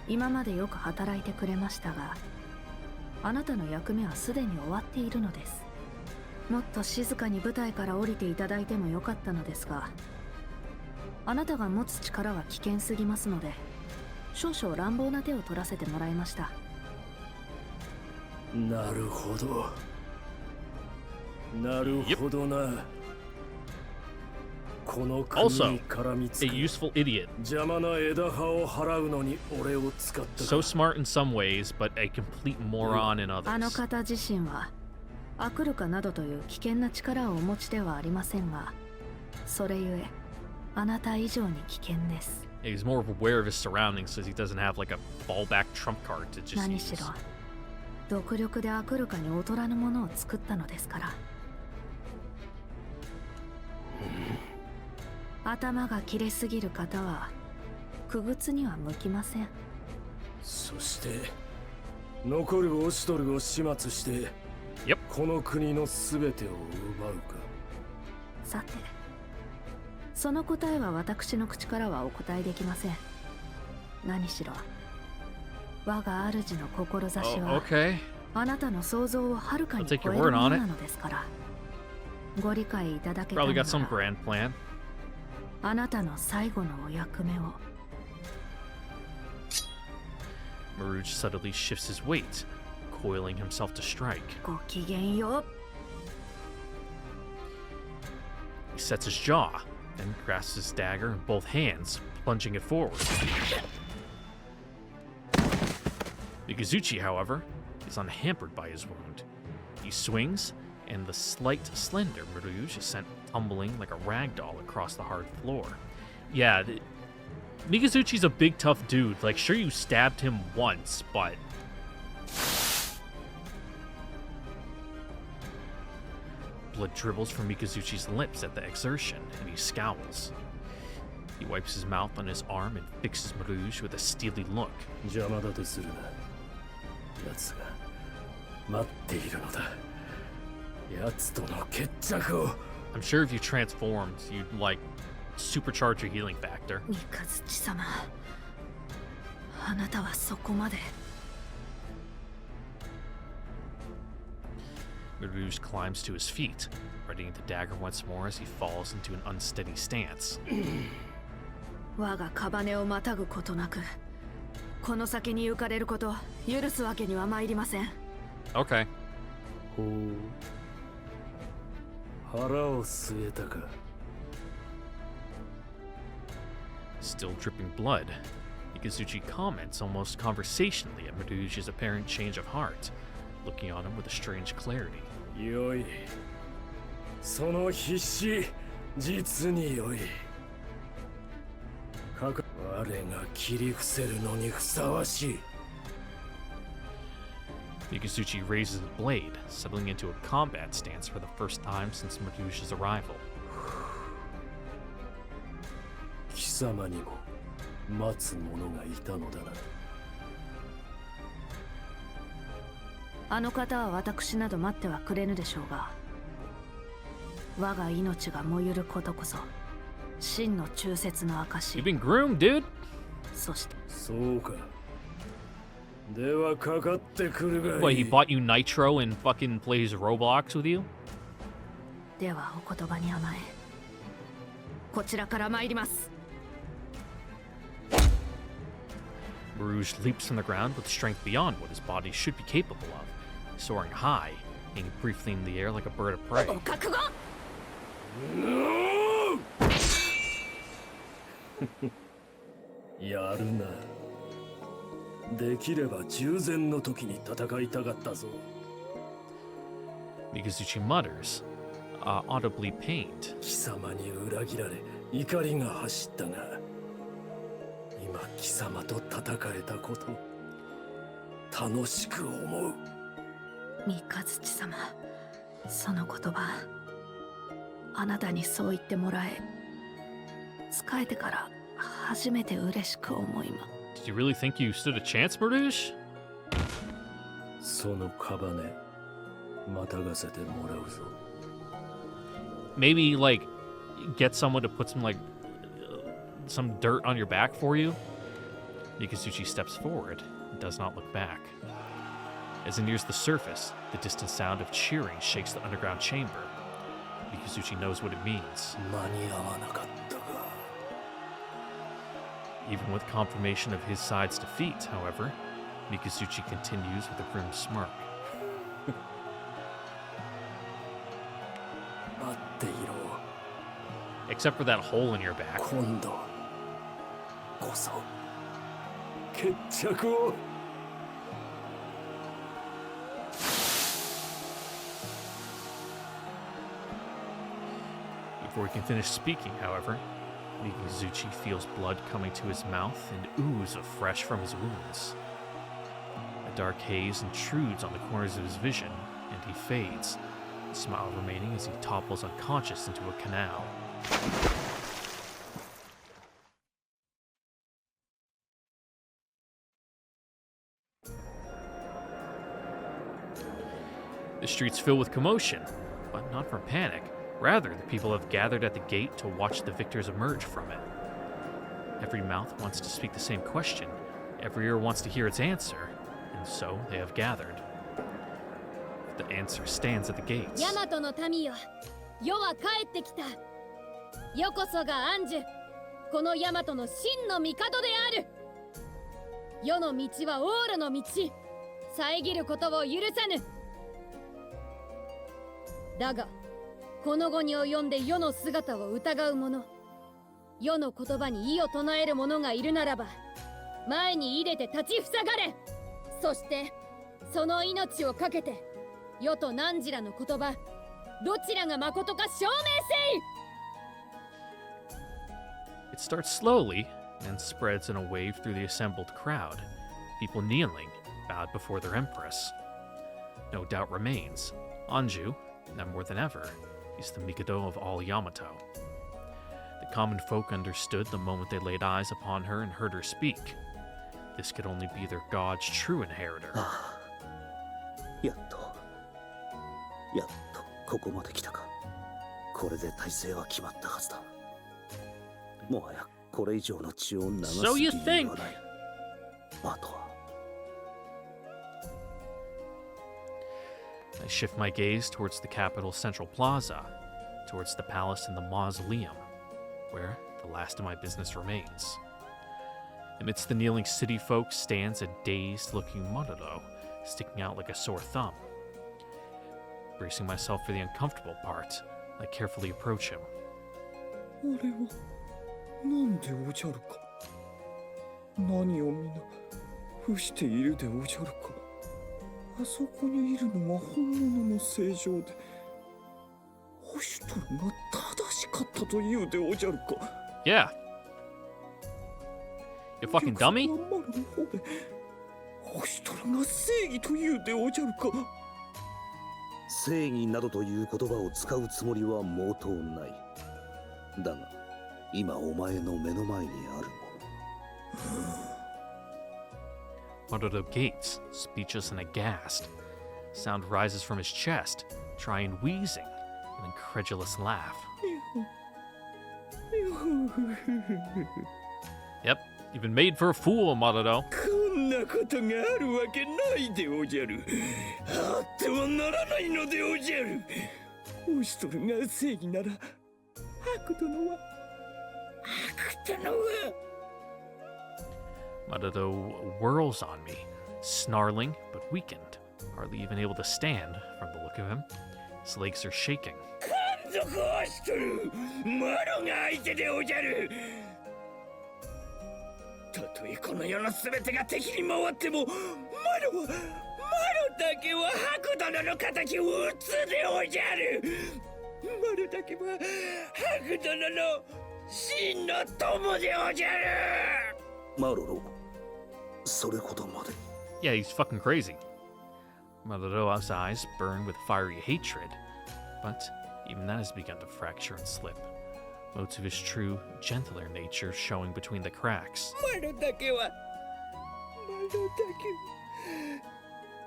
今までよく働いてくれましたが、あなたの役目はすでに終わっているのです。もっと静かに舞台から降りていただいてもよかったのですが、あなたが持つ力は危険すぎますので、少々乱暴な手を取らせてもらいました。なるほど。なるほどな。この国に絡みつく a useful idiot. 邪魔な枝葉を払うのに俺を使った。So smart in some ways, but a complete moron in あ others. の方自身はアクルカなどという危険な力をお持ちではありませんが、それゆえあなた以上に危険です。He's more aware of his surroundings, so he doesn't have like a fallback trump card to just 何しろ use. 独力でアクルカに劣らぬものを作ったのですから。頭が切れすぎる方は傀儡には向きません。そして残るオシトルを始末して、この国のすべてを奪うか。さて、その答えは私の口からはお答えできません。何しろ我が主の志は、あなたの想像をはるかに超えるものなのですから、ご理解いただけたのなら、あなたの最後のお役目を。Marouche subtly shifts his weight, coiling himself to strike. ごきげんよう。 He sets his jaw, then grasps his dagger in both hands, plunging it forward. Mikazuchi, however, is unhampered by his wound. He swings, and the slight, slender Marouche is sent tumbling like a rag doll across the hard floor. Yeah, Mikazuchi's a big, tough dude. Like, sure, you stabbed him once, but... Blood dribbles from Mikazuchi's lips at the exertion, and he scowls. He wipes his mouth on his arm and fixes Marouche with a steely look. 邪魔だとするな。奴が待っているのだ。奴との決着を。I'm sure if you transformed, you'd, like, supercharge your healing factor. 三日月様、あなたはそこまで。Marouche climbs to his feet, readying the dagger once more as he falls into an unsteady stance. 我が屍をまたぐことなく、この先に行かれることを許すわけには参りません。Okay. 腹を据えたか。 Still dripping blood, Mikazuchi comments almost conversationally at Maruja's apparent change of heart, looking on him with a strange clarity. よい。その必死、実によい。我が切り伏せるのにふさわしい。 Mikazuchi raises the blade, settling into a combat stance for the first time since Maruja's arrival. 貴様にも待つ者がいたのだな。あの方は私など待ってはくれぬでしょうが、我が命が燃ゆることこそ真の忠説の証。 You've been groomed, dude. そしてそうか。ではかかってくるがいい。 What, he bought you Nitro and fucking plays Roblox with you? ではお言葉に甘え、こちらから参ります。 Maruj leaps from the ground with strength beyond what his body should be capable of, soaring high, hanging briefly in the air like a bird of prey. お覚悟。やるな。できれば従前の時に戦いたかったぞ。 Mikazuchi mutters, audibly pained. 貴様に裏切られ怒りが走ったが、今貴様と戦えたこと楽しく思う。三日月様、その言葉、あなたにそう言ってもらえ、仕えてから初めて嬉しく思います。 Did you really think you stood a chance, Maruj? そのカバネ、またがせてもらうぞ。 Maybe, like, get someone to put some dirt on your back for you? Mikazuchi steps forward and does not look back. As he nears the surface, the distant sound of cheering shakes the underground chamber. Mikazuchi knows what it means. 間に合わなかったが。 Even with confirmation of his side's defeat, however, Mikazuchi continues with a grim smirk. 待っていろ。 Except for that hole in your back. 今度こそ決着を。 Before he can finish speaking, however, Mikazuchi feels blood coming to his mouth and ooze afresh from his wounds. A dark haze intrudes on the corners of his vision, and he fades, a smile remaining as he topples unconscious into a canal. The streets fill with commotion, but not from panic. Rather, the people have gathered at the gate to watch the victors emerge from it. Every mouth wants to speak the same question, every ear wants to hear its answer, and so they have gathered. The answer stands at the gates. ヤマトの民よ、世は帰ってきた。よこそが安寿、このヤマトの真の帝である。世の道はオールの道、遮ることを許さぬ。だが、この後に及んで世の姿を疑う者、世の言葉に異を唱える者がいるならば、前に入れて立ちふさがれ。そしてその命をかけて世と汝らの言葉、どちらが誠か証明せい。 It starts slowly and spreads in a wave through the assembled crowd, people kneeling, bowed before their empress. No doubt remains, Anju, now more than ever, is the Mikado of all Yamato. The common folk understood the moment they laid eyes upon her and heard her speak. This could only be their god's true inheritor. やっとここまで来たか。これで体制は決まったはずだ。もはやこれ以上の血を流す理由はない。あとは I shift my gaze towards the capital's central plaza, towards the palace and the mausoleum, where the last of my business remains. Amidst the kneeling city folk stands a dazed-looking Monoro, sticking out like a sore thumb. Bracing myself for the uncomfortable part, I carefully approach him. あれはなんでおじゃるか。何を皆伏しているでおじゃるか。あそこにいるのは本物の正常で、ホシュトルが正しかったというでおじゃるか。Yeah. You fucking dummy? ホシュトルが正義というでおじゃるか。正義などという言葉を使うつもりは毛頭ない。だが、今お前の目の前にあるもの。Maruto gapes, speechless and aghast. Sound rises from his chest, trying wheezing, an incredulous laugh. Yep, you've been made for a fool, Maruto. こんなことがあるわけないでおじゃる。あってはならないのでおじゃる。ホシュトルが正義なら、悪殿は Maruto whirls on me, snarling but weakened, hardly even able to stand from the look of him. His legs are shaking. 海賊ホシュトル、マロが相手でおじゃる。たとえこの世のすべてが敵に回っても、マロだけは白殿の敵を討つでおじゃる。マロだけは白殿の真の友でおじゃる。マロロ、それほどまで。Yeah, he's fucking crazy. Maruto's eyes burn with fiery hatred, but even that has begun to fracture and slip. Motes of his true, gentler nature showing between the cracks. マロだけは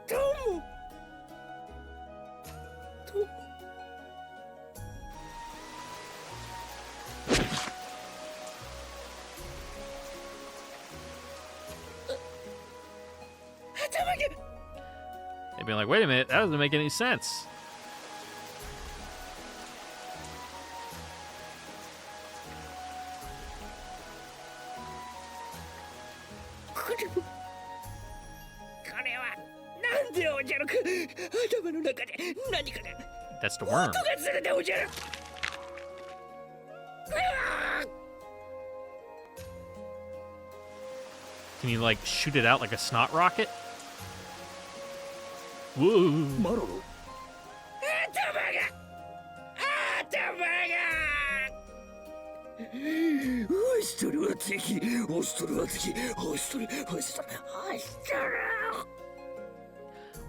友。They'd be like, wait a minute, that doesn't make any sense. That's the worm. Can you, like, shoot it out like a snot rocket? Whoa. マロロ。ホシュトルは敵。ホシュトルは敵。ホシュトル。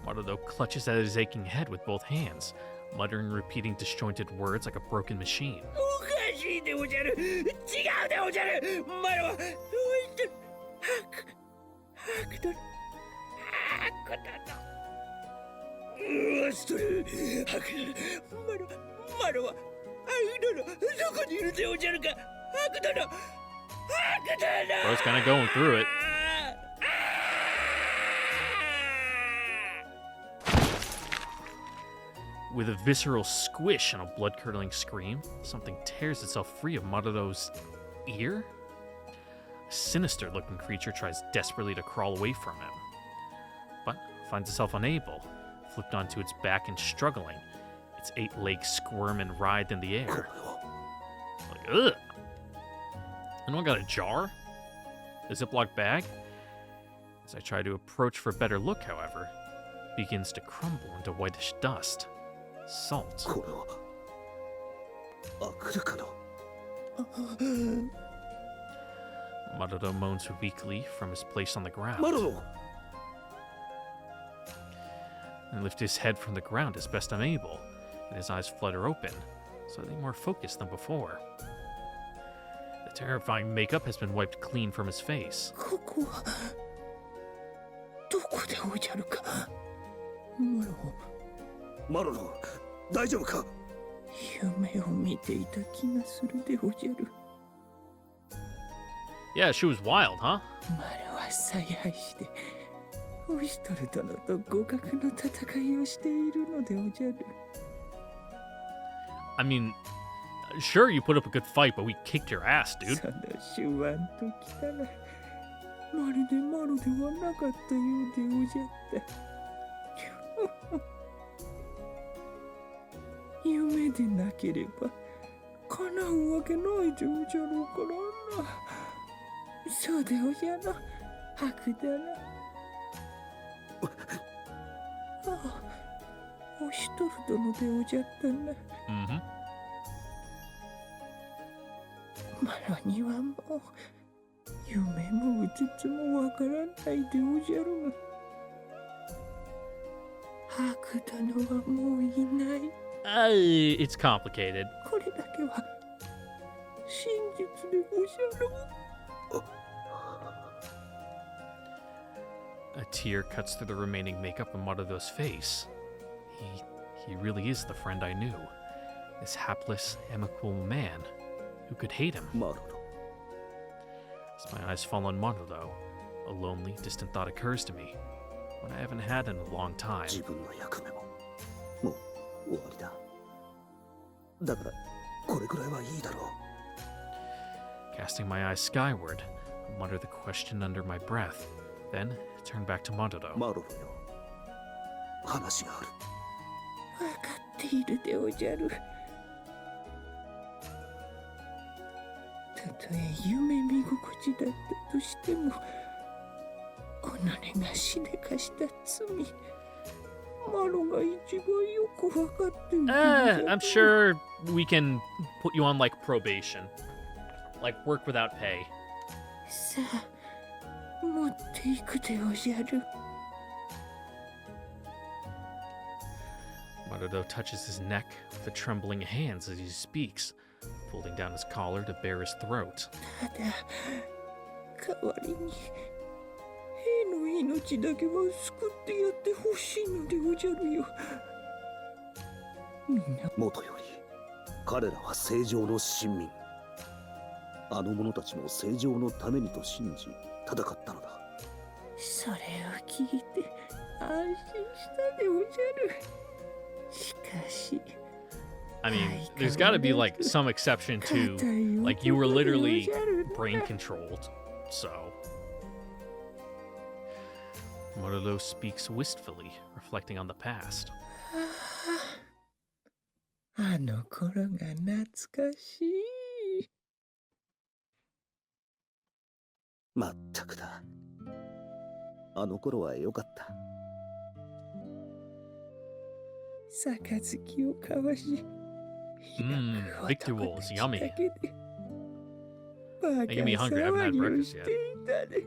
Maruto clutches at his aching head with both hands, muttering and repeating disjointed words like a broken machine. おかしいでおじゃる。違うでおじゃる。マロはホシュトル。ホシュトル。マロはどこにいるでおじゃるか。Bro's kind of going through it. With a visceral squish and a blood-curdling scream, something tears itself free of Maruto's ear. A sinister-looking creature tries desperately to crawl away from him, but finds itself unable, flipped onto its back and struggling. Its 8 legs squirm and writhe in the air. Like, ugh! Anyone got a jar? A Ziploc bag? As I try to approach for a better look, however, it begins to crumble into whitish dust. Salt. Maruto moans weakly from his place on the ground. And lift his head from the ground as best I'm able, and his eyes flutter open, slightly more focused than before. The terrifying makeup has been wiped clean from his face. どこでおじゃるか。マロロ、大丈夫か。夢を見ていた気がするでおじゃる。Yeah, she was wild, huh? マロは采配して、ホシュトル殿と互角の戦いをしているのでおじゃる。I mean, sure, you put up a good fight, but we kicked your ass, dude. その手腕ときたら、まるでマロではなかったようでおじゃった。夢夢でなければ叶うわけないでおじゃろうからな。そうでおじゃろ、白だな。ああ、おしとる殿でおじゃったな。マロにはもう夢もうつつもわからないでおじゃるが、白殿はもういない。It's complicated. これだけは真実でおじゃる。A tear cuts through the remaining makeup on Marudo's face. He really is the friend I knew. This hapless, amicable man who could hate him. As my eyes fall on Marudo, a lonely, distant thought occurs to me, one I haven't had in a long time. 自分の役目ももう終わりだ。だからこれくらいはいいだろう。 Casting my eyes skyward, I mutter the question under my breath, then turn back to Marudo. マロロよ、話がある。わかっているでおじゃる。たとえ夢見心地だったとしても、己がしでかした罪、マロが一番よくわかっている。I'm sure we can put you on like probation. Like work without pay. さあ、持っていくでおじゃる。Marudo touches his neck with trembling hands as he speaks, folding down his collar to bare his throat. ただ、代わりに兵の命だけは救ってやってほしいのでおじゃるよ。みんなもとより彼らは正常の市民。あの者たちも正常のためにと信じ戦ったのだ。それを聞いて安心したでおじゃる。しかし I mean, there's got to be like some exception to, like, you were literally brain controlled, so. Marudo speaks wistfully, reflecting on the past. あの頃が懐かしい。まったくだ。あの頃は良かった。杯を交わし、Victuals, yummy. バカ Making me hungry. I haven't had 騒ぎを breakfast し yet. ていたで。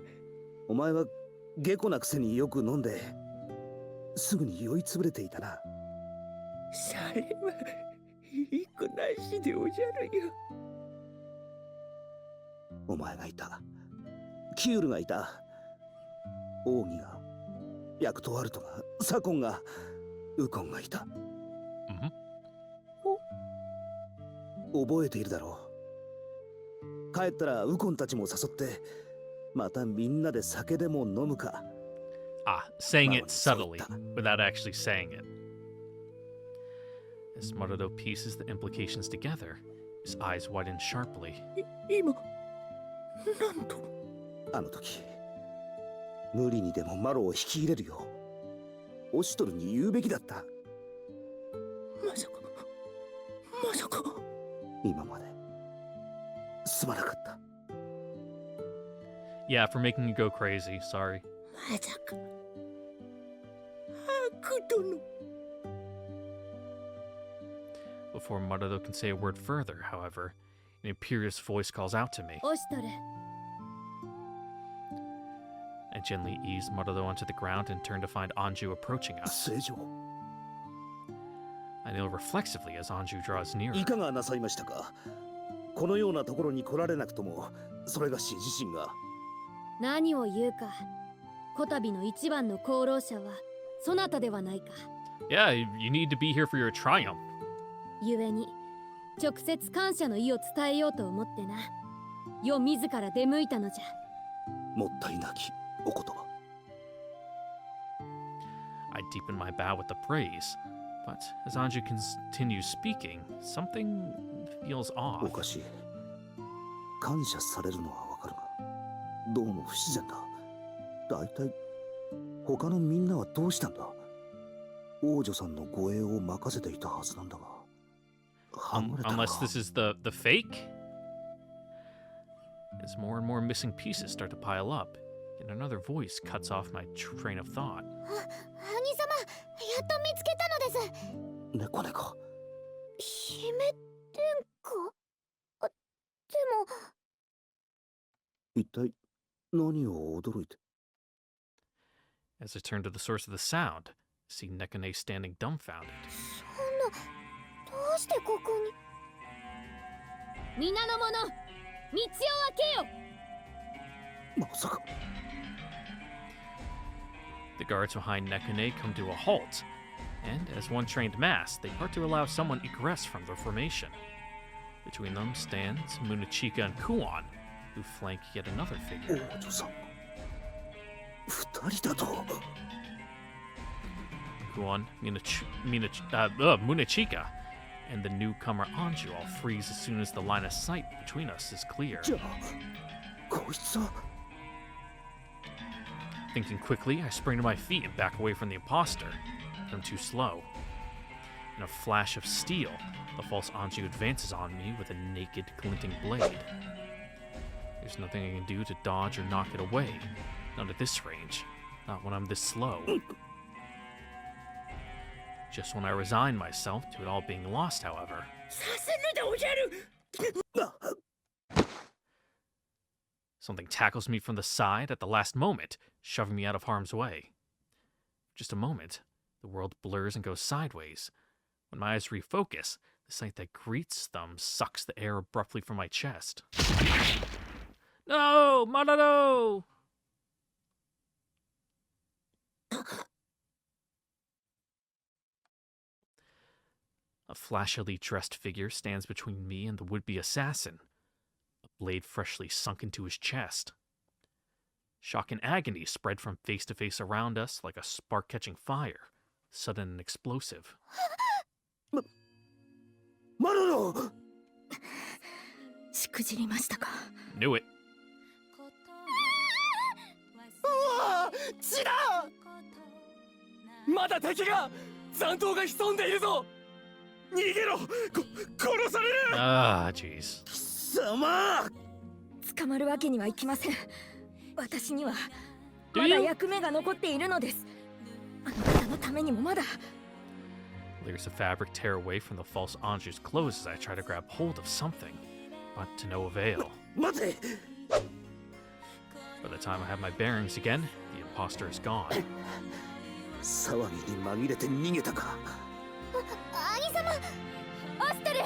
お前は下戸なくせによく飲んですぐに酔いつぶれていたな。それはいい子なしでおじゃるよ。お前がいた、キュールがいた、オーギが、ヤクトワルトが、サコンが、ウコンがいた。覚えているだろう。帰ったらウコンたちも誘ってまたみんなで酒でも飲むか。Saying it subtly without actually saying it. As Marudo pieces the implications together, his eyes widen sharply. 今なんと。あの時無理にでもマロを引き入れるよ。オシトルに言うべきだった。まさかまさか。今まですまなかった。Yeah, for making you go crazy. Sorry. まさか。悪殿。Before Marudo can say a word further, however, an imperious voice calls out to me. オシトル。I gently ease Marudo onto the ground and turn to find Anju approaching us. 正常。I kneel reflexively as Anju draws nearer. いかがなさいましたか。このようなところに来られなくとも、それがし自身が。何を言うか。こたびの一番の功労者はそなたではないか。Yeah, you need to be here for your triumph. 故に直接感謝の意を伝えようと思ってな。世自ら出向いたのじゃ。もったいなきお言葉。I deepen my bow with the praise, but as Anju continues speaking, something feels お off. かしい。感謝されるのはわかるが、どうも不自然だ。だいたい他のみんなはどうしたんだ。王女さんの護衛を任せていたはずなんだが。Unless this is the fake? As more and more missing pieces start to pile up, and another voice cuts off my train of thought. 兄様、やっと見つけたのです。猫猫。姫殿下。でも。一体何を驚いて。As I turn to the source of the sound, I see Nekane standing dumbfounded. そんな、どうしてここに。皆の者、道を開けよ。まさか。The guards behind Nekane come to a halt, and as one trained mass, they part to allow someone egress from their formation. Between them stands Munachika and Kuon, who flank yet another figure. Kuon, Munachika, and the newcomer Anju all freeze as soon as the line of sight between us is clear. Thinking quickly, I spring to my feet and back away from the imposter. But I'm too slow. In a flash of steel, the false Anju advances on me with a naked, glinting blade. There's nothing I can do to dodge or knock it away. Not at this range. Not when I'm this slow. Just when I resign myself to it all being lost, however. Something tackles me from the side at the last moment, shoving me out of harm's way. Just a moment, the world blurs and goes sideways. When my eyes refocus, the sight that greets them sucks the air abruptly from my chest. No! Madado! A flashily dressed figure stands between me and the would-be assassin, a blade freshly sunk into his chest. Shock and agony spread from face to face around us like a spark catching fire, sudden and explosive. Maruno! Knew it. 血だ！まだ敵が残党が潜んでいるぞ！逃げろ！殺される！ Ah, jeez. 貴様！捕まるわけにはいきません。私にはまだ役目が残っているのです。あの方のためにもまだ。Layers of fabric tear away from the false Anju's clothes as I try to grab hold of something, but to no avail. By the time I have my bearings again, the imposter is gone. 騒ぎに紛れて逃げたか。兄様、オストル。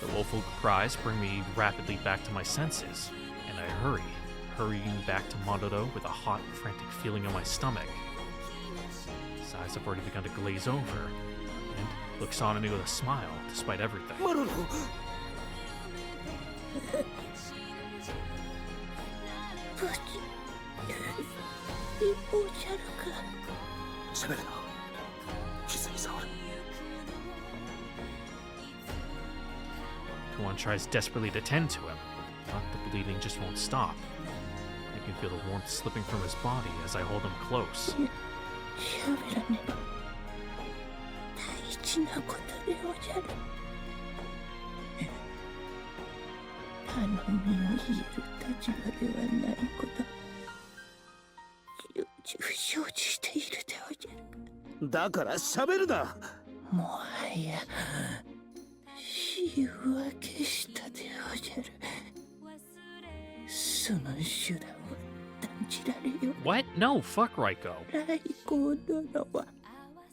The woeful cries bring me rapidly back to my senses, and I hurrying back to Madodo with a hot, frantic feeling in my stomach. His eyes have already begun to glaze over, and looks on at me with a smile, despite everything. Madodo! 喋るな。傷に触る。Kuon tries desperately to tend to him, but the bleeding just won't stop. I can feel the warmth slipping from his body as I hold him close. 喋らねば大事なことでおじゃる。頼みを言える立場ではないこと。重々承知しているでおじゃる。だから喋るな。もはや死は消したでおじゃる。その手段は断じられよ。 What? No, fuck Raiko. ライコー殿は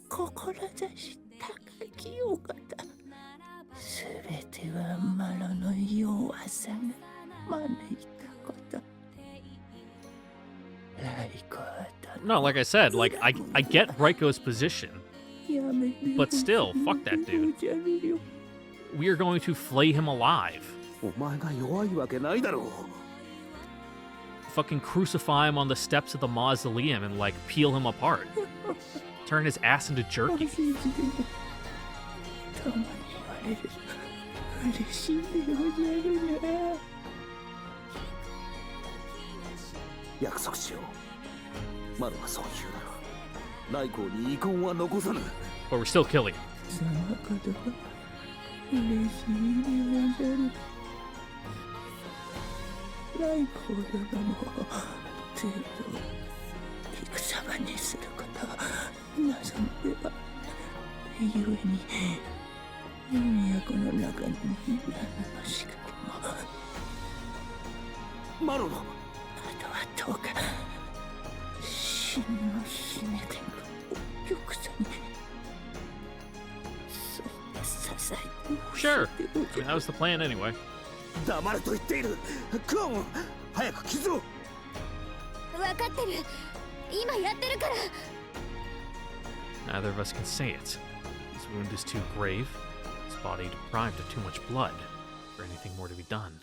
志高きお方。すべてはマロの弱さが招いたこと。ライコー No, like I said, like I get Raiko's position, but still, fuck that dude. We are going to flay him alive. Fucking crucify him on the steps of the mausoleum and like peel him apart. Turn his ass into jerky. 嬉しいでござるな。約束しよう。マロはそう言うなら、ライコーに遺恨は残さぬ。But we're still killing him. 様方は嬉しいでおじゃる。来光殿も程度戦場にすることを望んでは、ゆえに都の中に何の仕掛けも。マロのあとはどうか真の姫殿が玉座にそう支えてほしい。 Sure. That was the plan anyway. 黙れと言っている。クオン、早く傷を。分かってる。今やってるから。 Neither of us can say it. His wound is too grave, his body deprived of too much blood for anything more to be done.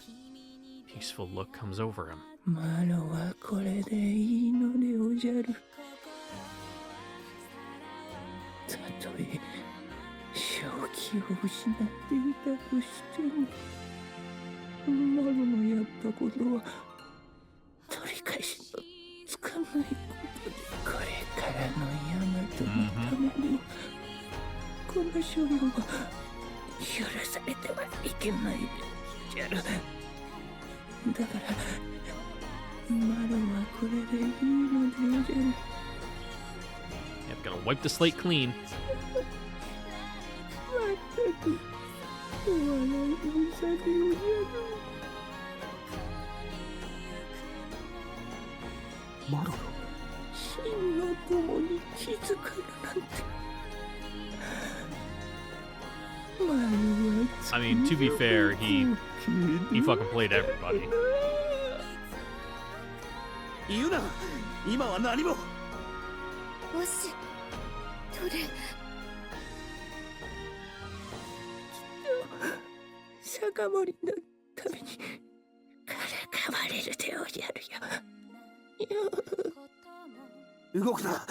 Peaceful look comes over him. マロはこれでいいのでおじゃる。たとえ正気を失っていたとしても、マロのやったことは取り返しのつかないことで、これからのヤマトのためにも、この所領は許されてはいけないでじゃる。だからマロはこれでいいのでおじゃる。 Yep, gotta wipe the slate clean. まったく笑いのさでおじゃる。マロの真の友に気づかぬなんて。マロは I mean, to be fair, he fucking played everybody. 言うな、今は何も。もし取れ。酒盛りのためにからかわれるでおじゃるよ。動くな。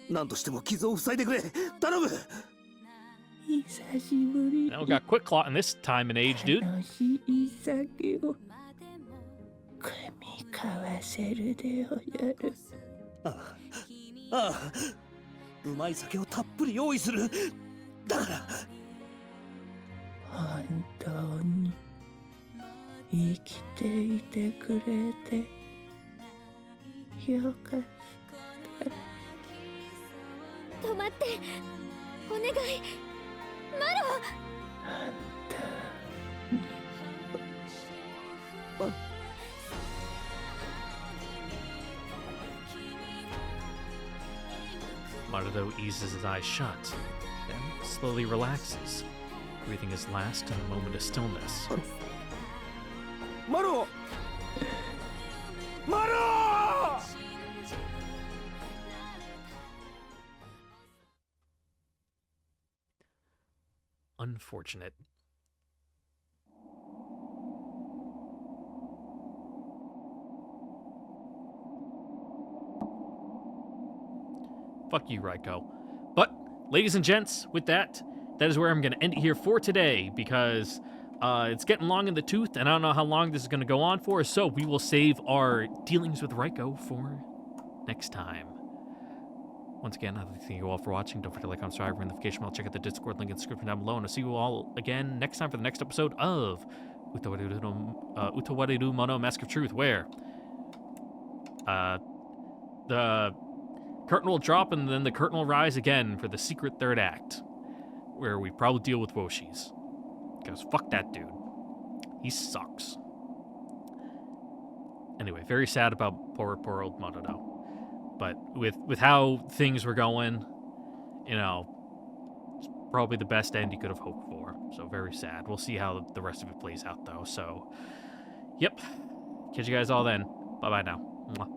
何としても傷を塞いでくれ。頼む。久しぶりに Now we got quick clot in this time and age, dude. 楽しい酒を酌み交わせるでおじゃる。ああ、うまい酒をたっぷり用意する。だから本当に生きていてくれてよかった。止まってお願い、マロ。あんた Marudo eases his eyes shut, then slowly relaxes, breathing his last in a moment of stillness. マロ、マロ。 Unfortunate. Fuck you, Raiko. But, ladies and gents, with that is where I'm going to end it here for today, because it's getting long in the tooth, and I don't know how long this is going to go on for, so we will save our dealings with Raiko for next time. Once again, I'd like to thank you all for watching. Don't forget to like, comment, subscribe, ring the notification bell, check out the Discord link in the description down below, and I'll see you all again next time for the next episode of Utawarerumono Mask of Truth, where the curtain will drop and then the curtain will rise again for the secret third act, where we probably deal with Woshis. Because fuck that dude. He sucks. Anyway, very sad about poor old Marudo. But with how things were going, you know, it's probably the best end you could have hoped for. So very sad. We'll see how the rest of it plays out, though. So, yep. Catch you guys all then. Bye-bye now. Mwah.